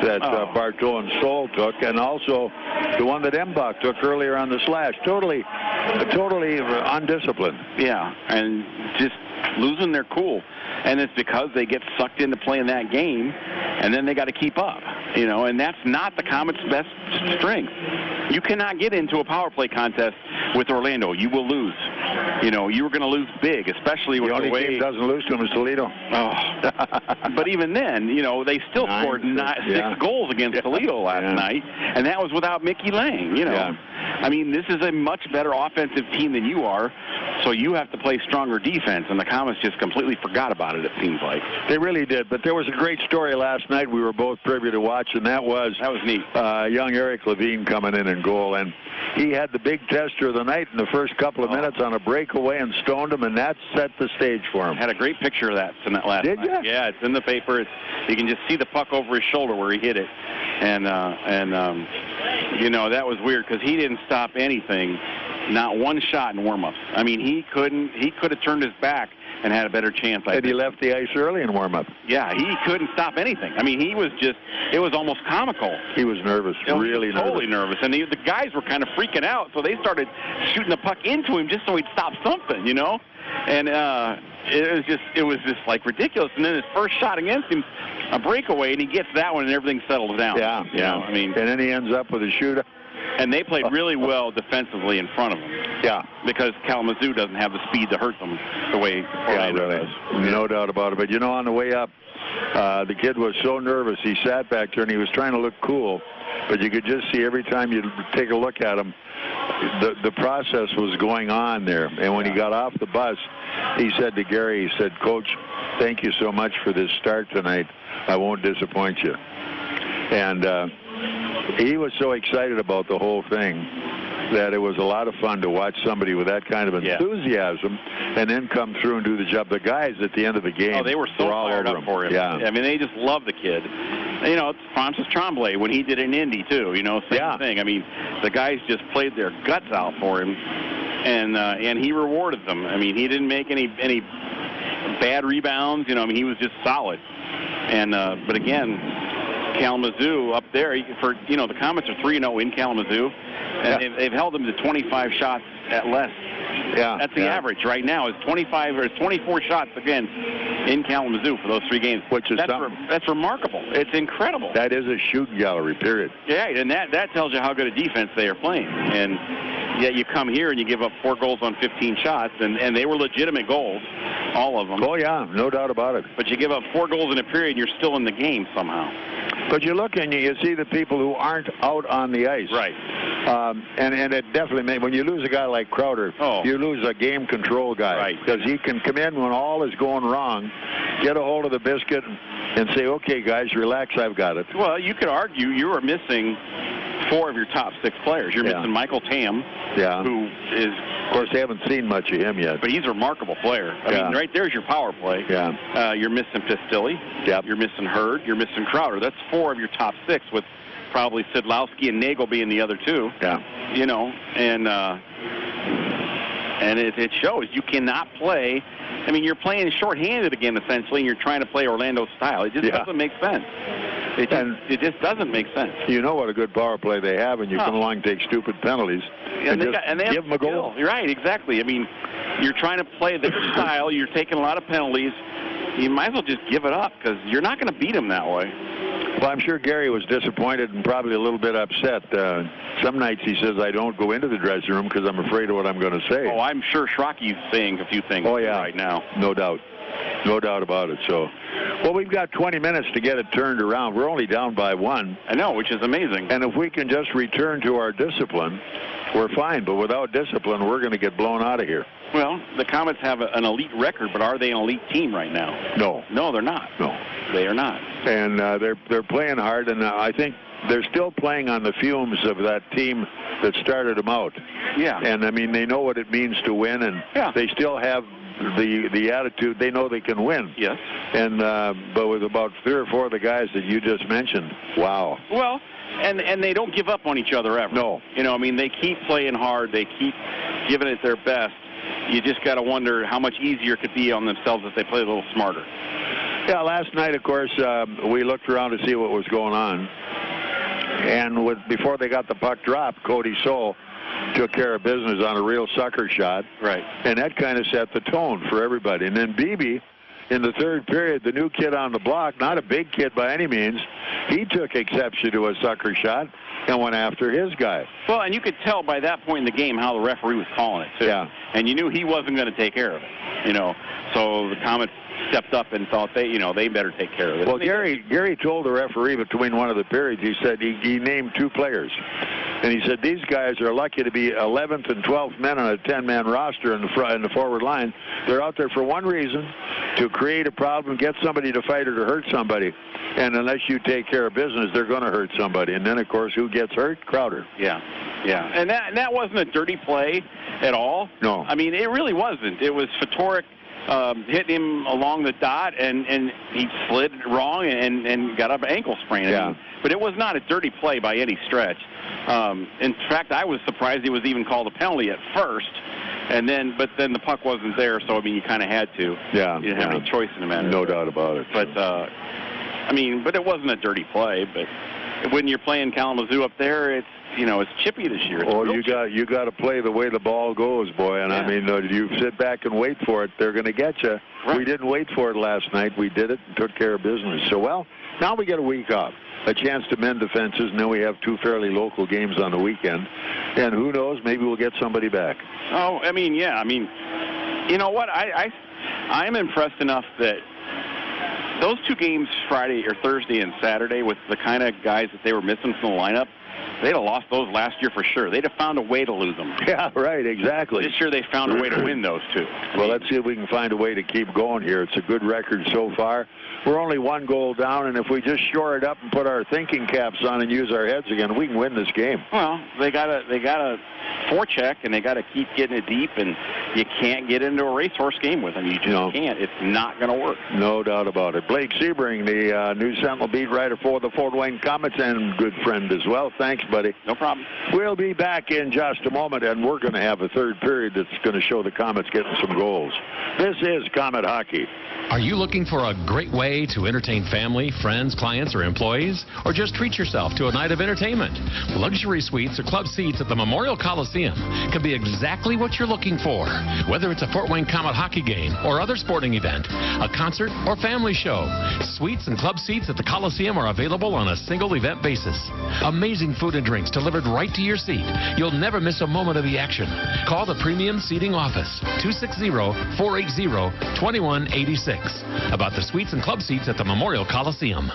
that Bartow and Stoll took, and also the one that Embach took earlier on the slash. Totally undisciplined. Yeah, and just losing their cool. And it's because they get sucked into playing that game, and then they got to keep up, and that's not the Komets' best strength. You cannot get into a power play contest with Orlando. You will lose. You're going to lose big, especially with the only team doesn't lose to them is Toledo. Oh. But even then, they still scored 6 goals against Toledo last night, and that was without Mickey Lang, I mean, this is a much better offensive team than you are, so you have to play stronger defense, and the Komets just completely forgot about it seems like. They really did, but there was a great story last night we were both privy to watch, and that was neat. Young Eric Levine coming in goal, and he had the big tester of the night in the first couple of minutes on a breakaway and stoned him, and that set the stage for him. Had a great picture of that in that last night. Did you? Yeah, it's in the paper. You can just see the puck over his shoulder where he hit it, and that was weird because he didn't stop anything, not one shot in warm-ups. I mean, he could have turned his back and had a better chance. And he left the ice early in warm-up. Yeah, he couldn't stop anything. I mean, it was almost comical. He was nervous, really nervous. Totally nervous. And the guys were kind of freaking out, so they started shooting the puck into him just so he'd stop something, And it was just like ridiculous. And then his first shot against him, a breakaway, and he gets that one and everything settles down. Yeah. I mean, and then he ends up with a shootout. And they played really well defensively in front of him. Yeah. Because Kalamazoo doesn't have the speed to hurt them the way Orlando does. No doubt about it. But, on the way up, the kid was so nervous. He sat back there, and he was trying to look cool. But you could just see every time you take a look at him, the process was going on there. And when he got off the bus, he said to Gary, Coach, thank you so much for this start tonight. I won't disappoint you. And he was so excited about the whole thing that it was a lot of fun to watch somebody with that kind of enthusiasm and then come through and do the job. The guys at the end of the game, they were so fired up for him. Yeah. I mean, they just love the kid. It's Francis Tremblay when he did it in Indy, too. Same thing. I mean, the guys just played their guts out for him, and he rewarded them. I mean, he didn't make any bad rebounds. He was just solid. And but again, Kalamazoo up there, the Komets are 3-0 in Kalamazoo, and they've held them to 25 shots at less. Yeah, that's the average right now. Is 25 or 24 shots against in Kalamazoo for those 3 games. Which is that's remarkable. It's incredible. That is a shooting gallery, period. Yeah, and that tells you how good a defense they are playing. And yet you come here and you give up 4 goals on 15 shots, and they were legitimate goals, all of them. Oh yeah, no doubt about it. But you give up 4 goals in a period, and you're still in the game somehow. But you look and you see the people who aren't out on the ice. Right. And it definitely when you lose a guy like Crowder, you lose a game control guy. Right. Because he can come in when all is going wrong, get a hold of the biscuit, and say, okay, guys, relax, I've got it. Well, you could argue you are missing 4 of your top 6 players. You're missing Michael Tam, who is... Of course, they haven't seen much of him yet. But he's a remarkable player. I mean, right there's your power play. Yeah. You're missing Pistilli. Yep. You're missing Hurd. You're missing Crowder. That's 4 of your top 6, with probably Szydlowski and Nagle being the other 2. Yeah. And it shows. You cannot play. I mean, you're playing shorthanded again, essentially, and you're trying to play Orlando style. It just doesn't make sense. It just doesn't make sense. You know what a good power play they have, and you come along and take stupid penalties and they give them a goal. You're right, exactly. I mean, you're trying to play the style. You're taking a lot of penalties. You might as well just give it up because you're not going to beat them that way. Well, I'm sure Gary was disappointed and probably a little bit upset. Some nights he says, I don't go into the dressing room because I'm afraid of what I'm going to say. Oh, I'm sure Schrocky's saying a few things right now. No doubt. No doubt about it. So, well, we've got 20 minutes to get it turned around. We're only down by 1. I know, which is amazing. And if we can just return to our discipline, we're fine. But without discipline, we're going to get blown out of here. Well, the Komets have an elite record, but are they an elite team right now? No. No, they're not. No. They are not. And they're playing hard, and I think they're still playing on the fumes of that team that started them out. Yeah. And, I mean, they know what it means to win, and they still have the attitude. They know they can win. Yes. And but with about 3 or 4 of the guys that you just mentioned, wow. Well, and they don't give up on each other ever. No. I mean, they keep playing hard. They keep giving it their best. You just got to wonder how much easier it could be on themselves if they play a little smarter. Yeah, last night, of course, we looked around to see what was going on. And before they got the puck dropped, Cody Soule took care of business on a real sucker shot. Right. And that kind of set the tone for everybody. And then Beebe, in the third period, the new kid on the block, not a big kid by any means, he took exception to a sucker shot and went after his guy. Well, and you could tell by that point in the game how the referee was calling it, too. Yeah. And you knew he wasn't going to take care of it, you know. So the Komets stepped up and thought they better take care of it. Well, Gary told the referee between one of the periods, he said he named 2 players. And he said these guys are lucky to be 11th and 12th men on a 10-man roster in the forward line. They're out there for one reason, to create a problem, get somebody to fight or to hurt somebody. And unless you take care of business, they're going to hurt somebody. And then, of course, who gets hurt? Crowder. Yeah. And that wasn't a dirty play at all. No. I mean, it really wasn't. It was Fedoruk hit him along the dot, and he slid wrong and got up an ankle sprain. Yeah. I mean, but it was not a dirty play by any stretch. In fact, I was surprised he was even called a penalty at first. But then the puck wasn't there, so I mean, you kind of had to. Yeah. You didn't have any choice in the matter. No doubt about it. But but it wasn't a dirty play. But when you're playing Kalamazoo up there, it's chippy this year. You got to play the way the ball goes, boy. And I mean, you sit back and wait for it, they're going to get you. Right. We didn't wait for it last night. We did it and took care of business. So, now we get a week off, a chance to mend defenses, and then we have 2 fairly local games on the weekend. And who knows, maybe we'll get somebody back. Oh, I mean, yeah. I mean, you know what? I'm impressed enough that those 2 games, Friday or Thursday and Saturday, with the kind of guys that they were missing from the lineup, they'd have lost those last year for sure. They'd have found a way to lose them. Yeah, right, exactly. This year they found a way to win those 2. Well, let's see if we can find a way to keep going here. It's a good record so far. We're only 1 goal down, and if we just shore it up and put our thinking caps on and use our heads again, we can win this game. Well, they got a forecheck, and they got to keep getting it deep, and you can't get into a racehorse game with them. You just can't. It's not going to work. No doubt about it. Blake Sebring, the News Sentinel beat writer for the Fort Wayne Komets, and good friend as well. Thanks, buddy. No problem. We'll be back in just a moment, and we're going to have a third period that's going to show the Komets getting some goals. This is Komet Hockey. Are you looking for a great way to entertain family, friends, clients, or employees? Or just treat yourself to a night of entertainment? Luxury suites or club seats at the Memorial Coliseum can be exactly what you're looking for. Whether it's a Fort Wayne Komet hockey game or other sporting event, a concert or family show, suites and club seats at the Coliseum are available on a single event basis. Amazing food and drinks delivered right to your seat. You'll never miss a moment of the action. Call the Premium Seating Office, 260-480-2186. About the suites and club seats at the Memorial Coliseum.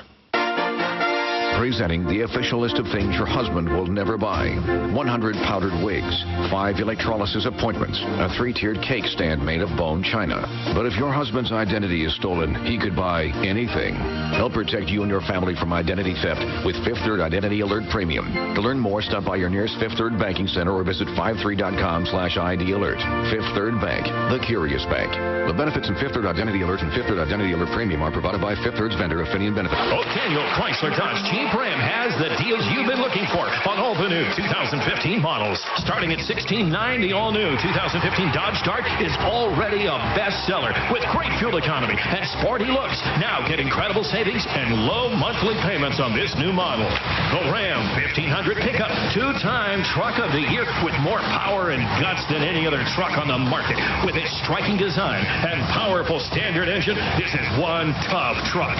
Presenting the official list of things your husband will never buy. 100 powdered wigs, 5 electrolysis appointments, a 3-tiered cake stand made of bone china. But if your husband's identity is stolen, he could buy anything. Help protect you and your family from identity theft with Fifth Third Identity Alert Premium. To learn more, stop by your nearest Fifth Third Banking Center or visit 53.com/ID Alert. Fifth Third Bank, the curious bank. The benefits in Fifth Third Identity Alert and Fifth Third Identity Alert Premium are provided by Fifth Third's vendor, Affinion Benefits. Daniel Chrysler Dodge Jeep Ram has the deals you've been looking for on all the new 2015 models. Starting at $16,900, the all-new 2015 Dodge Dart is already a bestseller with great fuel economy and sporty looks. Now get incredible savings and low monthly payments on this new model. The Ram 1500 pickup, 2-time Truck of the Year with more power and guts than any other truck on the market. With its striking design and powerful standard engine, this is one tough truck.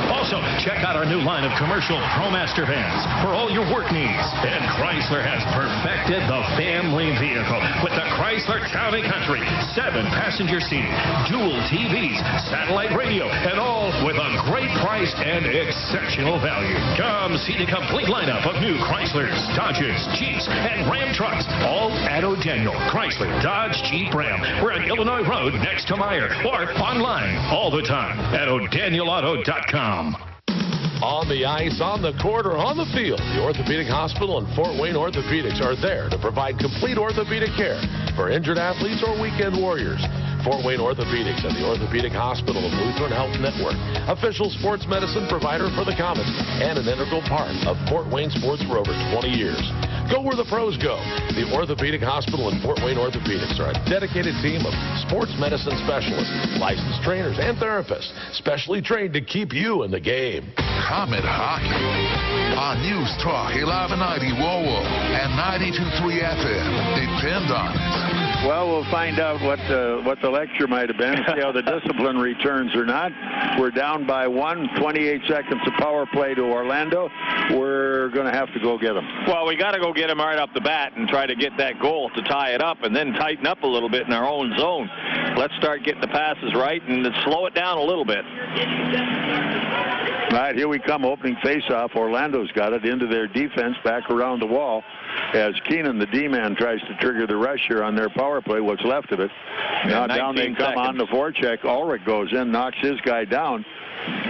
Also, check out our new line of commercial ProMaster vans for all your work needs. And Chrysler has perfected the family vehicle with the Chrysler Town & Country. 7-passenger seating, dual TVs, satellite radio, and all with a great price and exceptional value. Come see the complete lineup of new Chryslers, Dodges, Jeeps, and Ram trucks, all at O'Daniel Chrysler Dodge Jeep Ram. We're on Illinois Road next to Meyer, or online all the time at O'DanielAuto.com. On the ice, on the court, or on the field, the Orthopedic Hospital and Fort Wayne Orthopedics are there to provide complete orthopedic care for injured athletes or weekend warriors. Fort Wayne Orthopedics and the Orthopedic Hospital of Lutheran Health Network, official sports medicine provider for the Komets, and an integral part of Fort Wayne sports for over 20 years. Go where the pros go. The Orthopedic Hospital and Fort Wayne Orthopedics are a dedicated team of sports medicine specialists, licensed trainers, and therapists, specially trained to keep you in the game. Comet Hockey on News Talk 1190 WOWO and 92.3 FM. Depend on it. Well, we'll find out what the lecture might have been, see how the discipline returns or not. We're down by 28 seconds of power play to Orlando. We're going to have to go get them. Well, we got to go get them right off the bat and try to get that goal to tie it up and then tighten up a little bit in our own zone. Let's start getting the passes right and slow it down a little bit. All right, here we come, opening faceoff. Orlando's got it into their defense, back around the wall, as Keenan, the D-man, tries to trigger the rush here on their power play, what's left of it. Now down they come on the forecheck. Ulrich goes in, knocks his guy down.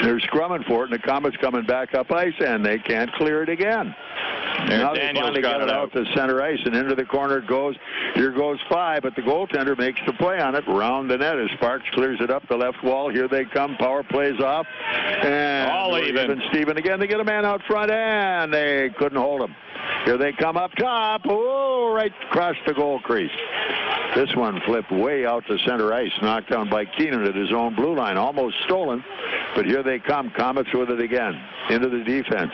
They're scrumming for it, and the Komets coming back up ice, and they can't clear it again. Now they finally get it out to center ice, and into the corner it goes. Here goes 5, but the goaltender makes the play on it. Round the net as Sparks clears it up the left wall. Here they come. Power plays off. And all even. Steven again. They get a man out front, and they couldn't hold him. Here they come up top. Oh, right across the goal crease. This one flipped way out to center ice, knocked down by Keenan at his own blue line. Almost stolen, but here they come. Komets with it again into the defense.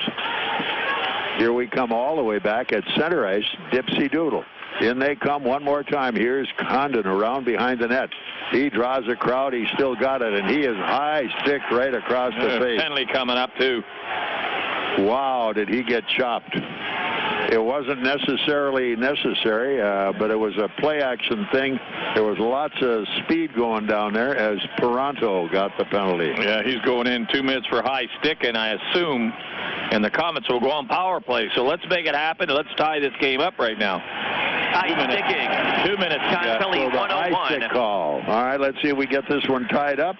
Here we come all the way back at center ice. Dipsy Doodle. In they come one more time. Here's Condon around behind the net. He draws a crowd. He's still got it, and he is high stick right across the face. Penalty coming up, too. Wow, did he get chopped. It wasn't necessarily necessary, but it was a play-action thing. There was lots of speed going down there as Peranto got the penalty. Yeah, he's going in 2 minutes for high stick, and I assume, and the Komets will go on power play. So let's make it happen, and let's tie this game up right now. High sticking. 2 minutes. Penalty 101. High stick call. All right, let's see if we get this one tied up.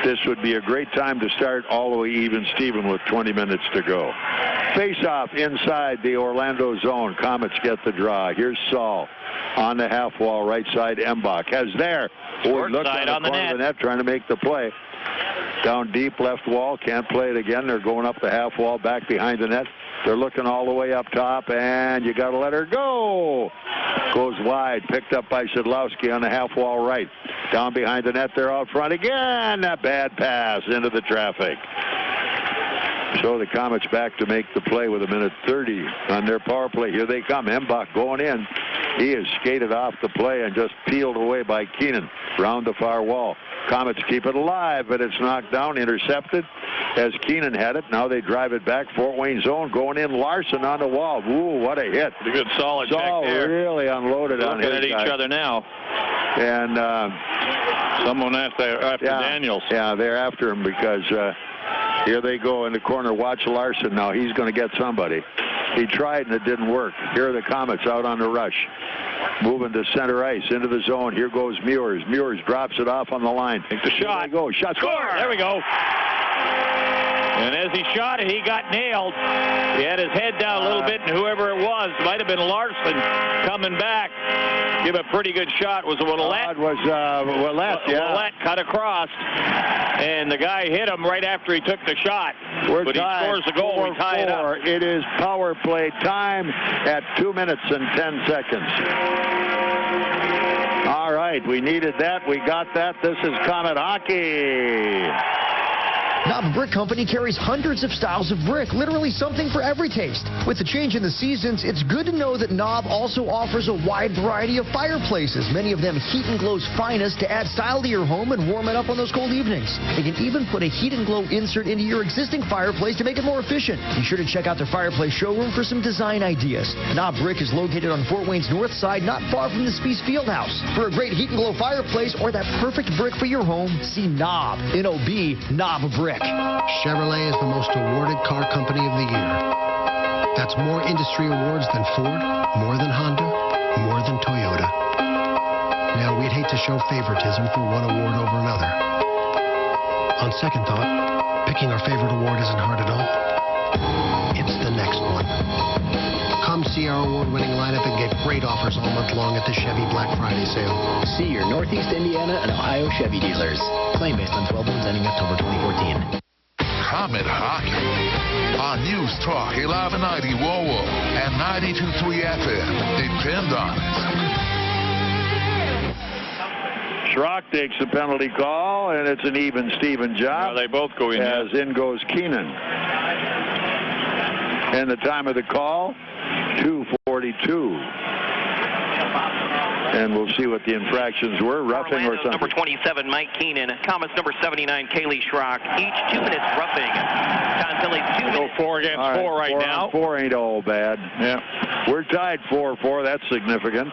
This would be a great time to start all the way even Steven with 20 minutes to go. Face-off inside the Orlando zone. Komets get the draw. Here's Saul on the half wall, right side. Embach has there. Short looked side on the corner of the net trying to make the play. Down deep left wall. Can't play it again. They're going up the half wall, back behind the net. They're looking all the way up top, and you got to let her go. Goes wide, picked up by Szydlowski on the half wall right. Down behind the net, they're out front again. A bad pass into the traffic. So the Komets back to make the play with 1:30 on their power play. Here they come. Embach going in. He is skated off the play and just peeled away by Keenan round the far wall. Komets keep it alive, but it's knocked down, intercepted as Keenan had it. Now they drive it back. Fort Wayne zone going in. Larson on the wall. Ooh, what a hit. A good solid check there. Really unloaded on his guy. Looking at each other now. And someone after Daniels. Yeah, they're after him because here they go in the corner. Watch Larson now. He's going to get somebody. He tried and it didn't work. Here are the Komets out on the rush. Moving to center ice into the zone. Here goes Meurs. Meurs drops it off on the line. Takes the shot. There they go. Shot. Score. There we go. And as he shot it, he got nailed. He had his head down a little bit, and whoever it was, might have been Larson coming back. Give a pretty good shot. Was it Ouellet? It was Ouellet, yeah. Ouellet cut across, and the guy hit him right after he took the shot. But he scores the goal. We tie it up. It is power play time at 2 minutes and 10 seconds. All right, we needed that. We got that. This is Komet Hockey. Knob Brick Company carries hundreds of styles of brick, literally something for every taste. With the change in the seasons, it's good to know that Knob also offers a wide variety of fireplaces, many of them Heat and Glow's finest, to add style to your home and warm it up on those cold evenings. They can even put a Heat and Glow insert into your existing fireplace to make it more efficient. Be sure to check out their fireplace showroom for some design ideas. Knob Brick is located on Fort Wayne's north side, not far from the Spies Fieldhouse. For a great Heat and Glow fireplace or that perfect brick for your home, see Knob, N-O-B, Knob Brick. Chevrolet is the most awarded car company of the year. That's more industry awards than Ford, more than Honda, more than Toyota. Now, we'd hate to show favoritism for one award over another. On second thought, picking our favorite award isn't hard at all. It's the next one. Come see our award-winning lineup and get great offers all month long at the Chevy Black Friday sale. See your Northeast Indiana and Ohio Chevy dealers. Claim based on 12 loans ending October 2014. Comet Hockey on News Talk 1190 WOWO and 92.3 FM. Depend on it. Schrock takes the penalty call, and it's an even Steven job. They both go in. As in goes Keenan. And the time of the call, 2:42. And we'll see what the infractions were, roughing or something. Number 27, Mike Keenan. Comets number 79, Kaylee Schrock. Each 2 minutes roughing. Constantly 2 minutes. 4 against 4 right now. 4 ain't all bad. Yeah. We're tied 4-4. That's significant.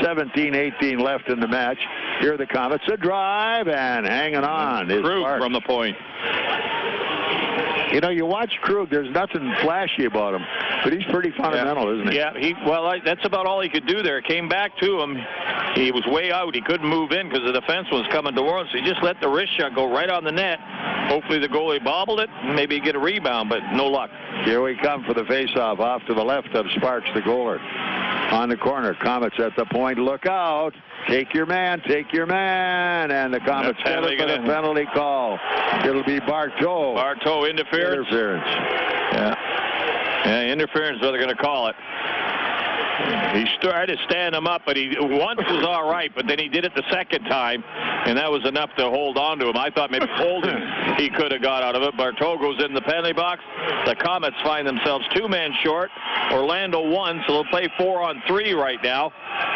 17-18 left in the match. Here are the Comets. A drive and hanging on. Krug from the point. You know, you watch Krug, there's nothing flashy about him, but he's pretty fundamental, isn't he? Yeah, that's about all he could do there. Came back to him. He was way out. He couldn't move in because the defense was coming towards him. So he just let the wrist shot go right on the net. Hopefully the goalie bobbled it and maybe get a rebound, but no luck. Here we come for the faceoff off to the left of Sparks, the goaler. On the corner, Comets at the point. Look out. Take your man, take your man. And the Comets get it for the penalty call. It'll be Bartow. Bartow interference. Yeah, interference, what they're going to call it. He tried to stand him up, but he once was all right, but then he did it the second time, and that was enough to hold on to him. I thought maybe holding he could have got out of it. Bartow goes in the penalty box. The Comets find themselves 2 men short. Orlando 1, so they'll play 4-on-3 right now,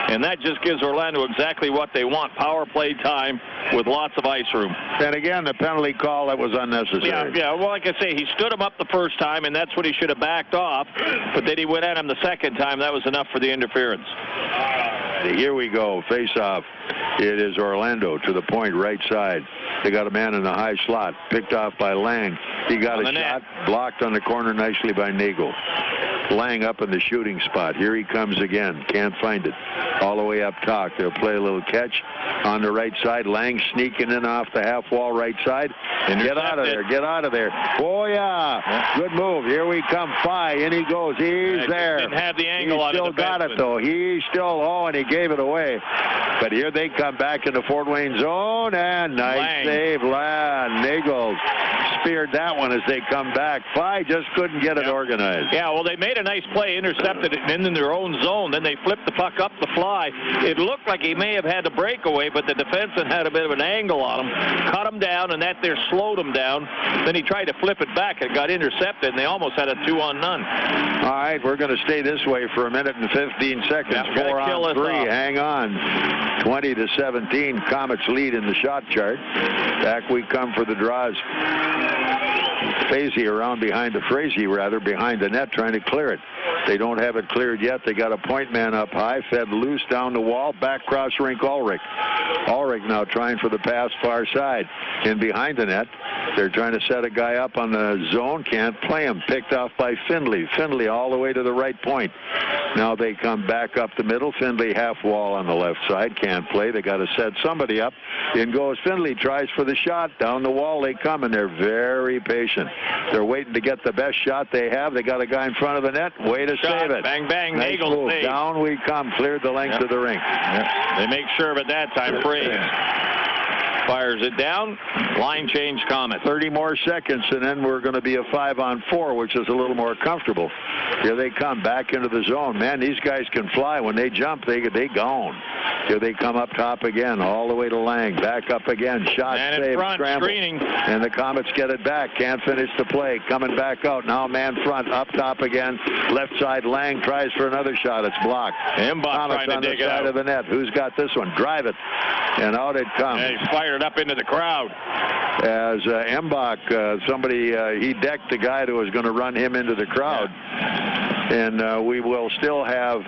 and that just gives Orlando exactly what they want, power play time with lots of ice room. And again, the penalty call, that was unnecessary. Yeah, well, like I say, he stood him up the first time, and that's when he should have backed off, but then he went at him the second time. That was enough for the interference. Here we go, face-off. It is Orlando to the point, right side. They got a man in the high slot, picked off by Lang. He got a shot, blocked on the corner nicely by Nagle. Lang up in the shooting spot. Here he comes again. Can't find it. All the way up top. They'll play a little catch on the right side. Lang sneaking in off the half wall right side. And get out of there. Get out of there. Oh, yeah. Good move. Here we come. Fye. In he goes. He's there. Didn't have the angle on it. He still got it, though. He's still, and he gave it away. But here they come back in the Fort Wayne zone. And nice save. Nagle speared that one as they come back. Fye just couldn't get it organized. Yeah, well, they made a nice play, intercepted it in their own zone. Then they flipped the puck up the fly. It looked like he may have had a breakaway, but the defenseman had a bit of an angle on him, cut him down, and that there slowed him down. Then he tried to flip it back. It got intercepted, and they almost had a 2-on-none. All right, we're going to stay this way for 1 minute and 15 seconds. 4-on-3. Hang on. 20-17. Comets lead in the shot chart. Back we come for the draws. Frazee around behind the net, trying to clear it. They don't have it cleared yet. They got a point man up high, fed loose down the wall, back cross rink Ulrich. Ulrich now trying for the pass far side. In behind the net, they're trying to set a guy up on the zone, can't play him. Picked off by Findlay. Findlay all the way to the right point. Now they come back up the middle. Findlay half wall on the left side, can't play. They got to set somebody up. In goes Findlay, tries for the shot. Down the wall they come, and they're very patient. They're waiting to get the best shot they have. They got a guy in front of the net. Way to save it. Bang, bang. Nice Nagle move. save. Down we come. Cleared the length of the rink. They make sure of it that time. Frazee fires it down. Line change, Comet. 30 more seconds, and then we're going to be a 5-on-4, which is a little more comfortable. Here they come back into the zone. Man, these guys can fly. When they jump, they gone. Here they come up top again, all the way to Lang. Back up again. Shot, man save, in front, scramble. screening. And the Comets get it back. Can't finish the play. Coming back out. Now man front, up top again. Left side, Lang tries for another shot. It's blocked. Mbach trying to dig it out. On the side of the net. Who's got this one? Drive it. And out it comes. And he fired it up into the crowd. As Mbach, he decked the guy that was going to run him into the crowd. And we will still have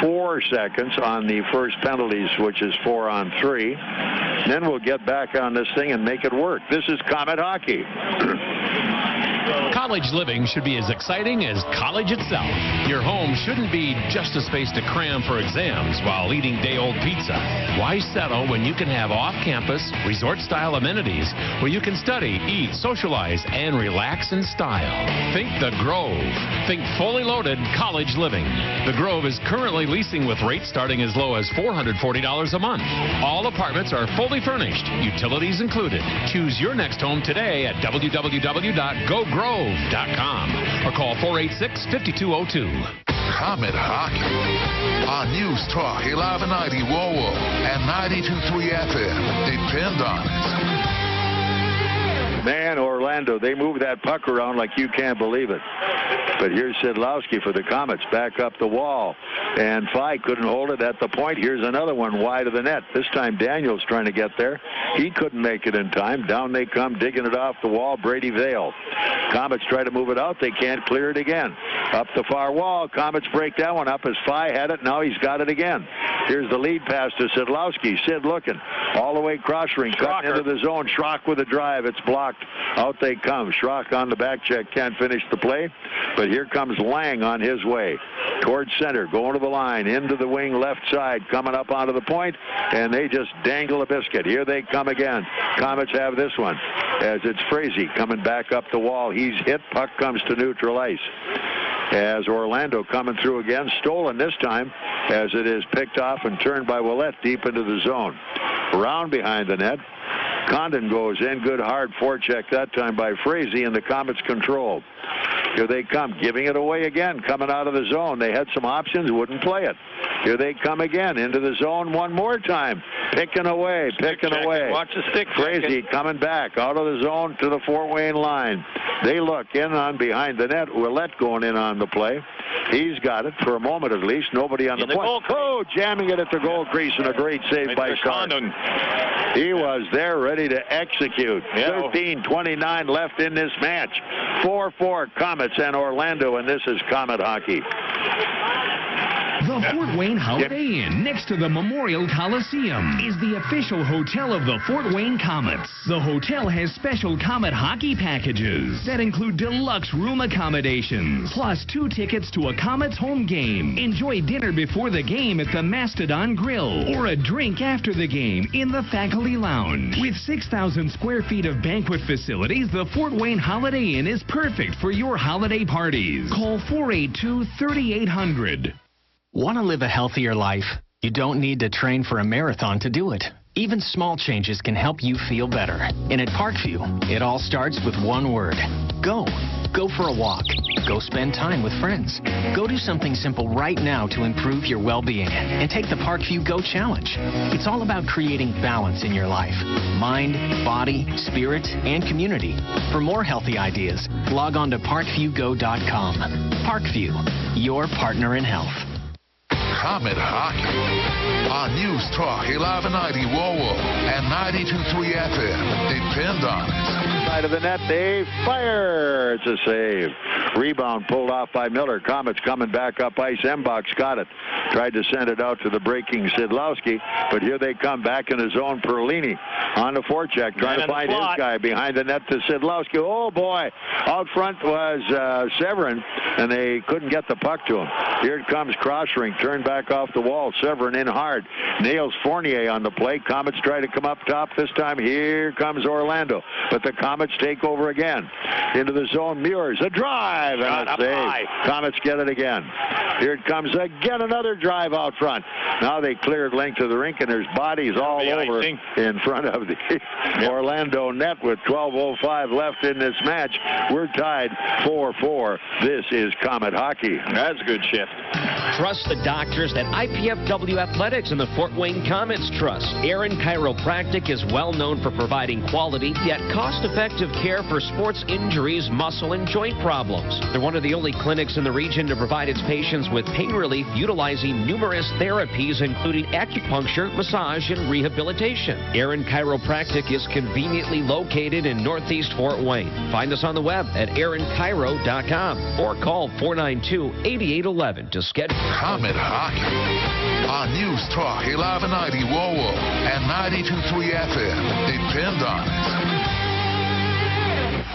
4 seconds on the first penalties, which is 4-on-3. Then we'll get back on this thing and make it work. This is Comet Hockey. College living should be as exciting as college itself. Your home shouldn't be just a space to cram for exams while eating day-old pizza. Why settle when you can have off-campus, resort-style amenities where you can study, eat, socialize, and relax in style? Think The Grove. Think fully loaded college living. The Grove is currently leasing with rates starting as low as $440 a month. All apartments are fully furnished, utilities included. Choose your next home today at www.gogrove.com or call 486-5202. Comet Hockey on News Talk 1190 WOWO and 92.3 FM. Depend on it. Man, Orlando, they move that puck around like you can't believe it. But here's Szydlowski for the Komets, back up the wall. And Fye couldn't hold it at the point. Here's another one wide of the net. This time Daniels trying to get there. He couldn't make it in time. Down they come, digging it off the wall, Brady Vale. Komets try to move it out. They can't clear it again. Up the far wall, Komets break that one up as Fye had it. Now he's got it again. Here's the lead pass to Szydlowski. Sid looking all the way cross ring, cutting into the zone. Schrock with a drive. It's blocked. Out they come. Schrock on the back check. Can't finish the play. But here comes Lang on his way. Towards center. Going to the line. Into the wing left side. Coming up onto the point. And they just dangle a biscuit. Here they come again. Komets have this one. As it's Frazee coming back up the wall. He's hit. Puck comes to neutral ice. As Orlando coming through again. Stolen this time. As it is picked off and turned by Ouellet deep into the zone. Round behind the net. Condon goes in. Good hard forecheck that time by Frazee, and the Komets control. Here they come, giving it away again, coming out of the zone. They had some options, wouldn't play it. Here they come again, into the zone one more time. Picking away. Watch the stick. Frazee coming back, out of the zone to the Fort Wayne line. They look in on behind the net. Ouellet going in on the play. He's got it for a moment at least. Nobody on the point. Oh, jamming it at the goal crease, and a great save by Condon. He was there ready to execute. 13:29 left in this match. 4-4 Komets and Orlando, and this is Komet Hockey. The Fort Wayne Holiday Inn, next to the Memorial Coliseum, is the official hotel of the Fort Wayne Komets. The hotel has special Komet hockey packages that include deluxe room accommodations, plus 2 tickets to a Komets home game. Enjoy dinner before the game at the Mastodon Grill, or a drink after the game in the Faculty Lounge. With 6,000 square feet of banquet facilities, the Fort Wayne Holiday Inn is perfect for your holiday parties. Call 482-3800. Want to live a healthier life? You don't need to train for a marathon to do it. Even small changes can help you feel better. And at Parkview, it all starts with one word. Go. Go for a walk. Go spend time with friends. Go do something simple right now to improve your well-being. And take the Parkview Go Challenge. It's all about creating balance in your life. Mind, body, spirit, and community. For more healthy ideas, log on to parkviewgo.com. Parkview, your partner in health. Komet Hockey on News Talk 1190 WOWO and 92.3 FM. Depend on it. Side of the net, they fire. It's a save. Rebound pulled off by Miller. Komets coming back up ice. Mbach's got it. Tried to send it out to the breaking Szydlowski, but here they come back in his own. Perlini on the forecheck, trying to find his guy behind the net to Szydlowski. Oh boy, out front was Severin, and they couldn't get the puck to him. Here it comes, cross ring, turned back off the wall. Severin in hard, nails Fournier on the play. Komets try to come up top this time. Here comes Orlando, but the Komets take over again. Into the zone, Meurs, a drive and a save. Komets get it again. Here it comes again, another drive out front. Now they cleared length of the rink, and there's bodies all over in front of the Orlando net with 12:05 left in this match. We're tied 4-4. This is Komet Hockey. That's a good shift. Trust the doctors at IPFW Athletics and the Fort Wayne Komets Trust. Aaron Chiropractic is well known for providing quality yet cost-effective care for sports injuries, muscle, and joint problems. They're one of the only clinics in the region to provide its patients with pain relief utilizing numerous therapies, including acupuncture, massage, and rehabilitation. Aaron Chiropractic is conveniently located in Northeast Fort Wayne. Find us on the web at aaronchiro.com or call 492-8811 to schedule. Komet Hockey on News Talk 1190 WOWO and 92.3 FM. Depend on it.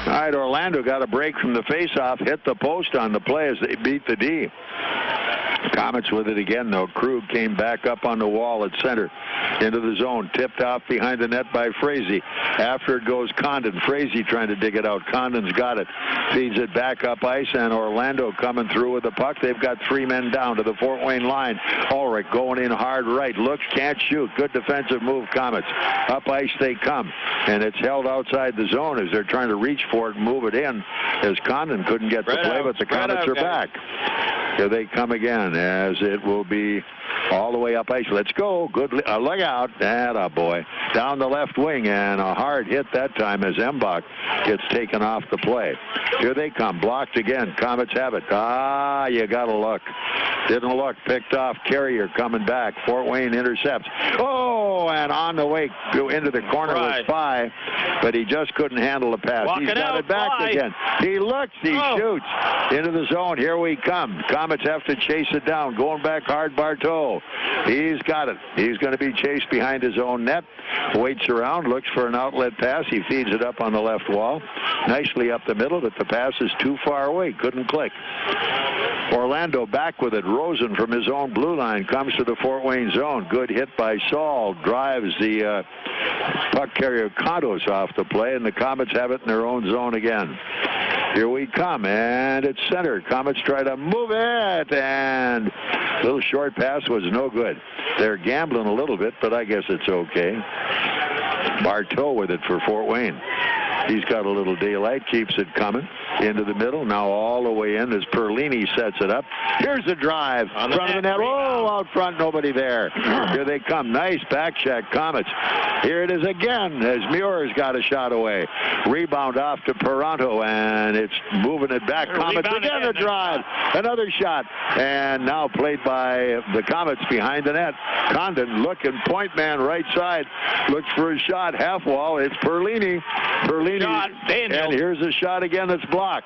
All right, Orlando got a break from the faceoff, hit the post on the play as they beat the D. Komets with it again, though. Krug came back up on the wall at center into the zone, tipped off behind the net by Frazee. After it goes Condon. Frazee trying to dig it out. Condon's got it. Feeds it back up ice, and Orlando coming through with the puck. They've got 3 men down to the Fort Wayne line. Ulrich going in hard right. Looks, can't shoot. Good defensive move, Komets. Up ice they come, and it's held outside the zone as they're trying to reach for it and move it in, as Condon couldn't get the play, but the Komets are back. Here they come again, as it will be all the way up ice. Let's go. Good look out. Atta boy. Down the left wing, and a hard hit that time as Embach gets taken off the play. Here they come. Blocked again. Komets have it. You got to look. Didn't look. Picked off. Carrier coming back. Fort Wayne intercepts. Oh, and on the way into the corner was Fye, but he just couldn't handle the pass. He's got it back again. He looks. He shoots into the zone. Here we come. Komets have to chase it down. Going back hard, Bartow. He's got it. He's going to be chased behind his own net. Waits around, looks for an outlet pass. He feeds it up on the left wall. Nicely up the middle, but the pass is too far away. Couldn't click. Orlando back with it. Rosen from his own blue line comes to the Fort Wayne zone. Good hit by Saul. Drives the puck carrier Contos off the play, and the Komets have it in their own zone again. Here we come, and it's center. Komets try to move it, and a little short pass was no good. They're gambling a little bit, but I guess it's okay. Bartow with it for Fort Wayne. He's got a little daylight, keeps it coming into the middle. Now all the way in as Perlini sets it up. Here's the drive. On front of the net. Oh, out front, nobody there. Here they come. Nice back check, Komets. Here it is again as Meurs got a shot away. Rebound off to Peranto, and it's moving it back. Komets again, a drive. Another shot. And now played by the Komets behind the net. Condon looking, point man right side. Looks for a shot, half wall. It's Perlini. And here's a shot again that's blocked.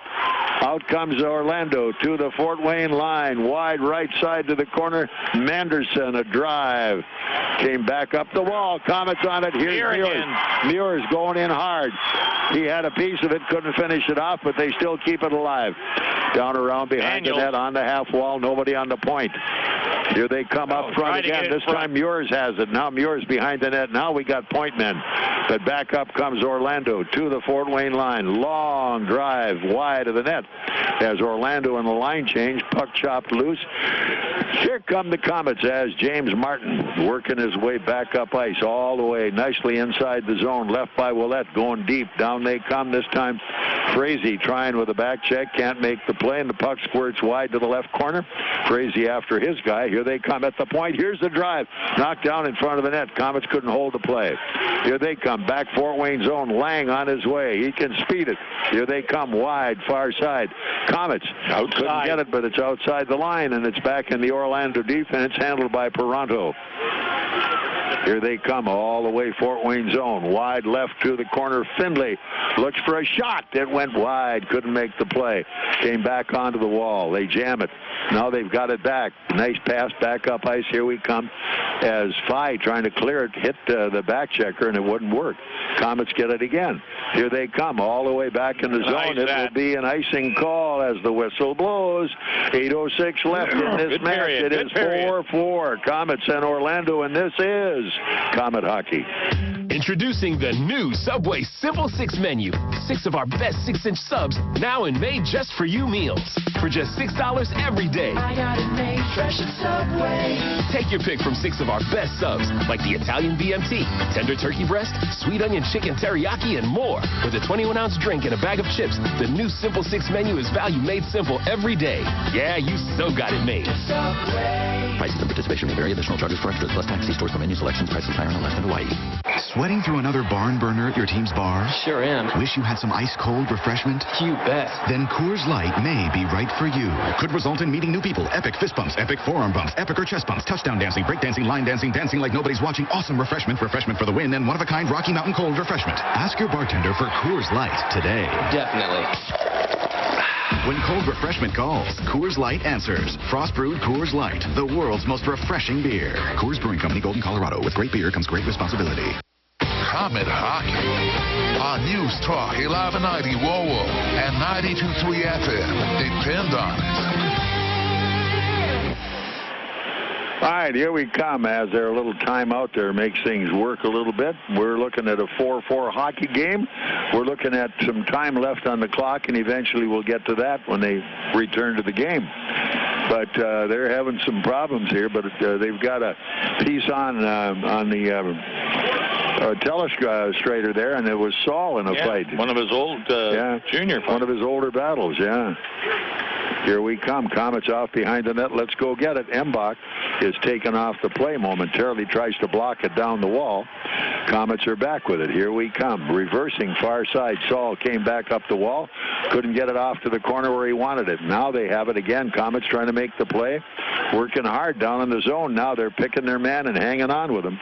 Out comes Orlando to the Fort Wayne line. Wide right side to the corner. Manderson, a drive. Came back up the wall. Komets on it. Here's Meurs going in hard. He had a piece of it, couldn't finish it off, but they still keep it alive. Down around behind the net on the half wall. Nobody on the point. Here they come up front again. This time Meurs has it. Now Meurs behind the net. Now we got point men. But back up comes Orlando to the Fort Wayne line. Long drive wide of the net. As Orlando in the line change, puck chopped loose. Here come the Komets as James Martin working his way back up ice all the way nicely inside the zone. Left by Ouellet, going deep. Down they come this time. Frazee trying with a back check, can't make the play, and the puck squirts wide to the left corner. Frazee after his guy. Here they come at the point. Here's the drive. Knocked down in front of the net. Komets couldn't hold the play. Here they come. Back Fort Wayne zone. Lang on his way. He can speed it. Here they come wide, far side. Komets couldn't get it, but it's outside the line, and it's back in the Orlando defense, handled by Peranto. Here they come all the way Fort Wayne zone. Wide left to the corner. Findlay looks for a shot. It went wide. Couldn't make the play. Came back onto the wall. They jam it. Now they've got it back. Nice pass back up ice. Here we come as Fye trying to clear it. Hit the back checker, and it wouldn't work. Komets get it again. Here they come all the way back in the zone. It will be an icing call as the whistle blows. 8:06 left in this match. It is 4-4. Komets and Orlando, and this is Komet Hockey. Introducing the new Subway Simple 6 menu. 6 of our best 6-inch subs, now in made just for you meals. For just $6 every day. I got it made fresh at Subway. Take your pick from 6 of our best subs, like the Italian BMT, tender turkey breast, sweet onion chicken teriyaki, and more. With a 21-ounce drink and a bag of chips, the new Simple 6 menu is value made simple every day. Yeah, you so got it made. Subway. Prices and participation may vary. Additional charges for extras plus tax. See stores for menu selection. Prices higher on less than Hawaii. Sweating through another barn burner at your team's bar? Sure am. Wish you had some ice-cold refreshment? You bet. Then Coors Light may be right for you. Could result in meeting new people. Epic fist bumps, epic forearm bumps, epic or chest bumps, touchdown dancing, break dancing, line dancing, dancing like nobody's watching, awesome refreshment for the win, and one-of-a-kind Rocky Mountain cold refreshment. Ask your bartender for Coors Light today. Definitely. When cold refreshment calls, Coors Light answers. Frost brewed Coors Light, the world's most refreshing beer. Coors Brewing Company, Golden, Colorado. With great beer comes great responsibility. Komet Hockey on News Talk 1190 WOWO and 92.3 FM. Depend on it. All right, here we come as their little timeout there makes things work a little bit. We're looking at a 4-4 hockey game. We're looking at some time left on the clock, and eventually we'll get to that when they return to the game. But they're having some problems here, but they've got a piece on the telestrator there, and it was Saul in a fight. One of his old junior fights. One of his older battles, yeah. Here we come. Komets off behind the net. Let's go get it. Embach is taken off the play momentarily, tries to block it down the wall. Komets are back with it. Here we come. Reversing far side. Saul came back up the wall. Couldn't get it off to the corner where he wanted it. Now they have it again. Komets trying to make the play. Working hard down in the zone. Now they're picking their man and hanging on with him.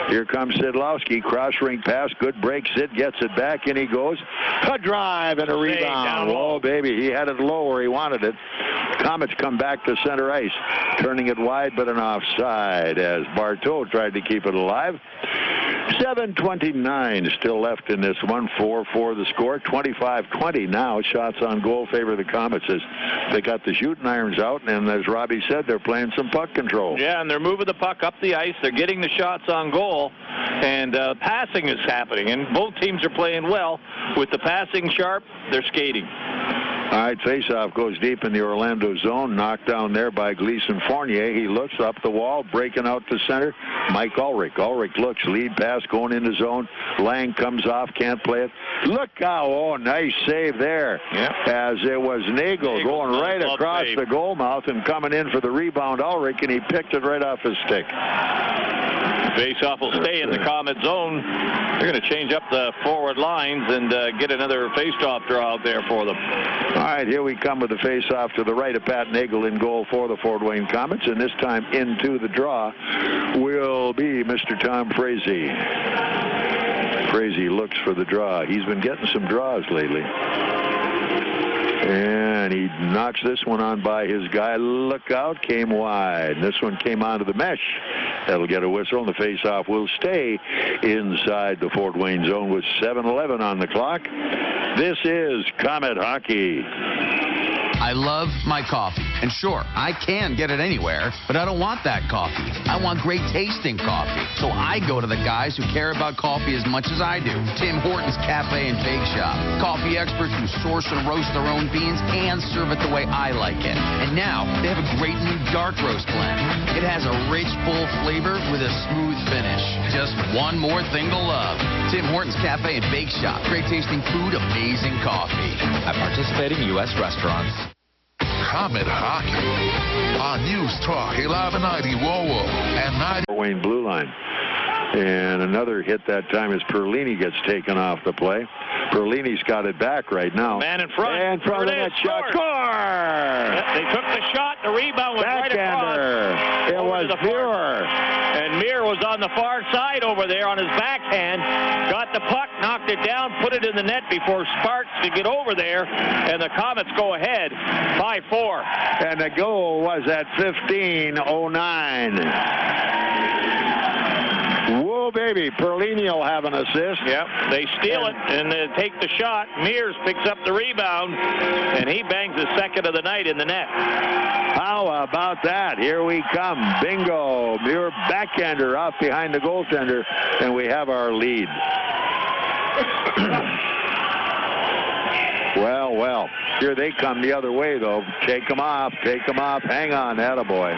Here comes Szydlowski. Cross-ring pass. Good break. Sid gets it back. In he goes. A drive and a rebound. Oh, baby. He had it low where he wanted it. Komets come back to center ice. Turning it wide, but an offside as Bartow tried to keep it alive. 7:29 still left in this one. 4-4 the score. 25-20 now. Shots on goal favor the Komets as they got the shooting irons out, and as Robbie said, they're playing some puck control. Yeah, and they're moving the puck up the ice. They're getting the shots on goal, and passing is happening, and both teams are playing well. With the passing sharp, they're skating. All right, faceoff goes deep in the Orlando zone. Knocked down there by Gleason Fournier. He looks up the wall, breaking out to center. Mike Ulrich. Ulrich looks, lead pass going into zone. Lang comes off, can't play it. Look out, oh, nice save there. Yep. As it was Nagle going right across the goal mouth and coming in for the rebound, Ulrich, and he picked it right off his stick. Faceoff will stay in the Comet zone. They're going to change up the forward lines and get another faceoff draw out there for them. All right, here we come with the faceoff to the right of Pat Nagle in goal for the Fort Wayne Komets, and this time into the draw will be Mr. Tom Frazee. Frazee looks for the draw. He's been getting some draws lately. And he knocks this one on by his guy. Look out, came wide. This one came onto the mesh. That'll get a whistle, and the faceoff will stay inside the Fort Wayne zone with 7:11 on the clock. This is Komet Hockey. I love my coffee. And sure, I can get it anywhere, but I don't want that coffee. I want great tasting coffee. So I go to the guys who care about coffee as much as I do. Tim Hortons Cafe and Bake Shop. Coffee experts who source and roast their own beans and serve it the way I like it. And now, they have a great new dark roast blend. It has a rich, full flavor with a smooth finish. Just one more thing to love. Tim Hortons Cafe and Bake Shop. Great tasting food, amazing coffee. At participating U.S. restaurants. Komet Hockey on News Talk 1190 WOWO and 90. Fort Wayne blue line. And another hit that time as Perlini gets taken off the play. Perlini's got it back right now. Man in front. And from the net shot. Score! They took the shot. The rebound was right across. It was Meurs. And Meurs was on the far side over there on his backhand. Got the puck, knocked it down, put it in the net before Sparks could get over there. And the Komets go ahead 5-4. And the goal was at 15:09. Whoa, baby. Perlini will have an assist. Yep. They steal it and they take the shot. Meurs picks up the rebound, and he bangs his second of the night in the net. How about that? Here we come. Bingo. Meurs backhander off behind the goaltender, and we have our lead. Well. Here they come the other way, though. Take them off. Hang on, attaboy.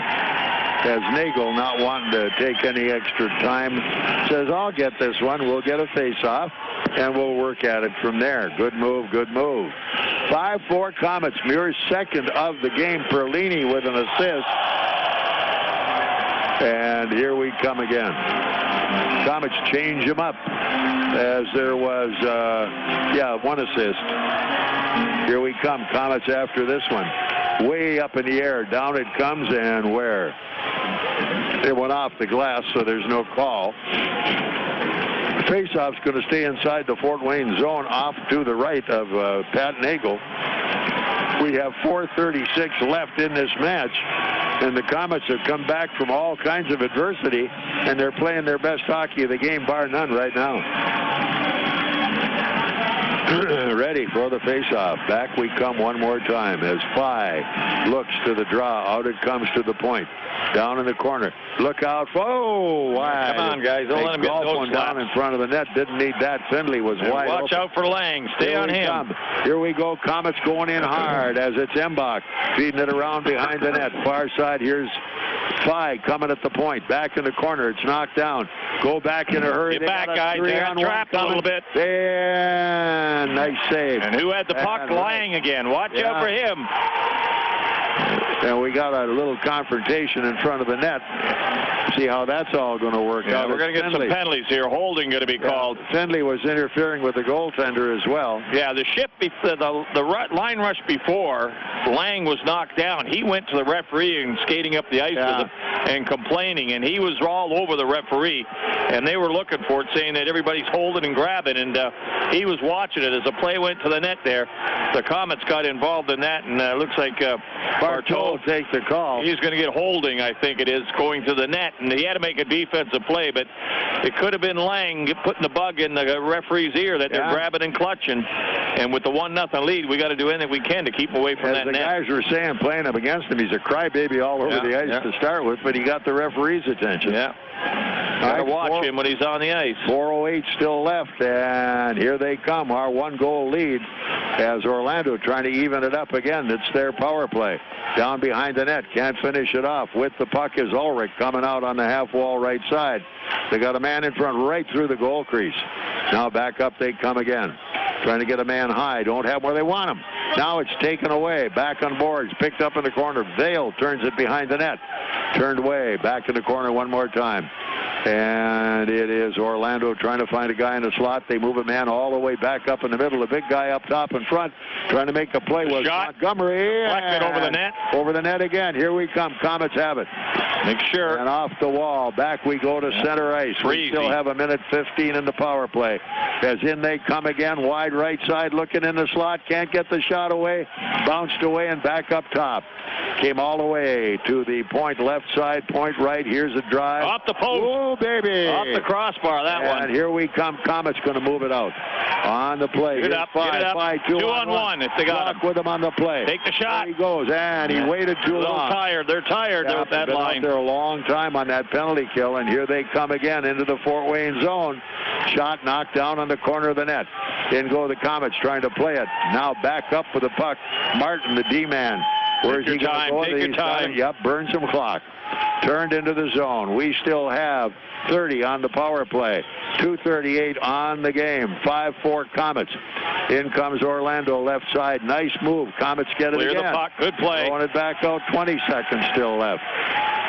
As Nagle, not wanting to take any extra time, says, I'll get this one. We'll get a face-off, and we'll work at it from there. Good move. 5-4 Komets. Meurs second of the game. Perlini with an assist. And here we come again. Komets change him up as there was, one assist. Here we come. Komets after this one. Way up in the air. Down it comes, and where? It went off the glass, so there's no call. Faceoff's going to stay inside the Fort Wayne zone off to the right of Pat Nagle. We have 4:36 left in this match, and the Komets have come back from all kinds of adversity, and they're playing their best hockey of the game, bar none, right now. Ready for the face-off. Back we come one more time as Phi looks to the draw. Out it comes to the point. Down in the corner. Look out. Oh, wide. Come on, guys. Don't let him get those one down in front of the net. Didn't need that. Findlay was wide Watch open. out for Lang. Stay on him. Come. Here we go. Komets going in hard as it's Embach feeding it around behind the net. Far side. Here's Phi coming at the point. Back in the corner. It's knocked down. Go back in a hurry. Get back, guys. They're trapped a little bit. And nice save. And who had the puck? Lang again. Watch out for him. And we got a little confrontation in front of the net. See how that's all going to work out. We're going to get some penalties here. Holding going to be called. Findlay was interfering with the goaltender as well. Yeah, the line rush before, Lang was knocked down. He went to the referee and skating up the ice with him and complaining, and he was all over the referee, and they were looking for it, saying that everybody's holding and grabbing, and he was watching it as the play went to the net there. The Komets got involved in that, and looks like Bartol take the call. He's going to get holding, I think it is, going to the net, and he had to make a defensive play, but it could have been Lang putting the bug in the referee's ear that they're grabbing and clutching, and with the 1-0 lead, we got to do anything we can to keep him away from that net. The guys were saying, playing up against him, he's a crybaby all over the ice to start with, but he got the referee's attention. Got to watch him when he's on the ice. 4:08 still left, and here they come. Our 1-goal lead as Orlando trying to even it up again. It's their power play. Down behind the net. Can't finish it off. With the puck is Ulrich coming out on the half wall right side. They got a man in front right through the goal crease. Now back up they come again. Trying to get a man high. Don't have where they want him. Now it's taken away. Back on boards. Picked up in the corner. Vale turns it behind the net. Turned away. Back in the corner one more time. And it is Orlando trying to find a guy in the slot. They move a man all the way back up in the middle. The big guy up top in front trying to make a play was Montgomery. Deflected over the net. Over the net again. Here we come. Komets have it. Make sure. And off the wall. Back we go to center ice. We still have 1:15 in the power play. As in they come again. Wide right side looking in the slot. Can't get the shot away. Bounced away and back up top. Came all the way to the point left side. Point right. Here's a drive. Off the post. Oh, baby. Off the crossbar, that one. And here we come. Komets going to move it out. On the play. Get it up. Two 2 on 1 if they got him. With him on the play. Take the shot. There he goes. And he waited too long. Tired. They're tired with that been line. Out there a long time on that penalty kill. And here they come again into the Fort Wayne zone. Shot knocked down on the corner of the net. In go the Komets trying to play it. Now back up for the puck. Martin, the D-man. Where's he going to go? Take your time. Burn some clock. Turned into the zone. We still have 30 on the power play. 2:38 on the game. 5-4 Komets. In comes Orlando left side. Nice move. Komets get it again. Clear the puck. Good play. Throwing it back out. 20 seconds still left.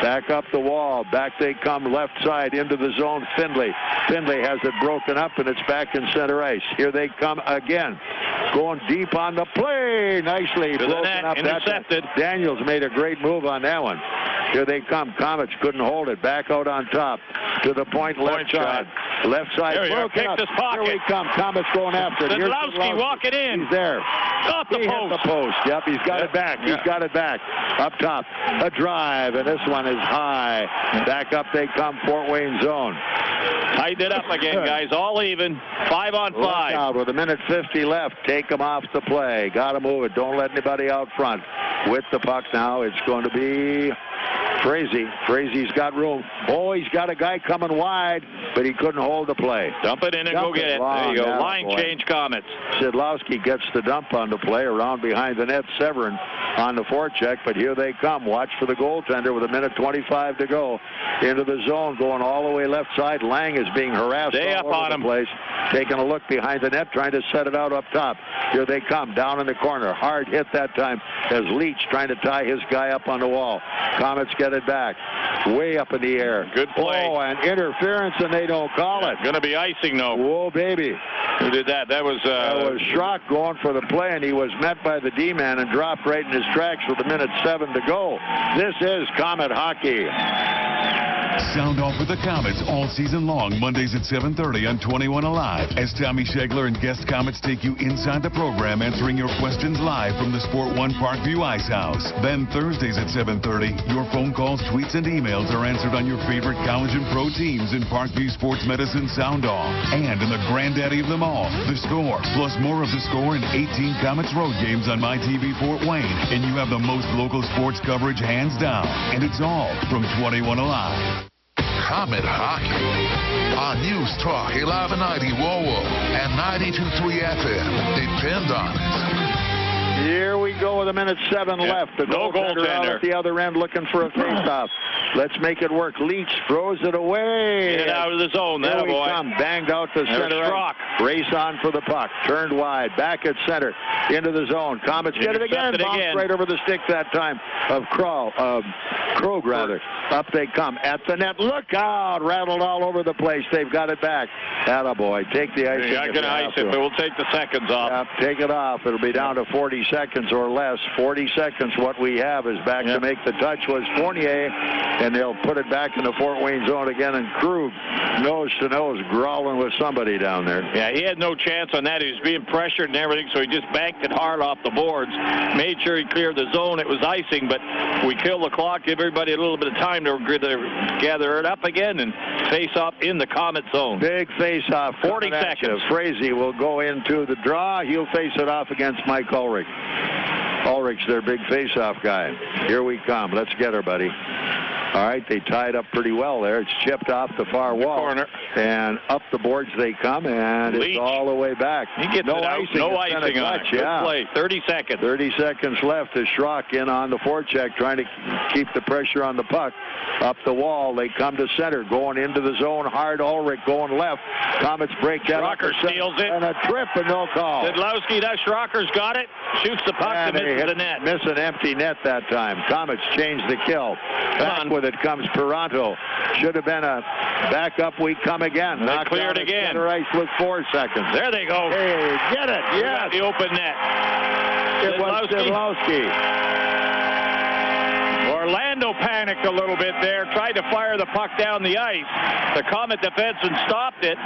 Back up the wall. Back they come left side into the zone. Findlay. Findlay has it broken up, and it's back in center ice. Here they come again. Going deep on the play. Nicely to broken the net, up. intercepted. Daniels made a great move on that one. Here they come. Komets couldn't hold it. Back out on top to the point left side. Left side. Picked his pocket. Here we come. Komets going after it. Szydlowski walking in. He's there. Off the post. Hit the post. Yep, he's got it back. He's got it back. Up top. A drive, and this one is high. Back up they come. Fort Wayne zone. Tighten it up again, guys. All even. 5 on 5. Look out with 1:50 left. Take him off the play. Got to move it. Don't let anybody out front. With the puck now, it's going to be Frazee. Frazee's got room. Oh, he's got a guy coming wide, but he couldn't hold the play. Dump it in and go get it. There you go. Line change Komets. Szydlowski gets the dump on the play around behind the net. Severin on the forecheck, but here they come. Watch for the goaltender with 1:25 to go. Into the zone, going all the way left side. Lang is being harassed all over the place. Taking a look behind the net, trying to set it out up top. Here they come, down in the corner. Hard hit that time as Leach trying to tie his guy up on the wall. Komets get it back. Way up in the air. Good play. Oh, and interference, and they don't call it. Going to be icing, though. Whoa, baby. Who did that? That was Schrock going for the play, and he was met by the D-man and dropped right in his tracks with 1:07 to go. This is Komet hockey. Sound off with the Komets all season long, Mondays at 7:30 on 21 Alive, as Tommy Schegler and guest Komets take you inside the program, answering your questions live from the Sport One Parkview Ice House. Then Thursdays at 7:30, your phone calls, tweets, and emails are answered on your favorite college and pro teams in Parkview Sports Medicine Sound Off. And in the granddaddy of them all, The Score, plus more of The Score and 18 Komets road games on MyTV Fort Wayne. And you have the most local sports coverage hands down. And it's all from 21 Alive. Komet Hockey on News Talk 1190 WOWO and 92.3 FM. Depend on it. Here we go with 1:07 left. The goaltender out at the other end looking for a face-off. Let's make it work. Leach throws it away. Get out of the zone. There that we boy. come. Banged out to center. Strock. Race on for the puck. Turned wide. Back at center. Into the zone. Komets get it again. Bounced right over the stick that time of Krog, rather. Up they come. At the net. Look out. Rattled all over the place. They've got it back. Attaboy. Take the icing. I can ice it, but we'll take the seconds off. Yep, take it off. It'll be down to 40 seconds or less. 40 seconds. What we have is back to make the touch was Fournier, and they'll put it back in the Fort Wayne zone again, and Krug nose to nose growling with somebody down there. Yeah, he had no chance on that. He was being pressured and everything, so he just banked it hard off the boards. Made sure he cleared the zone. It was icing, but we kill the clock, give everybody a little bit of time to gather it up again and face off in the Komet zone. Big face off. 40 seconds. Frazee will go into the draw. He'll face it off against Mike Ulrich. Ulrich's their big face-off guy. Here we come. Let's get her, buddy. All right, they tied up pretty well there. It's chipped off the far wall. Corner. And up the boards they come, and Leach. It's all the way back. He gets no it out. icing. No icing on it. Good play. 30 seconds. 30 seconds left as Schrock in on the forecheck, trying to keep the pressure on the puck. Up the wall, they come to center, going into the zone hard. Ulrich going left. Komets break that up. Schrocker steals it. And a trip and no call. Szydlowski, that Schrocker's got it. Shoots the puck and misses the net. Miss an empty net that time. Komets change the kill. Back with it comes Peranto. Should have been a backup. We come again. They cleared again. Center ice with 4 seconds. There they go. Hey, get it. Yes. The open net. It was Szydlowski. Orlando panicked a little bit there, tried to fire the puck down the ice. The Komet defenseman stopped it,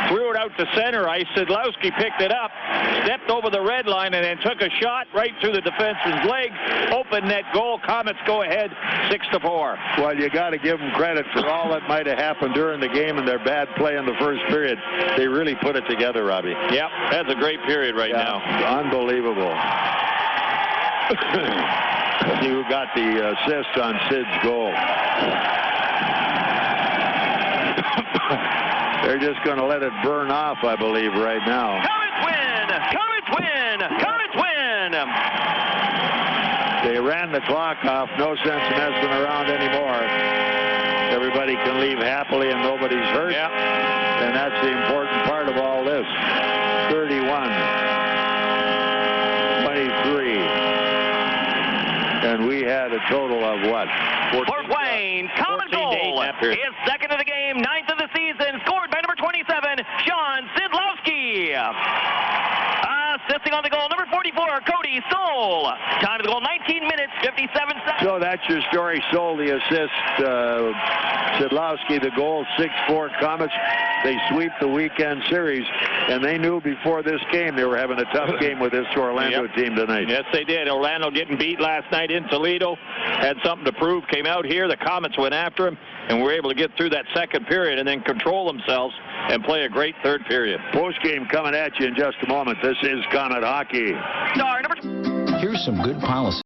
threw it out to center ice. Szydlowski picked it up, stepped over the red line, and then took a shot right through the defenseman's leg. Open net goal. Komets go ahead 6-4. Well, you got to give them credit for all that might have happened during the game and their bad play in the first period. They really put it together, Robbie. Yep, that's a great period right now. Unbelievable. See who got the assist on Sid's goal. They're just going to let it burn off, I believe, right now. Komets win! Komets win! Komets win! They ran the clock off. No sense messing around anymore. Everybody can leave happily and nobody's hurt. Yep. And that's the important part of all this. 31. 23. And we had a total of what? Fort Wayne, Komet goal. His second of the game, 9th of the season, scored by number 27, Szydlowski. Assisting on the goal, number 44, Cody Soul. Time of the goal, 19 minutes, 57 seconds. So that's your story. Soul, the assist. Szydlowski, the goal, 6-4 Komets. They sweep the weekend series, and they knew before this game they were having a tough game with this Orlando team tonight. Yes, they did. Orlando getting beat last night in Toledo. Had something to prove. Came out here. The Komets went after him, and were able to get through that second period and then control themselves and play a great third period. Post game coming at you in just a moment. This is Komet Hockey. Here's some good policy.